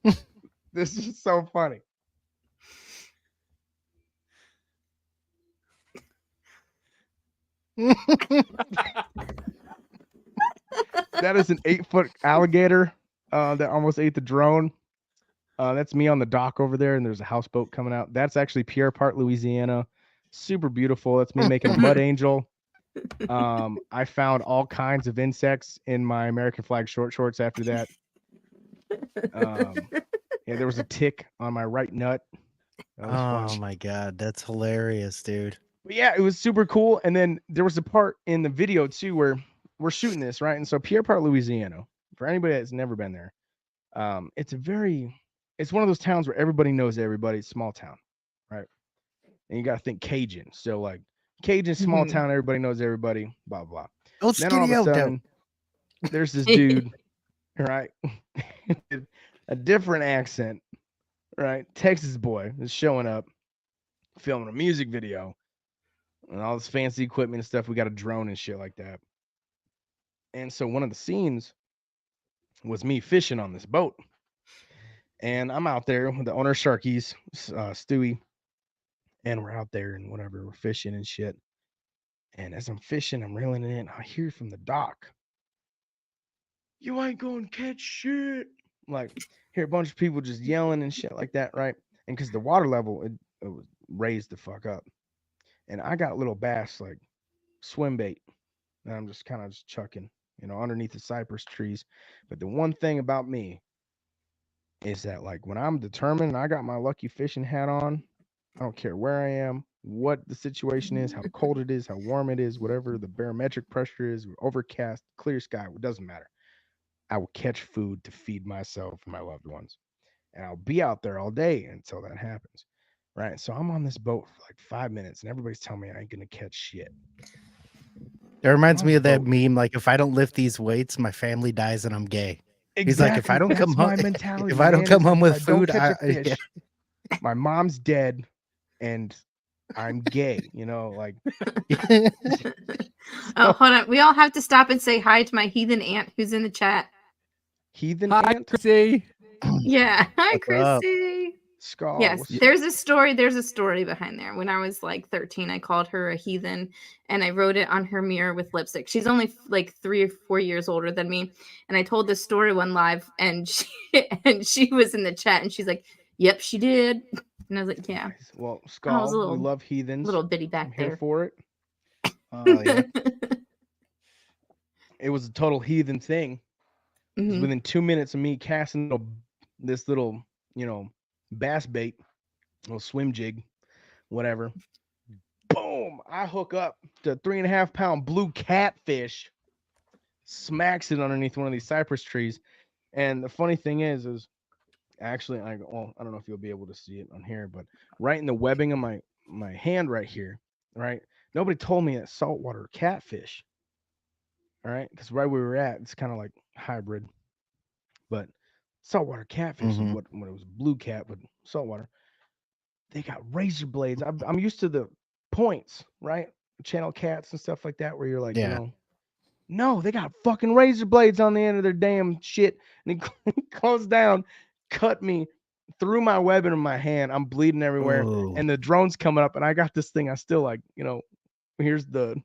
God. This is so funny. That is an 8-foot alligator that almost ate the drone. That's me on the dock over there, and there's a houseboat coming out. That's actually Pierre Part, Louisiana. Super beautiful. That's me making a mud angel. I found all kinds of insects in my American flag short shorts after that. Yeah, there was a tick on my right nut. That was Oh fun. my god, that's hilarious, dude. But yeah, it was super cool. And then there was a part in the video too where we're shooting this, right? And so Pierre Part, Louisiana, for anybody that's never been there, it's one of those towns where everybody knows everybody. It's a small town, right? And you got to think Cajun. So like Cajun, small Mhm. town, everybody knows everybody, blah, blah. Oh, Then all of a Skiddy sudden, there's this dude, right? A different accent, right? Texas boy is showing up, filming a music video, and all this fancy equipment and stuff. We got a drone and shit like that. And so one of the scenes was me fishing on this boat. And I'm out there with the owner Sharkies, Stewie, and we're out there and whatever, we're fishing and shit. And as I'm fishing, I'm reeling it in. I hear from the dock, "You ain't gonna catch shit." Like, hear a bunch of people just yelling and shit like that, right? And because the water level, it was raised the fuck up. And I got little bass, like swim bait, and I'm just kind of just chucking, underneath the cypress trees. But the one thing about me is that, like, when I'm determined and I got my lucky fishing hat on, I don't care where I am, what the situation is, how cold it is, how warm it is, whatever the barometric pressure is, overcast, clear sky, it doesn't matter. I will catch food to feed myself and my loved ones. And I'll be out there all day until that happens. Right. So I'm on this boat for like 5 minutes and everybody's telling me I ain't going to catch shit. It reminds On me the of that boat. meme, like if I don't lift these weights, my family dies and I'm gay. He's like, if I don't That's come my home, mentality. if I don't man, come is home if with I don't food, catch a yeah. fish, my mom's dead, and I'm gay. Like. Oh, hold on. We all have to stop and say hi to my heathen aunt who's in the chat. Heathen Hi, aunt. Chrissy. Yeah. Hi, What's up? Chrissy. Skull. Yes, what's- there's a story. There's a story behind there. When I was like 13, I called her a heathen, and I wrote it on her mirror with lipstick. She's only like 3 or 4 years older than me, and I told this story one live, and she was in the chat, and she's like, "Yep, she did." And I was like, "Yeah." Nice. Well, I was a Skull, we little love heathens. little bitty I'm back here there. for it. Oh yeah. It was a total heathen thing. Because Mhm. within 2 minutes of me casting this little, bass bait, little swim jig, whatever, boom! I hook up to 3.5 pound blue catfish, smacks it underneath one of these cypress trees. And the funny thing is actually, I don't know if you'll be able to see it on here, but right in the webbing of my hand right here, right? Nobody told me that saltwater catfish. All right, because right where we were at, it's kind of like hybrid, but saltwater catfish is Mhm. what it was blue cat, but saltwater. They got razor blades. I'm used to the points, right? Channel cats and stuff like that, where you're like, Yeah. no, they got fucking razor blades on the end of their damn shit, and he closed down, cut me through my webbing in my hand. I'm bleeding everywhere, Ooh. and the drone's coming up, and I got this thing. I still like, here's the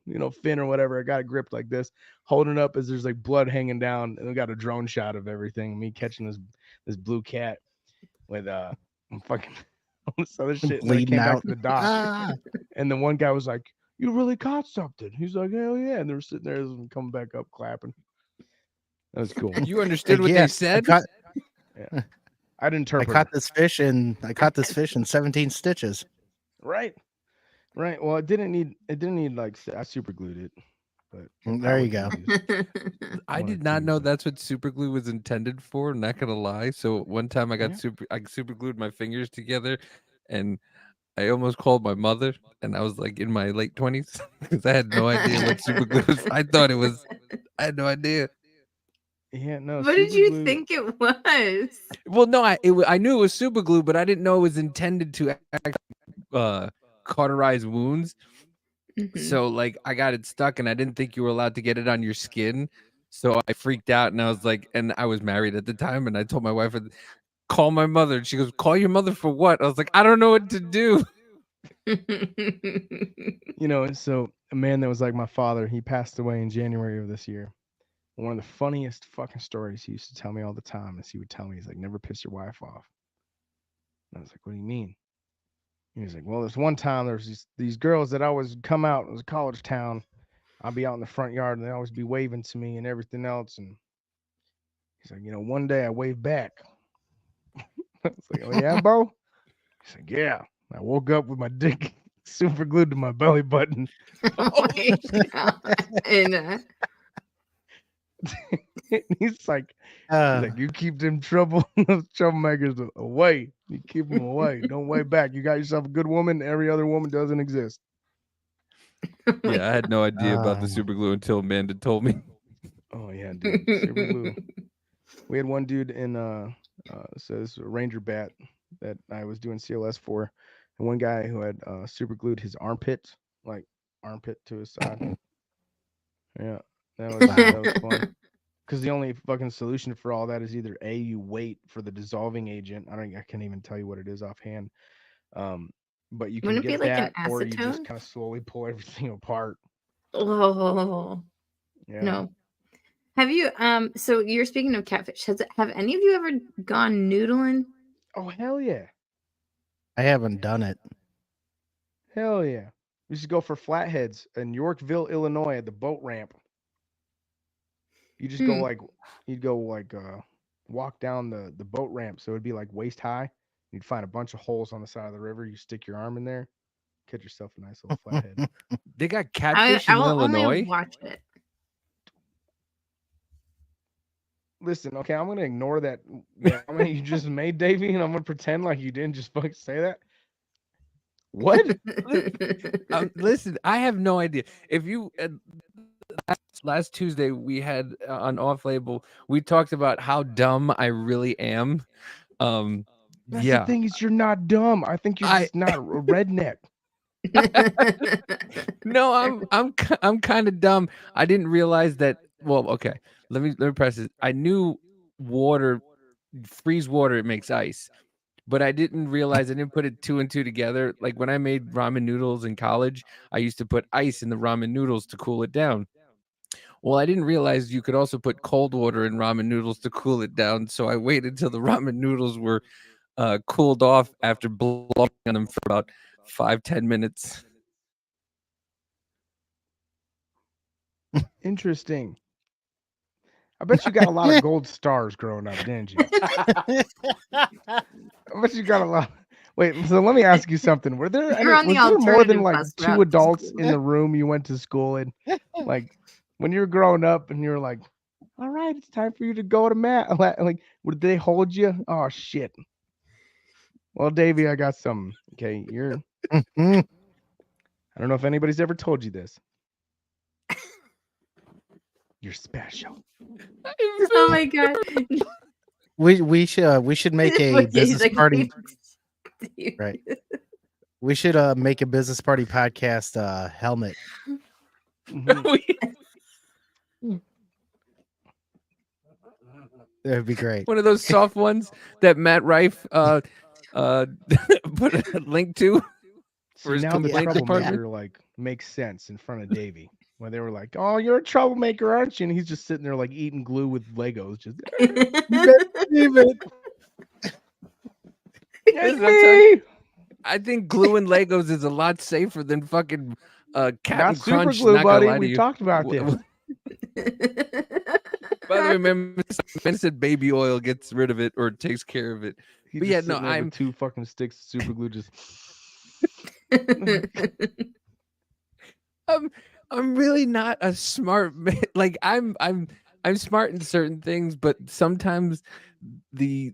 fin or whatever. I got it gripped like this, holding it up as there's like blood hanging down, and we got a drone shot of everything. Me catching this blue cat with fucking all this other shit. And then I Bleeding came back out. to the dock, Ah. and the one guy was like, "You really caught something?" He's like, "Hell yeah!" And they're sitting there and coming back up clapping. That was cool. You understood Like, what yeah, they said? Yeah, I'd I interpret. caught this fish in 17 stitches. Right. Well, it didn't need like I super glued it, but There you go. I One or did not two, know but- that's what super glue was intended for. Not gonna lie. So one time I got Yeah. I super glued my fingers together, and I almost called my mother. And I was like in my late 20s because I had no idea what super glue was. I thought it was. I had no idea. Yeah, no. What did super you glue- think it was? Well, no, I knew it was super glue, but I didn't know it was intended to cauterize wounds. Mhm. So like I got it stuck, and I didn't think you were allowed to get it on your skin. So I freaked out, and I was like, and I was married at the time, and I told my wife, "Call my mother." And she goes, "Call your mother for what?" I was like, "I don't know what to do." And so a man that was like my father, he passed away in January of this year. One of the funniest fucking stories he used to tell me all the time is he would tell me, he's like, "Never piss your wife off." And I was like, "What do you mean?" He was like, "Well, there's one time there's these girls that always come out. It was a college town. I'd be out in the front yard and they always be waving to me and everything else." And he's like, "One day I waved back." I was like, "Oh yeah, bro?" He's like, "Yeah. I woke up with my dick super glued to my belly button." Oh my God. And, He's like, Uh, "You keep them those troublemakers away. You keep them away. Don't way back. You got yourself a good woman. Every other woman doesn't exist." oh my Yeah, I had no idea about the Ah. super glue until Amanda told me. Oh yeah, dude. Super glue. We had one dude in so this Ranger bat that I was doing CLS for, and one guy who had super glued his armpit, like armpit to his side. Yeah, that was fun. Because the only fucking solution for all that is either A, you wait for the dissolving agent. I can't even tell you what it is offhand. But you can Wouldn't it be get like an that, or you just acetone? kind of slowly pull everything apart. Oh Yeah. no. Have you so you're speaking of catfish. Have any of you ever gone noodling? Oh hell yeah, I haven't done it. hell yeah. We should go for flatheads in Yorkville, Illinois, at the boat ramp. You just go like you'd go like walk down the boat ramp, so it'd be like waist high. You'd find a bunch of holes on the side of the river. You stick your arm in there, catch yourself a nice little flathead. They got I catfish I in will Illinois. only watch it. Listen, okay, I'm gonna ignore that comment you just made, Davey, and I'm gonna pretend like you didn't just fucking say that. What? Listen, I have no idea. If you last Tuesday we had on Off Label. We talked about how dumb I really am. That's Yeah, the thing is you're not dumb. I think you're just not a redneck. no, I'm kind of dumb. I didn't realize that. Well, okay, let me press this. I knew water, freeze water, it makes ice, but I didn't realize, I didn't put it two and two together. Like when I made ramen noodles in college, I used to put ice in the ramen noodles to cool it down. Well, I didn't realize you could also put cold water in ramen noodles to cool it down. So I waited till the ramen noodles were cooled off after blowing on them for about 5-10 minutes. Interesting. I bet you got a lot of gold stars growing up, didn't you? I bet you got a lot. Wait, so let me ask you something. Were there You're on the was there more than alternative like bus two route to adults school. in the room you went to school in? Like when you were growing up and you're like, all right, it's time for you to go to math. Like, would they hold you? Oh shit. Well, Davey, I got some. Okay, you're. Mhm. I don't know if anybody's ever told you this. You're special. Oh my god. We should make a He's business like, party. Right. We should make a business party podcast helmet. Mhm. That would be great. One of those soft ones that Matt Rife put a link to for See, his now the complaint department. troublemaker like makes sense in front of Davey when they were like, "Oh, you're a troublemaker, aren't you?" And he's just sitting there like eating glue with Legos. Just Listen, I'm telling- I think glue and Legos is a lot safer than fucking Captain not super Crunch. glue, Not gonna buddy. lie to We you. talked about this. By the way, remember, I said baby oil gets rid of it or takes care of it. He's But just yeah, sitting no, there I'm with two fucking sticks of super glue. Just I'm really not a smart man. Like I'm smart in certain things, but sometimes the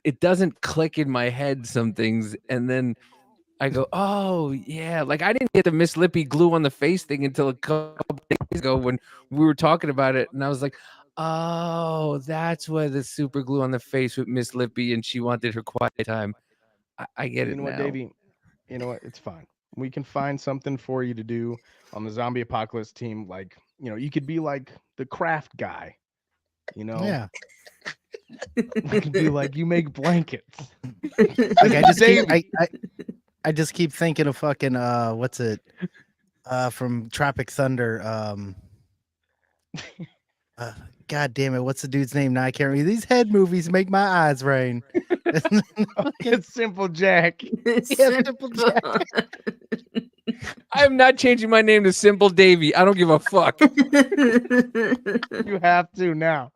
it doesn't click in my head some things, and then I go, oh yeah. Like I didn't get the Miss Lippy glue on the face thing until a couple days ago when we were talking about it, and I was like, oh, that's why the super glue on the face with Miss Lippy, and she wanted her quiet time. I get you it know what, now. Davey? You know what? It's fine. We can find something for you to do on the zombie apocalypse team. Like, you could be like the craft guy. Yeah. You could be like, you make blankets. Like I just keep Davey. I just keep thinking of fucking what's it? From Tropic Thunder. God damn it, what's the dude's name? Now I can't remember. These head movies make my eyes rain. It's Simple Jack. Simple Jack. I am not changing my name to Simple Davy. I don't give a fuck. You have to now.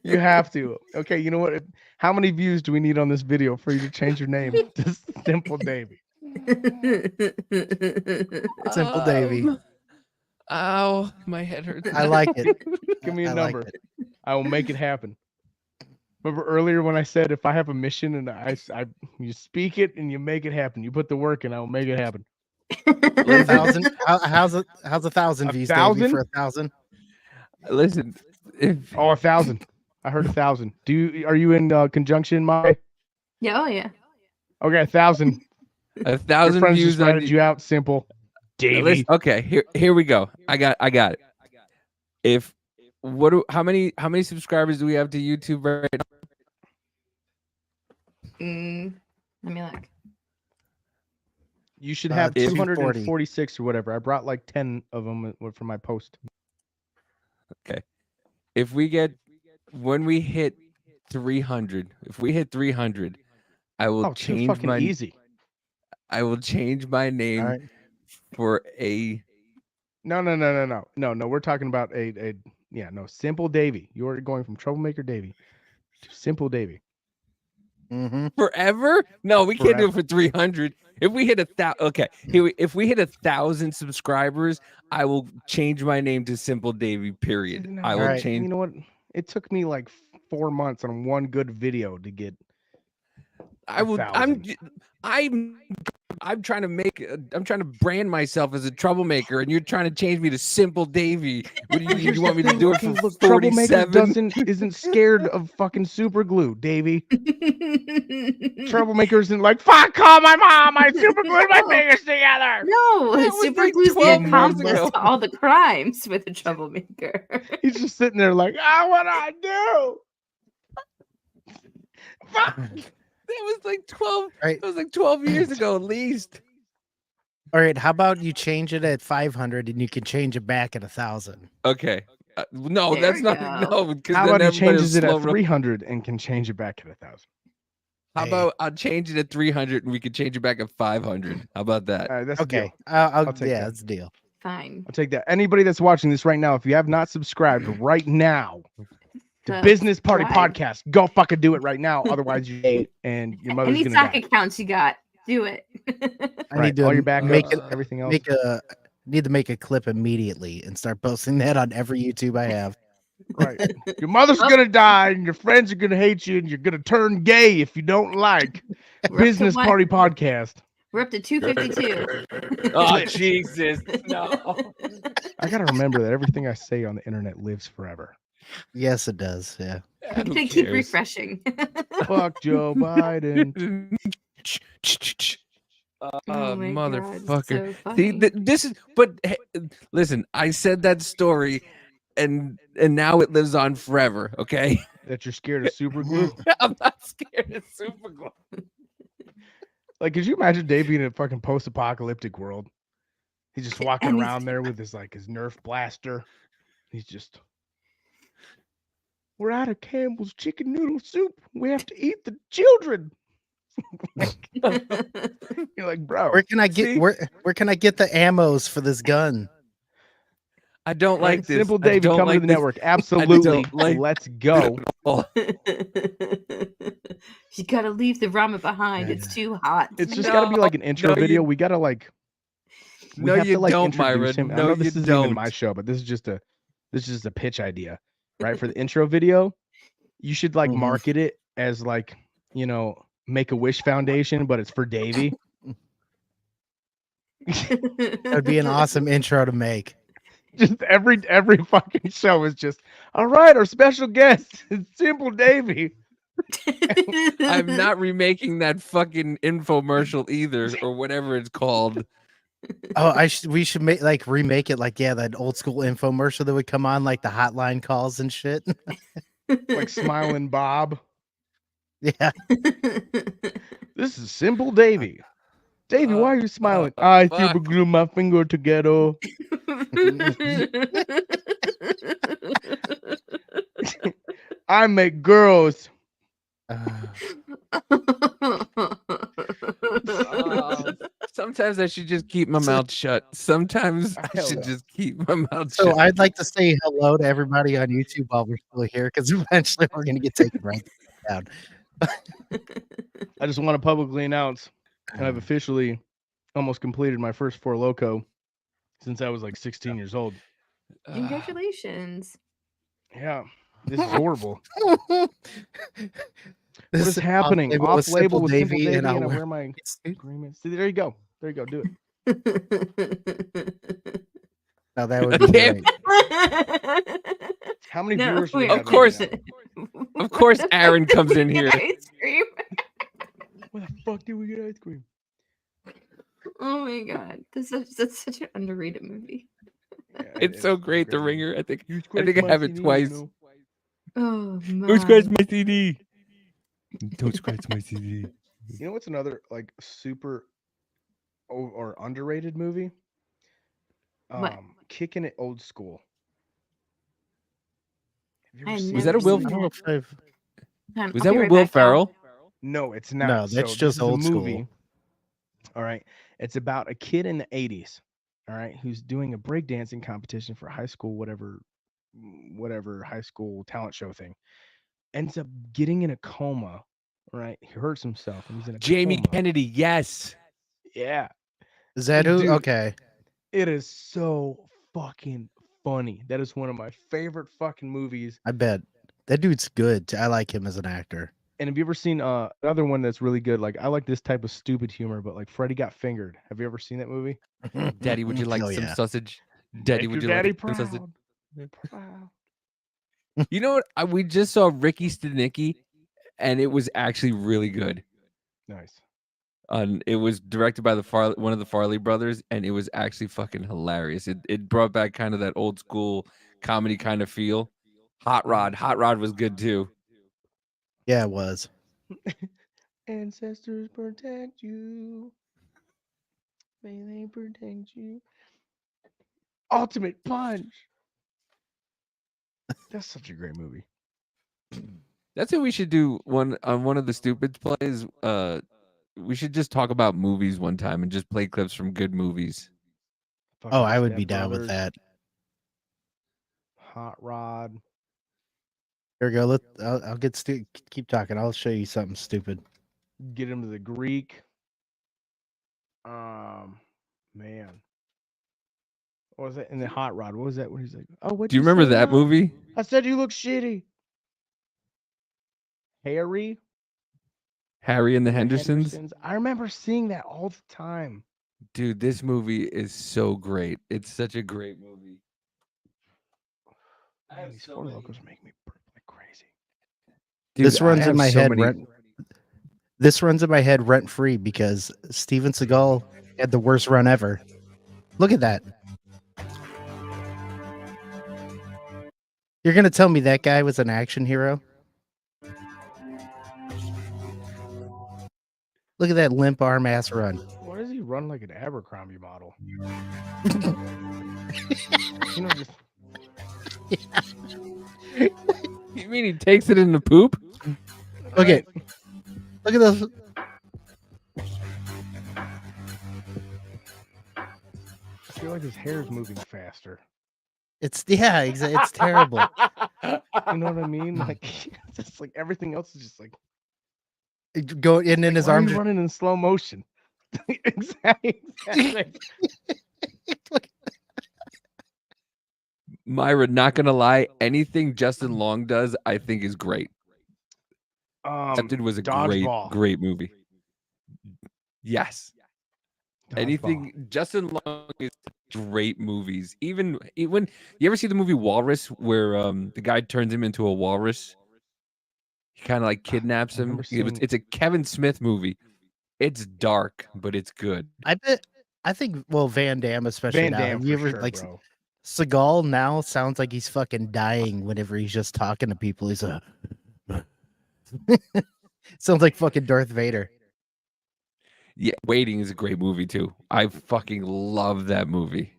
You have to. Okay, you know what? How many views do we need on this video for you to change your name to Simple Davy? Simple Davy. Ow, my head hurts. I like it. Give me a I like number. it. I will make it happen. Remember earlier when I said if I have a mission and you speak it and you make it happen, you put the work in, I will make it happen. 1,000. How's 1,000 views, Davey, 1,000? for 1,000? Listen, if 1,000. I heard 1,000. Are you in conjunction, Mai? Yeah, oh yeah. Okay, 1,000. Your 1,000 friends views just on ratted you out. Simple, Davy. listen, okay, here we go. I got it. If how many subscribers do we have to YouTube right now? Let me look. You should have 240. 246 or whatever. I brought like 10 of them for my post. Okay. If we get when we hit 300, if we hit 300, I will Oh, too change fucking my easy. I will change my name All right. for a No. We're talking about Simple Davy. You're going from Troublemaker Davy to Simple Davy. Mm-hmm. forever. No, we can't do it Forever. for 300. If we hit 1,000, okay. If we hit 1,000 subscribers, I will change my name to Simple Davy. Period. No, I will Alright. change. You know what? It took me like 4 months on one good video to get. I will. 1,000. I'm trying to brand myself as a troublemaker, and you're trying to change me to Simple Davy. What do Here's you want me the to do it thing, for look, Troublemaker 47? isn't scared of fucking super glue, Davy. Troublemaker isn't like, fuck, call my mom, I super glued my fingers together. No, That was super like glue's the 12 years accomplice ago. to all the crimes with a troublemaker. He's just sitting there like, what I do? Fuck. That was like 12. Right. That was like 12 years ago, at least. All right, how about you change it at 500 and you can change it back at 1,000? Okay. No, There that's we not go. no. Because How then about he everybody changes it will at slow 300 and can change it back at 1,000? How about I'll change it at 300 and we can change it back at 500? How about that? That's a deal. Okay. I'll take yeah, that. that's a deal. Fine. I'll take that. Anybody that's watching this right now, if you have not subscribed right now to Business Party Subscribe. Podcast, go fucking do it right now. Otherwise, you hate and your mother's Any gonna stock die. accounts you got, do it. I Right, need to all your backups, make it everything else. need to make a clip immediately and start posting that on every YouTube I have. Right. Your mother's gonna die, and your friends are gonna hate you, and you're gonna turn gay if you don't like Business what? Party Podcast. We're up to 252. Oh, Jesus. No. I gotta remember that everything I say on the internet lives forever. Yes, it does. Yeah. Who They keep cares? refreshing. Fuck Joe Biden. Oh my God, motherfucker. so See, funny. this is, but hey, listen, I said that story and now it lives on forever, okay? That you're scared of super glue. I'm not scared of super glue. Like, could you imagine Dave being in a fucking post-apocalyptic world? He's just walking And he's- around there with his Nerf blaster. He's just, we're out of Campbell's chicken noodle soup. We have to eat the children. You're like, bro. Where can I get See? where can I get the ammos for this gun? I don't like this. Simple I Davey, don't come like to the this. network. Absolutely. like- Let's go. You gotta leave the ramen behind. It's too hot. It's just got to be like an intro no, video. you- We got to we No, have you to like don't, introduce Myra. him. I No, know this you isn't even don't. my show, but this is just a pitch idea, right? For the intro video, you should like Mhm. market it as like, Make-A-Wish Foundation, but it's for Davey. That'd be an awesome intro to make. Just every fucking show is just, all right, our special guest is Simple Davey. I'm not remaking that fucking infomercial either, or whatever it's called. Oh, we should remake it like that old school infomercial that would come on like the hotline calls and shit. Like Smiling Bob. Yeah. This is Simple Davey. Davey, why are you smiling? I super glue my finger together. I make girls. Sometimes I should just keep my mouth shut. Sometimes I Hell should yeah. just keep my mouth So shut. I'd like to say hello to everybody on YouTube while we're still here, because eventually we're gonna get taken right down. I just want to publicly announce I've officially almost completed my first Four Loko since I was like 16 years old. Congratulations. Yeah, this is horrible. This What is happening? Off label with Simple Davey, and I I'll wear my agreement. See, there you go. There you go. Do it. Oh, that would be Damn. great. How many No, viewers do we wait. have? Of course. right now? Of course, Aaron comes in here. Ice cream. Where the fuck did we get ice cream? Oh my God. That's such an underrated movie. Yeah, It's so great, The movie. Ringer. I think You I scratched think I my have it CD, twice. Oh my. Don't scratch my CD. Don't scratch my CD. You know what's another like super or underrated movie? What? Kicking It Old School. Have you I ever have seen Was that a this Will- I movie? don't know if I've Was that with Will Ferrell? No, it's not. No, that's So this just is a old school. movie. All right. It's about a kid in the 80s, all right, who's doing a breakdancing competition for high school, whatever high school talent show thing. Ends up getting in a coma, right? He hurts himself and he's in a Jamie coma. Kennedy, yes. Yeah. Is that who? Dude. Okay. It is so fucking funny. That is one of my favorite fucking movies. I bet. That dude's good. I like him as an actor. And have you ever seen another one that's really good? Like I like this type of stupid humor, but like Freddy Got Fingered. Have you ever seen that movie? Daddy, would you like Oh, some yeah. sausage? Daddy, Make would your you daddy like some sausage? proud. You know what? We just saw Ricky Stenicki, and it was actually really good. Nice. It was directed by one of the Farley brothers, and it was actually fucking hilarious. It brought back kind of that old school comedy kind of feel. Hot Rod was good too. Yeah, it was. Ancestors protect you. May they protect you. Ultimate Punch. That's such a great movie. That's what we should do one on one of the Stupids plays. We should just talk about movies one time and just play clips from good movies. Oh, Fucking I would Step be down with Brothers, that. Hot Rod. Here we go. I'll keep talking. I'll show you something stupid. Get him to the Greek. Man. What was that in the Hot Rod? What was that when he's like, "Oh, what Do you remember that movie? I said you look shitty." Harry Harry and the and Hendersons? I remember seeing that all the time. Dude, this movie is so great. It's such a great movie. Man, these Four Locos are making me burp like crazy. Dude, This runs I have in my so head many- This runs in my head rent free because Steven Seagal had the worst run ever. Look at that. You're gonna tell me that guy was an action hero? Look at that limp arm ass run. Why does he run like an Abercrombie model? Just You mean he takes it in the poop? Okay. Look at those. I feel like his hair is moving faster. It's terrible. You know what I mean? Like, it's just like everything else is just like Go in like, his why are arms. you running in slow motion. exactly. Myra, not gonna lie, anything Justin Long does, I think is great. Accepted was a Dodgeball. great movie. Yes. Dodgeball. Anything Justin Long is great movies. Even when you ever see the movie Walrus, where the guy turns him into a walrus, he kind of like kidnaps I him. remember seeing- It's a Kevin Smith movie. It's dark, but it's good. I think Van Damme especially Van now. Damme Have you for ever sure, bro. Seagal now sounds like he's fucking dying whenever he's just talking to people. He's a sounds like fucking Darth Vader. Yeah, Waiting is a great movie too. I fucking love that movie.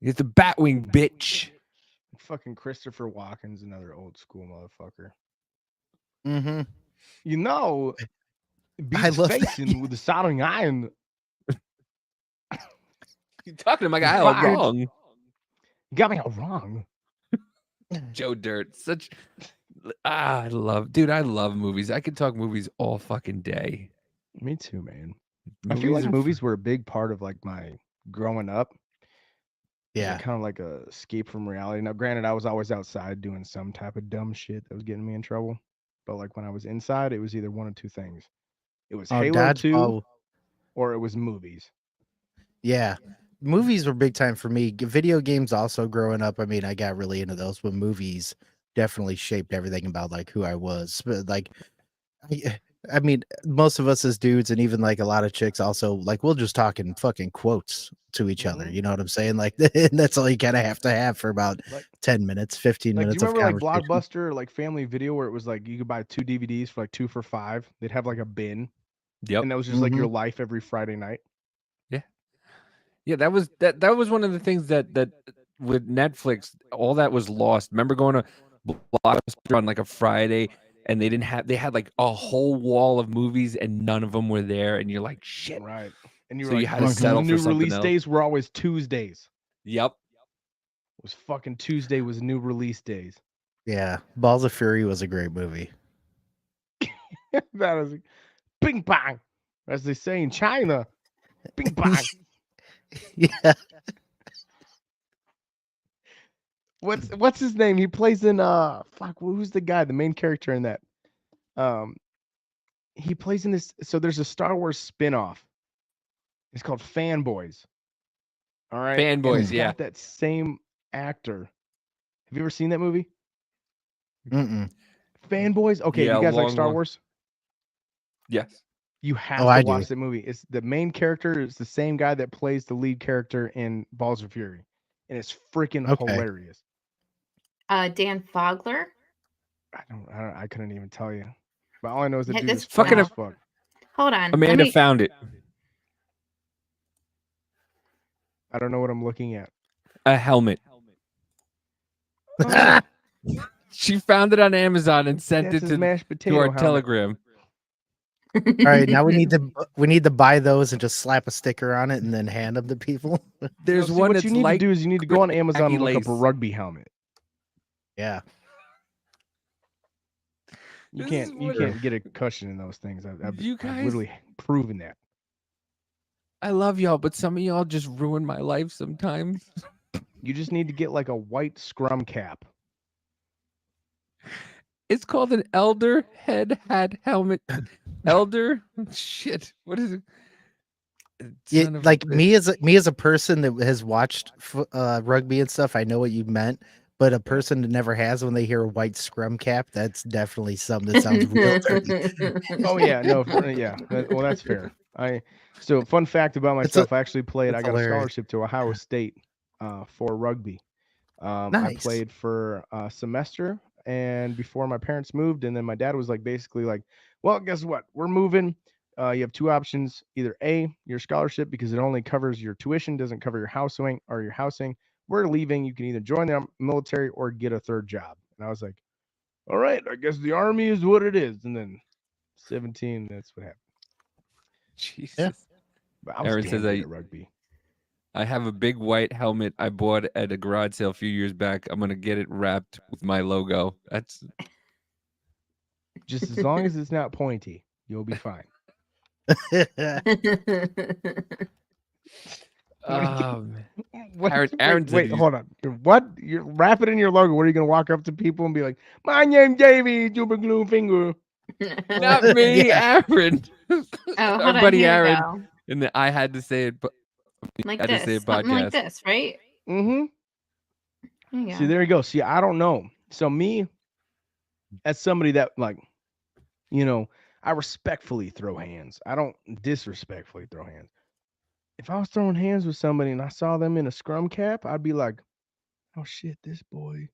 It's a Batwing, bitch. Fucking Christopher Walken's another old school motherfucker. Mm-hmm. You know, I beat his love face in with the soldering iron. You talking to my guy He's all fired. wrong. You got me all wrong. Joe Dirt, such I love movies. I could talk movies all fucking day. Me too, man. I feel like movies were a big part of like my growing up. Yeah. Kind of like a escape from reality. Now, granted, I was always outside doing some type of dumb shit that was getting me in trouble. But like when I was inside, it was either one of two things. It was Halo 2 Dodgeball. or it was movies. Yeah. Movies were big time for me. Video games also growing up. I mean, I got really into those, but movies definitely shaped everything about like who I was. But like I mean, most of us as dudes and even like a lot of chicks also like we'll just talk in fucking quotes to each other. You know what I'm saying? Like that's all you kind of have to have for about Like 10 minutes, 15 Like, do minutes you of remember like conversation. Blockbuster or like Family Video where it was like you could buy 2 DVDs for like 2 for $5? They'd have like a bin. Yep. And that was just like your life every Friday night. Yeah, that was one of the things that with Netflix, all that was lost. Remember going to Blockbuster on like a Friday and they had like a whole wall of movies and none of them were there, and you're like, shit. Right. And you were So like, you had to "Fuck, settle the for new something release else." days were always Tuesdays. Yep. It was fucking Tuesday was new release days. Yeah. Balls of Fury was a great movie. That is ping pong. As they say in China. Ping pong. Yeah. What's his name? He plays in fuck, who's the guy, the main character in that? He plays in this. So there's a Star Wars spin-off. It's called Fanboys. All right. And Fanboys, it's yeah. got that same actor. Have you ever seen that movie? Mm-mm. Fanboys? Okay, Yeah, you guys like long, Star long- Wars? Yes. You have Oh, to I watch do. that movie. It's the main character is the same guy that plays the lead character in Balls of Fury. And it's freaking Okay. hilarious. Dan Fogler. I couldn't even tell you. But all I know is the Hit dude this is funny now. as fuck. Hold on. Amanda found it. I don't know what I'm looking at. A helmet. Oh, She found it on Amazon and sent that's it his mashed to potato our helmet. Telegram. All right, now we need to buy those and just slap a sticker on it and then hand them to people. There's See, one what that's you need like to do is you need to go on Amazon tacky and look up a lace. rugby helmet. Yeah. You This is can't what- get a cushion in those things. I've You guys- literally proven that. I love y'all, but some of y'all just ruin my life sometimes. You just need to get like a white scrum cap. It's called an elder head hat helmet. Elder? Shit. What is it? Yeah, Son of a like bitch. me as a person that has watched rugby and stuff, I know what you meant. But a person that never has, when they hear a white scrum cap, that's definitely something that sounds real dirty. Oh yeah, no, yeah. Well, that's fair. So fun fact about myself, I actually played. that's I got hilarious. a scholarship to Ohio State for rugby. I Nice. played for a semester, and before my parents moved, and then my dad was like, basically like, well, guess what? We're moving. You have two options: either A, your scholarship because it only covers your tuition, doesn't cover your housing or your housing. We're leaving. You can either join the military or get a third job. And I was like, all right, I guess the army is what it is. And then 17, that's what happened. Jesus. But I was Aaron damn says good at rugby. I have a big white helmet I bought at a garage sale a few years back. I'm gonna get it wrapped with my logo. That's Just as long as it's not pointy, you'll be fine. man. What? Aaron said wait, you- hold on. What? You're wrap it in your logo. What are you gonna walk up to people and be like, "My name Davey, Super Glue Finger"? not me, Aaron. Oh, Our hold on. buddy Here Aaron. you go. And then I had to say it, but Like I had to this. say it Something like podcast. this, right? Mm-hmm. There you go. See, there you go. See, I don't know. So me, as somebody that like, I respectfully throw hands. I don't disrespectfully throw hands. If I was throwing hands with somebody and I saw them in a scrum cap, I'd be like, "Oh shit, this boy,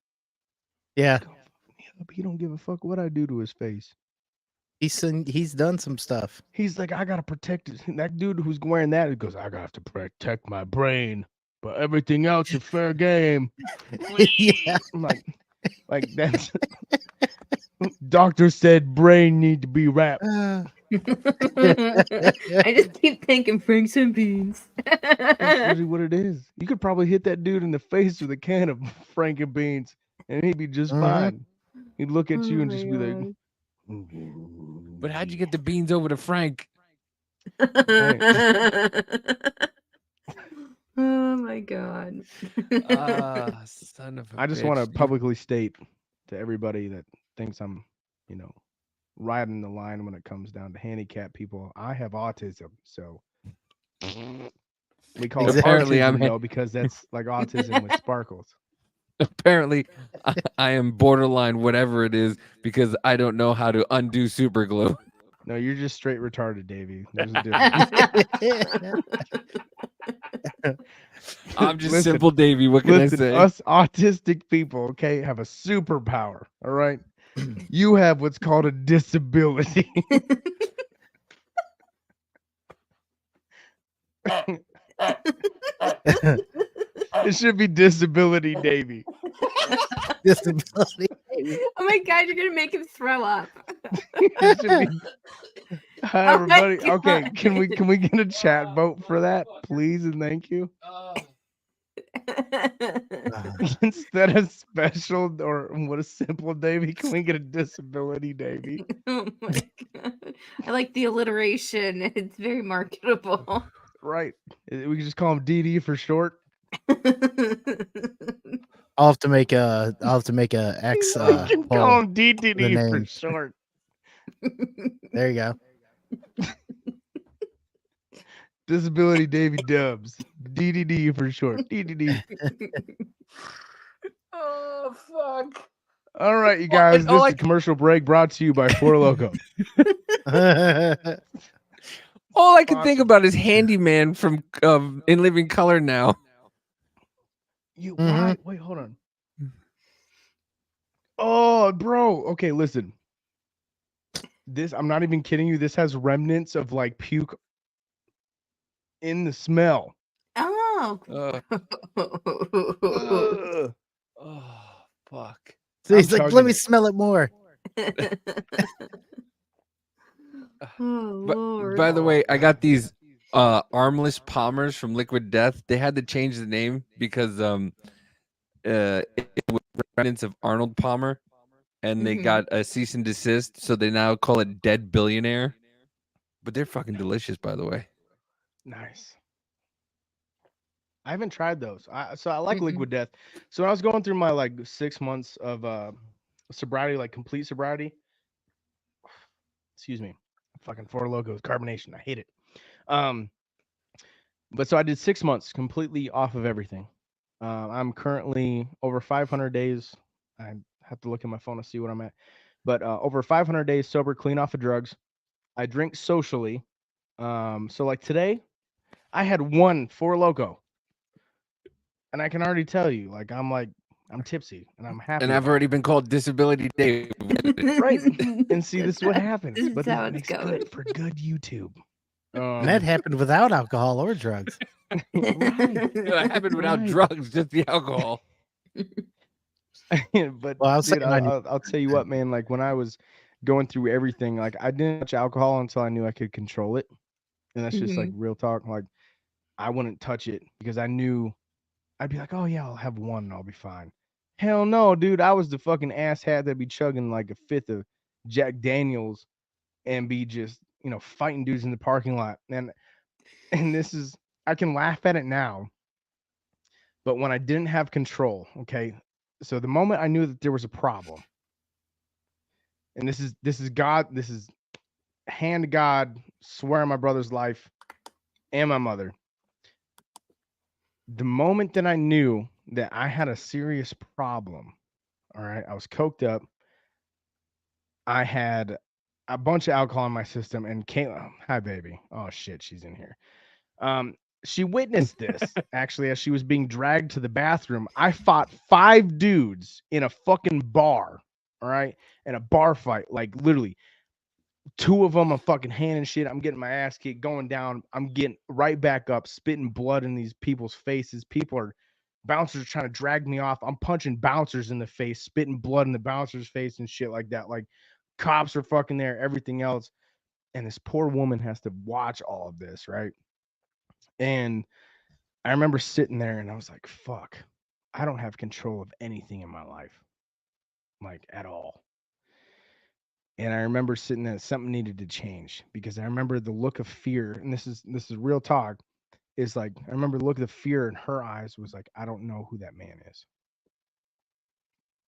Yeah, gonna fuck me up. He don't give a fuck what I do to his face." he's done some stuff. He's like, "I gotta protect it." That dude who's wearing that, he goes, "I gotta have to protect my brain, but everything else is fair game." Yeah. I'm like that's. Doctor said brain need to be wrapped. I just keep thinking Franks and beans. That's really what it is. You could probably hit that dude in the face with a can of Franken beans, and he'd be just fine. He'd look at you and just be like, But how'd you get the beans over to Frank? Oh my god. Son of a I just bitch. want to publicly state to everybody that thinks I'm, riding the line when it comes down to handicapped people. I have autism, so we call Apparently it I'm autism though because that's like autism with sparkles. Apparently, I am borderline whatever it is because I don't know how to undo super glue. No, you're just straight retarded, Davey. There's a difference. I'm just Listen, simple Davey. What can I say? Us autistic people, okay, have a superpower. All right. You have what's called a disability. It should be disability, Davey. Disability. Oh my god, you're gonna make him throw up. It should be. Hi, Oh my everybody. Okay, God. can we get a chat vote for that, please and thank you? Instead of special or what a simple Davey, can we get a disability Davey? Oh my god. I like the alliteration. It's very marketable. Right. We can just call him DD for short. I'll have to make a X We can poll call him for the DDD for name. short. There you go. Disability Davy Dubs. DDD for short. DDD. Oh fuck! All right, you Well, guys. and all This I is a commercial break brought to you by Four Loco. All I can think Sponsored. about is Handyman from In Living Color now. You Mhm. why? Wait, hold on. Oh, bro. Okay, listen. This I'm not even kidding you. This has remnants of like puke in the smell. Oh. Ugh. Oh fuck! So I'm he's like, let chugging me it. smell it more. Oh, But Lord. by the way, I got these armless Palmers from Liquid Death. They had to change the name because it was remnants of Arnold Palmer, and they Mhm. got a cease and desist, so they now call it Dead Billionaire. But they're fucking delicious, by the way. Nice. I haven't tried those. So I like Mm-mm. Liquid Death. So when I was going through my like 6 months of sobriety, like complete sobriety. Excuse me. Fucking Four Locos carbonation. I hate it. Um, but so I did 6 months completely off of everything. I'm currently over 500 days. I have to look at my phone to see what I'm at. But over 500 days sober, clean off of drugs. I drink socially. So like today, I had one Four Loco, and I can already tell you, like I'm tipsy, and I'm happy. And I've about already it. been called Disability Dave. Right. And see, this is what happens. This is But this how it's makes going. good for good YouTube. And that happened without alcohol or drugs. Right. It happened without Right. drugs, just the alcohol. But Well, I'll dude, say on you. I'll tell you what, man. Like when I was going through everything, like I didn't touch alcohol until I knew I could control it, and that's just like Mhm. real talk. Like I wouldn't touch it because I knew I'd be like, oh yeah, I'll have one and I'll be fine. Hell no, dude. I was the fucking asshat that'd be chugging like a fifth of Jack Daniels and be just fighting dudes in the parking lot. And this is I can laugh at it now, but when I didn't have control, okay. So the moment I knew that there was a problem, and this is God, this is hand to God, swear on my brother's life and my mother. The moment that I knew that I had a serious problem, all right, I was coked up. I had a bunch of alcohol in my system, and Kayla, hi baby. Oh shit, she's in here. Um, she witnessed this actually as she was being dragged to the bathroom. I fought 5 dudes in a fucking bar, all right, in a bar fight, like literally 2 of them I'm fucking handing shit. I'm getting my ass kicked, going down. I'm getting right back up, spitting blood in these people's faces. Bouncers are trying to drag me off. I'm punching bouncers in the face, spitting blood in the bouncer's face and shit like that. Like cops are fucking there, everything else. And this poor woman has to watch all of this, right? And I remember sitting there and I was like, fuck, I don't have control of anything in my life, like at all. And I remember sitting there, something needed to change because I remember the look of fear, and this is real talk. Is like I remember the look of fear in her eyes was like, I don't know who that man is.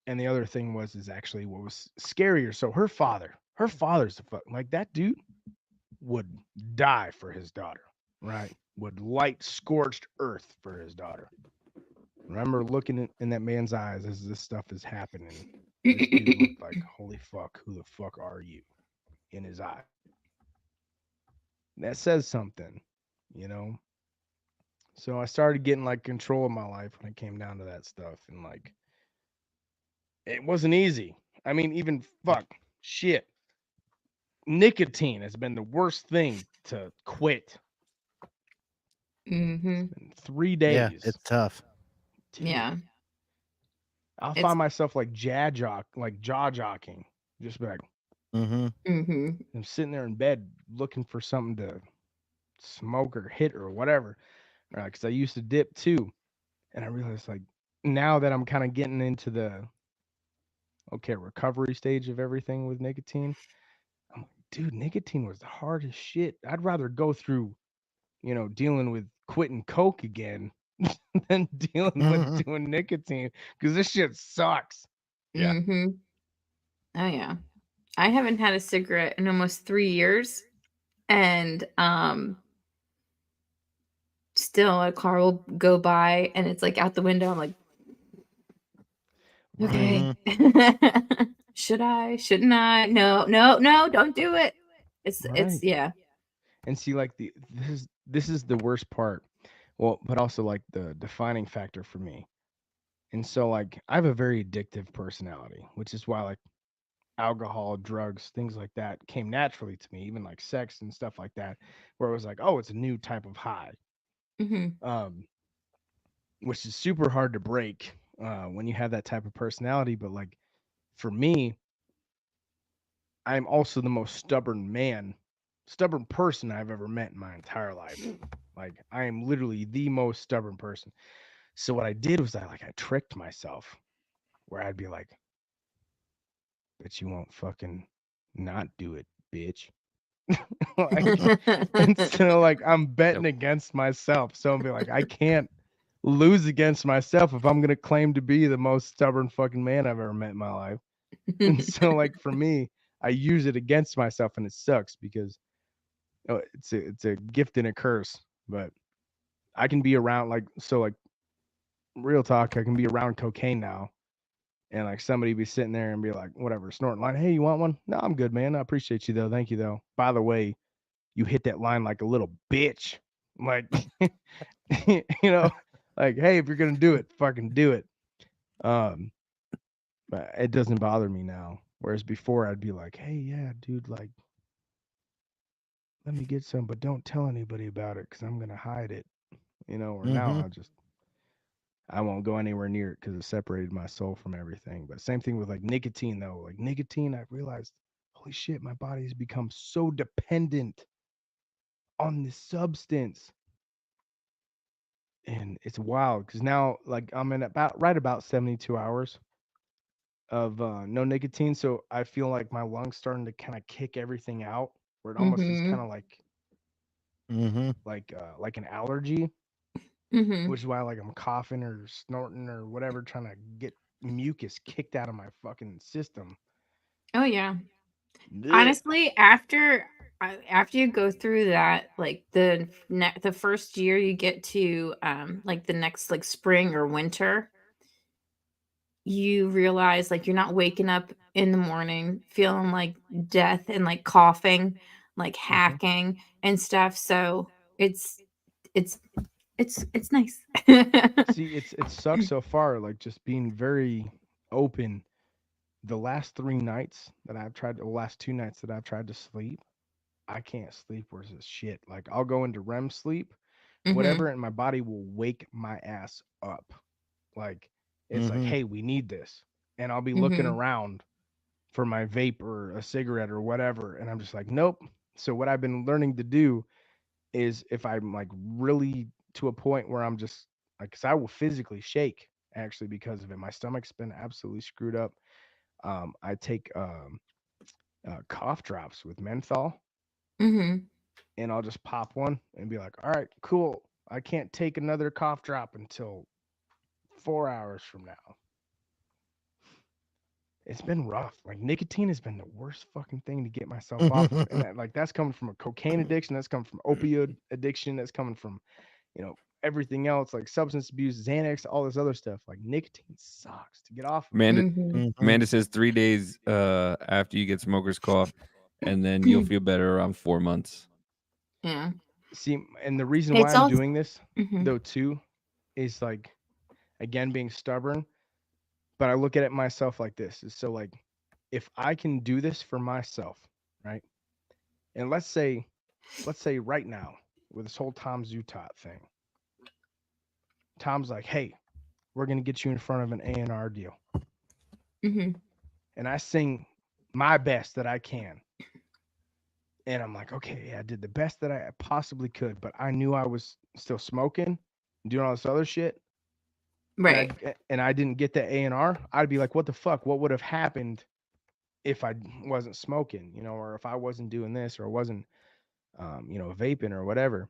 And the other thing is actually what was scarier. So her father's the fuck like that dude would die for his daughter, right? Would light scorched earth for his daughter. Remember looking in that man's eyes as this stuff is happening. This dude looked like, holy fuck, who the fuck are you? In his eye. That says something, you know? So I started getting like control of my life when it came down to that stuff. And like, it wasn't easy. I mean, even fuck, shit. Nicotine has been the worst thing to quit. Mhm. It's been 3 Yeah, days. it's tough. Dude, Yeah. I'll It's find myself like jaw jocking. Just be like, Mm-hmm. Mhm. I'm sitting there in bed looking for something to smoke or hit or whatever. Because I used to dip too. And I realized like now that I'm kind of getting into the recovery stage of everything with nicotine, I'm like, dude, nicotine was the hardest shit. I'd rather go through, dealing with quitting coke again than dealing with doing nicotine because this shit sucks. Yeah. Mhm. Oh yeah. I haven't had a cigarette in almost 3 years, and still a car will go by and it's like out the window. I'm like, okay. Should I? Shouldn't I? No, no, no, don't do it. It's Right. yeah. And see, like this is the worst part. Well, but also like the defining factor for me. And so like I have a very addictive personality, which is why like alcohol, drugs, things like that came naturally to me, even like sex and stuff like that, where it was like, oh, it's a new type of high. Um, which is super hard to break when you have that type of personality. But like for me, I'm also the most stubborn person I've ever met in my entire life. Like I am literally the most stubborn person. So what I did was I tricked myself where I'd be like, "Bet you won't fucking not do it, bitch." Like, and so like I'm betting against myself. So I'm be like, I can't lose against myself if I'm gonna claim to be the most stubborn fucking man I've ever met in my life. And so like for me, I use it against myself, and it sucks because it's a gift and a curse. But I can be around like real talk. I can be around cocaine now, and like somebody be sitting there and be like, whatever, snorting line. Hey, you want one? No, I'm good, man. I appreciate you though. Thank you though. By the way, you hit that line like a little bitch. Like, you know, like, hey, if you're gonna do it, fucking do it. Um, but it doesn't bother me now. Whereas before, I'd be like, hey, yeah, dude, like, let me get some, but don't tell anybody about it because I'm gonna hide it. Or now I won't go anywhere near it because it separated my soul from everything. But same thing with like nicotine though. Like nicotine, I realized, holy shit, my body has become so dependent on this substance. And it's wild because now like I'm in about 72 hours of no nicotine. So I feel like my lungs starting to kind of kick everything out where it almost is kind of like an allergy, which is why like I'm coughing or snorting or whatever, trying to get mucus kicked out of my fucking system. Oh yeah. Blech. Honestly, after you go through that, like the first year you get to like the next like spring or winter, you realize like you're not waking up in the morning feeling like death and like coughing, like Mhm. hacking and stuff. So it's it's it's nice. See, it sucks so far. Like just being very open. The last 3 nights that I've tried, the last 2 nights that I've tried to sleep, I can't sleep worth a shit. Like I'll go into REM sleep, whatever, and my body will wake my ass up. Like it's like, hey, we need this, and I'll be looking around for my vape or a cigarette or whatever, and I'm just like, nope. So what I've been learning to do is if I'm like really to a point where I'm just like, cause I will physically shake actually because of it. My stomach's been absolutely screwed up. I take cough drops with menthol, and I'll just pop one and be like, all right, cool. I can't take another cough drop until 4 hours from now. It's been rough. Like nicotine has been the worst fucking thing to get myself off of, and like that's coming from a cocaine addiction. That's coming from opioid addiction. That's coming from everything else like substance abuse, Xanax, all this other stuff. Like nicotine sucks to get off of. Amanda says 3 days after you get smoker's cough, and then you'll feel better around 4 months. Yeah. See, and the reason why It's I'm all doing this though too is like again being stubborn, but I look at it myself like this. Is so like if I can do this for myself, right? And let's say right now with this whole Tom Zutot thing, Tom's like, "Hey, we're gonna get you in front of an A&R deal," and I sing my best that I can, and I'm like, "Okay, yeah, I did the best that I possibly could," but I knew I was still smoking, and doing all this other shit, right. and I didn't get the A&R. I'd be like, "What the fuck? What would have happened if I wasn't smoking, or if I wasn't doing this, or wasn't, vaping or whatever?"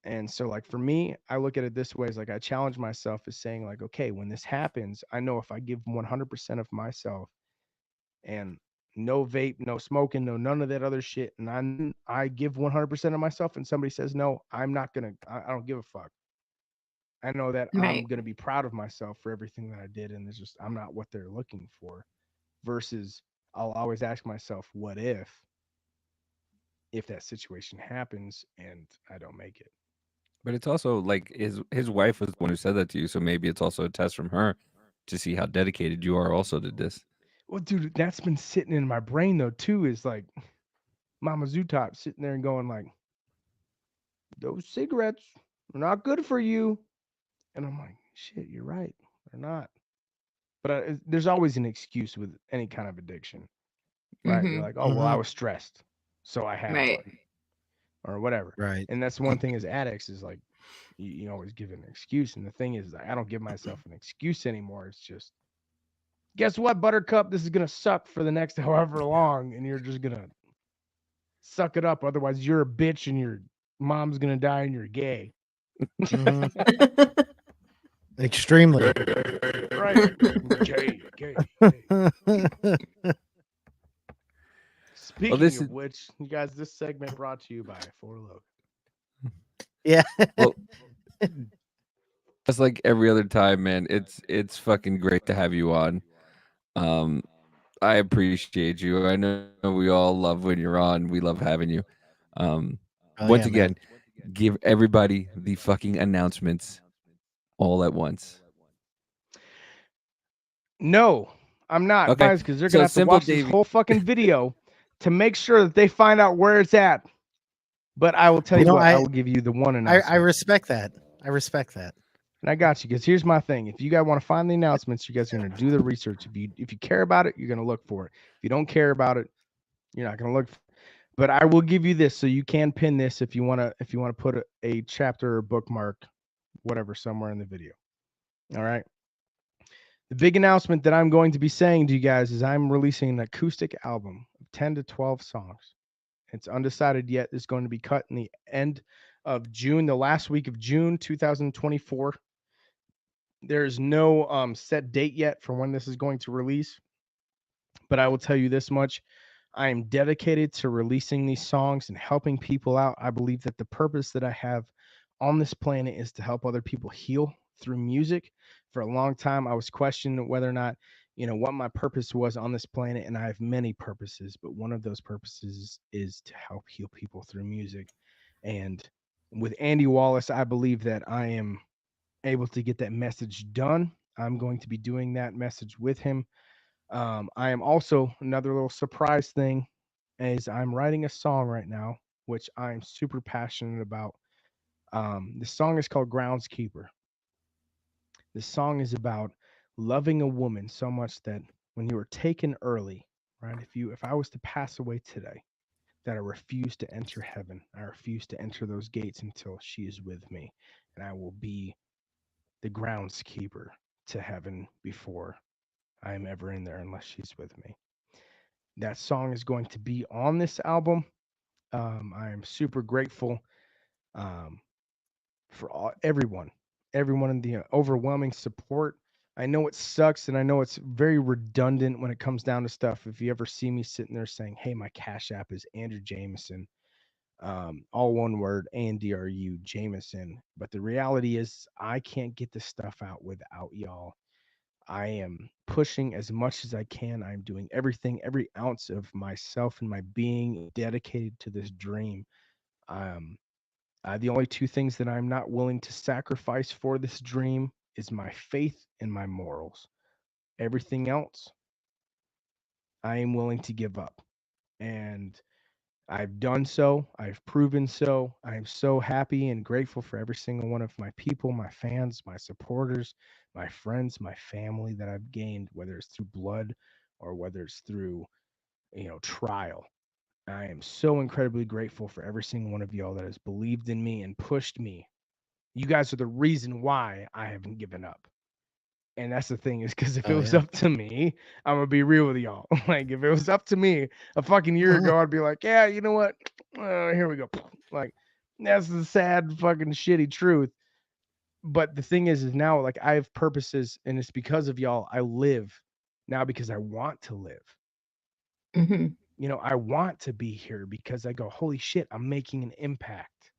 And so like for me, I look at it this way is like I challenge myself as saying like, okay, when this happens, I know if I give 100% of myself and no vape, no smoking, no none of that other shit. And I give 100% of myself, and somebody says no, I'm not gonna. I don't give a fuck. I know that I'm Right. gonna be proud of myself for everything that I did, and it's just I'm not what they're looking for. Versus, I'll always ask myself, what if that situation happens and I don't make it? But it's also like his wife was the one who said that to you, so maybe it's also a test from her to see how dedicated you are also to this. Well, dude, that's been sitting in my brain though too. Is like Mama Zootop sitting there and going like, those cigarettes are not good for you, and I'm like, shit, you're right, they're not. But there's always an excuse with any kind of addiction, right? You're Mm-hmm. like, oh well, I Mhm. was stressed, so I had Right. one, or whatever. Right. And that's one thing as addicts is like, you always give an excuse. And the thing is, I don't give myself an excuse anymore. It's just, guess what, Buttercup? This is gonna suck for the next however long, and you're just gonna suck it up. Otherwise, you're a bitch, and your mom's gonna die, and you're gay. Mhm. Extremely. Right? Gay, gay, gay. Well, Speaking this is of which, you guys, this segment brought to you by Four Lok. Yeah. well, just like every other time, man. It's fucking great to have you on. Um, I appreciate you. I know we all love when you're on. We love having you. Um, Oh once yeah, man. again, give everybody the fucking announcements all at once. No, I'm not, Okay, guys, because they're gonna so have to Simple watch this Davy. whole fucking video to make sure that they find out where it's at. But I will tell You you know, what, I will give you the one I announcement. respect that. I respect that. And I got you, because here's my thing. If you guys want to find the announcements, you guys are gonna do the research. If you care about it, you're gonna look for it. If you don't care about it, you're not gonna look for it. But I will give you this so you can pin this if you wanna put a chapter or bookmark, whatever, somewhere in the video. All right. The big announcement that I'm going to be saying to you guys is I'm releasing an acoustic album of 10 to 12 songs. It's undecided yet. It's going to be cut in the end of June, the last week of June 2024. There's no set date yet for when this is going to release, but I will tell you this much. I am dedicated to releasing these songs and helping people out. I believe that the purpose that I have on this planet is to help other people heal through music. For a long time, I was questioning whether or not, what my purpose was on this planet. And I have many purposes, but one of those purposes is to help heal people through music. And with Andy Wallace, I believe that I am able to get that message done. I'm going to be doing that message with him. I am also, another little surprise thing is I'm writing a song right now, which I'm super passionate about. The song is called Groundskeeper. The song is about loving a woman so much that when you were taken early, right? If I was to pass away today, that I refuse to enter heaven. I refuse to enter those gates until she is with me, and I will be the groundskeeper to heaven before I am ever in there unless she's with me. That song is going to be on this album. I am super grateful um, for everyone in the overwhelming support. I know it sucks and I know it's very redundant when it comes down to stuff. If you ever see me sitting there saying, hey, my Cash App is Andrew Jamison, all one word, ANDRU Jamison. But the reality is, I can't get this stuff out without y'all. I am pushing as much as I can. I'm doing everything, every ounce of myself and my being dedicated to this dream. Um, the only two things that I'm not willing to sacrifice for this dream is my faith and my morals. Everything else, I am willing to give up. And I've done so. I've proven so. I am so happy and grateful for every single one of my people, my fans, my supporters, my friends, my family that I've gained, whether it's through blood or whether it's through, trial. I am so incredibly grateful for every single one of y'all that has believed in me and pushed me. You guys are the reason why I haven't given up. And that's the thing, is because if it Oh was yeah. up to me, I'm gonna be real with y'all. Like, if it was up to me a fucking year ago, I'd be like, yeah, you know what? Here we go. Like, that's the sad fucking shitty truth. But the thing is now, like, I have purposes, and it's because of y'all I live now, because I want to live. Mhm. You know, I want to be here because I go, holy shit, I'm making an impact.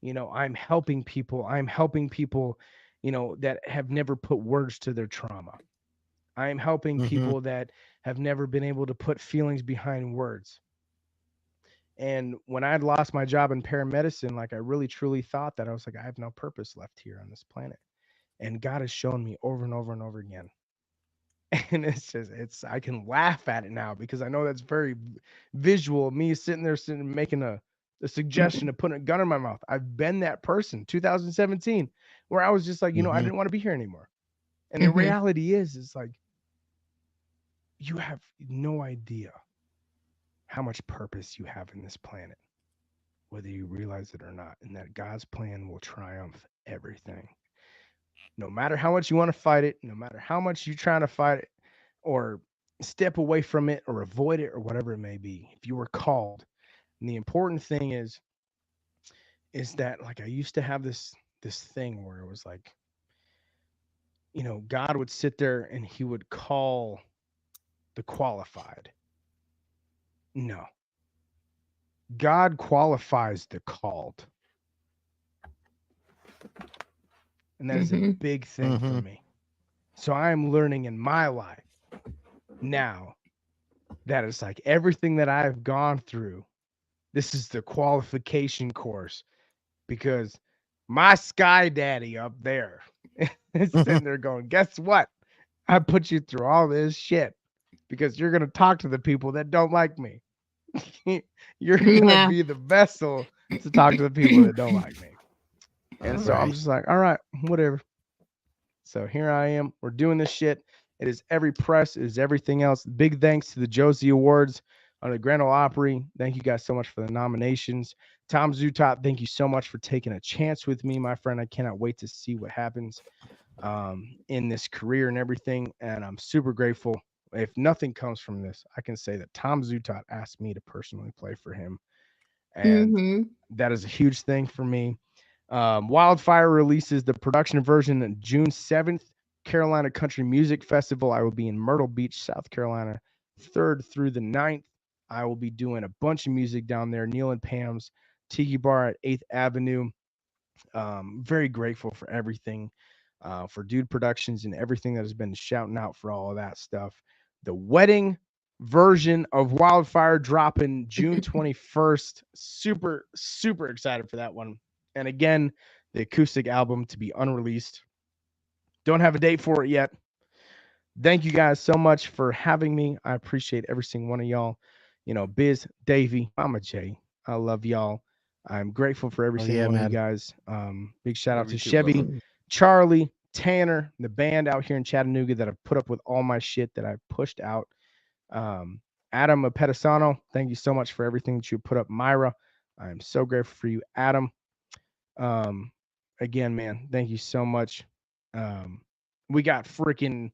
You know, I'm helping people. I'm helping people, you know, that have never put words to their trauma. I'm helping Mhm. people that have never been able to put feelings behind words. And when I had lost my job in paramedicine, like I really truly thought that I was like, I have no purpose left here on this planet. And God has shown me over and over and over again. And I can laugh at it now because I know that's very visual. Me sitting there making a suggestion of putting a gun in my mouth. I've been that person, 2017, where I was just like, you know, I Mhm. didn't want to be here anymore. And the Mhm. reality is like, you have no idea how much purpose you have in this planet, whether you realize it or not, and that God's plan will triumph everything. No matter how much you want to fight it, no matter how much you're trying to fight it or step away from it or avoid it or whatever it may be, if you were called. And the important thing is that like I used to have this thing where it was like, you know, God would sit there and he would call the qualified. No. God qualifies the called. And that is a Mhm. big thing for Mhm. me. So I am learning in my life now that it's like everything that I've gone through, this is the qualification course because my sky daddy up there is sitting there going, guess what? I put you through all this shit because you're going to talk to the people that don't like me. You're going to Yeah. be the vessel to talk to the people that don't like me. And so I'm Right. just like, all right, whatever. So here I am. We're doing this shit. It is every press, it is everything else. Big thanks to the Josie Awards on the Grand Ole Opry. Thank you guys so much for the nominations. Tom Zutop, thank you so much for taking a chance with me, my friend. I cannot wait to see what happens in this career and everything. And I'm super grateful. If nothing comes from this, I can say that Tom Zutop asked me to personally play for him. And Mhm. that is a huge thing for me. Wildfire releases the production version on June 7th. Carolina Country Music Festival. I will be in Myrtle Beach, South Carolina, 3rd through the 9th. I will be doing a bunch of music down there. Neil and Pam's Tiki Bar at 8th Avenue. Very grateful for everything, for Dude Productions and everything that has been shouting out for all of that stuff. The wedding version of Wildfire dropping June 21st. Super, super excited for that one. And again, the acoustic album to be unreleased. Don't have a date for it yet. Thank you guys so much for having me. I appreciate every single one of y'all. You know, Biz, Davey, Mama J. I love y'all. I'm grateful for every Oh single yeah, one of you man. guys. Big shout out Love to you too, brother. Chevy, Charlie, Tanner, the band out here in Chattanooga that have put up with all my shit that I've pushed out. Um, Adam Apetesano, thank you so much for everything that you put up. Myra, I'm so grateful for you. Adam, um, again, man, thank you so much. We got freaking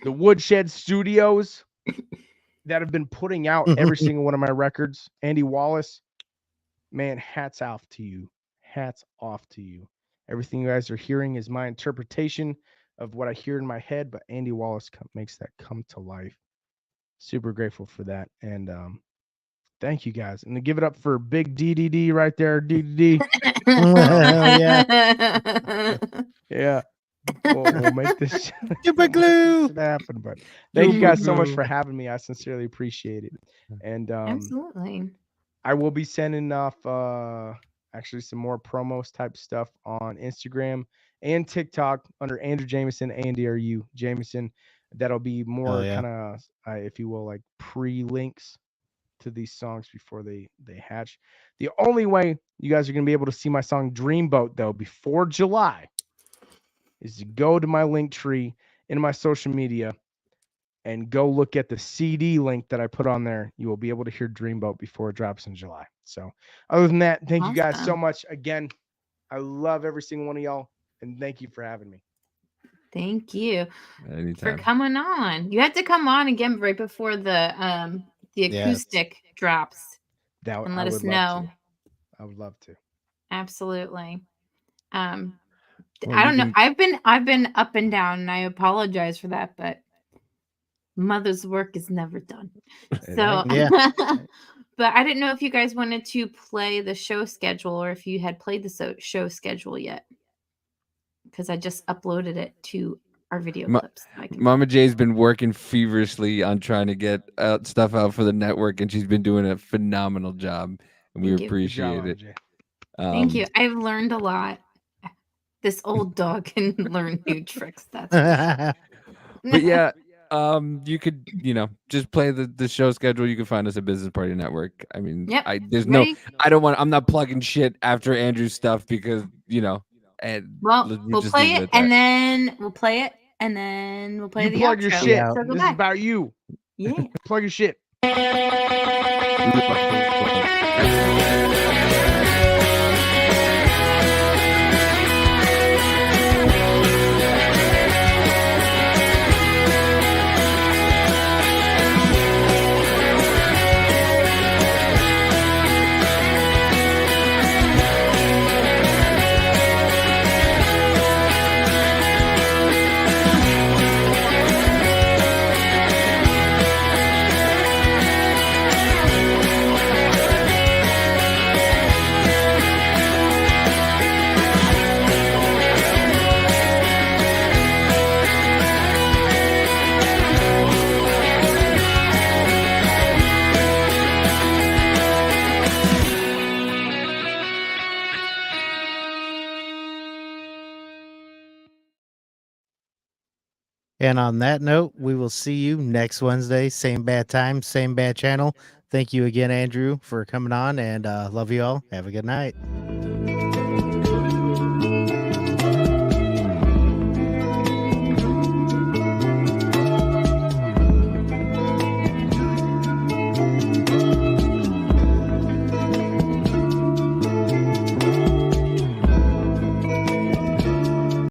the Woodshed Studios that have been putting out every single one of my records. Andy Wallace, man, hats off to you. Hats off to you. Everything you guys are hearing is my interpretation of what I hear in my head, but Andy Wallace makes that come to life. Super grateful for that. And thank you guys. And to give it up for Big DDD right there. DDD. Hell yeah. Yeah. We'll make this Super glue. happen. But thank you Super guys so much glue. for having me. I sincerely appreciate it. And Absolutely. I will be sending off actually some more promos type stuff on Instagram and TikTok under Andrew Jamison, ANDRU Jamison. That'll be Hell more yeah. kind of, if you will, like pre-links to these songs before they hatch. The only way you guys are going to be able to see my song Dreamboat though before July is to go to my link tree in my social media and go look at the CD link that I put on there. You will be able to hear Dreamboat before it drops in July. So, other than that, thank you guys so Awesome. much. Again, I love every single one of y'all, and thank you for having me. Thank you for Anytime. coming on. You have to come on again right before the Yes. acoustic drops That and I let us would love know. to. I would love to. Absolutely. Um Well, I you don't know. can I've been up and down and I apologize for that, but Mother's work is never done. It So, ain't. Yeah. but I didn't know if you guys wanted to play the show schedule or if you had played the show schedule yet. Because I just uploaded it to our video clips. Mama J's been working feverishly on trying to get stuff out for the network, and she's been doing a phenomenal job, and we Thank you. appreciate it. Thank you. I've learned a lot. This old dog can learn new tricks. That's But yeah, you could, just play the show schedule. You can find us at Business Party Network. I mean, Yep. I'm not plugging shit after Andrew's stuff because, and we'll play it and then we'll play it and then we'll play You the plug outro. your shit. So This is about you. Yeah. Plug your shit. And on that note, we will see you next Wednesday. Same bad time, same bad channel. Thank you again, Andrew, for coming on, and love you all. Have a good night.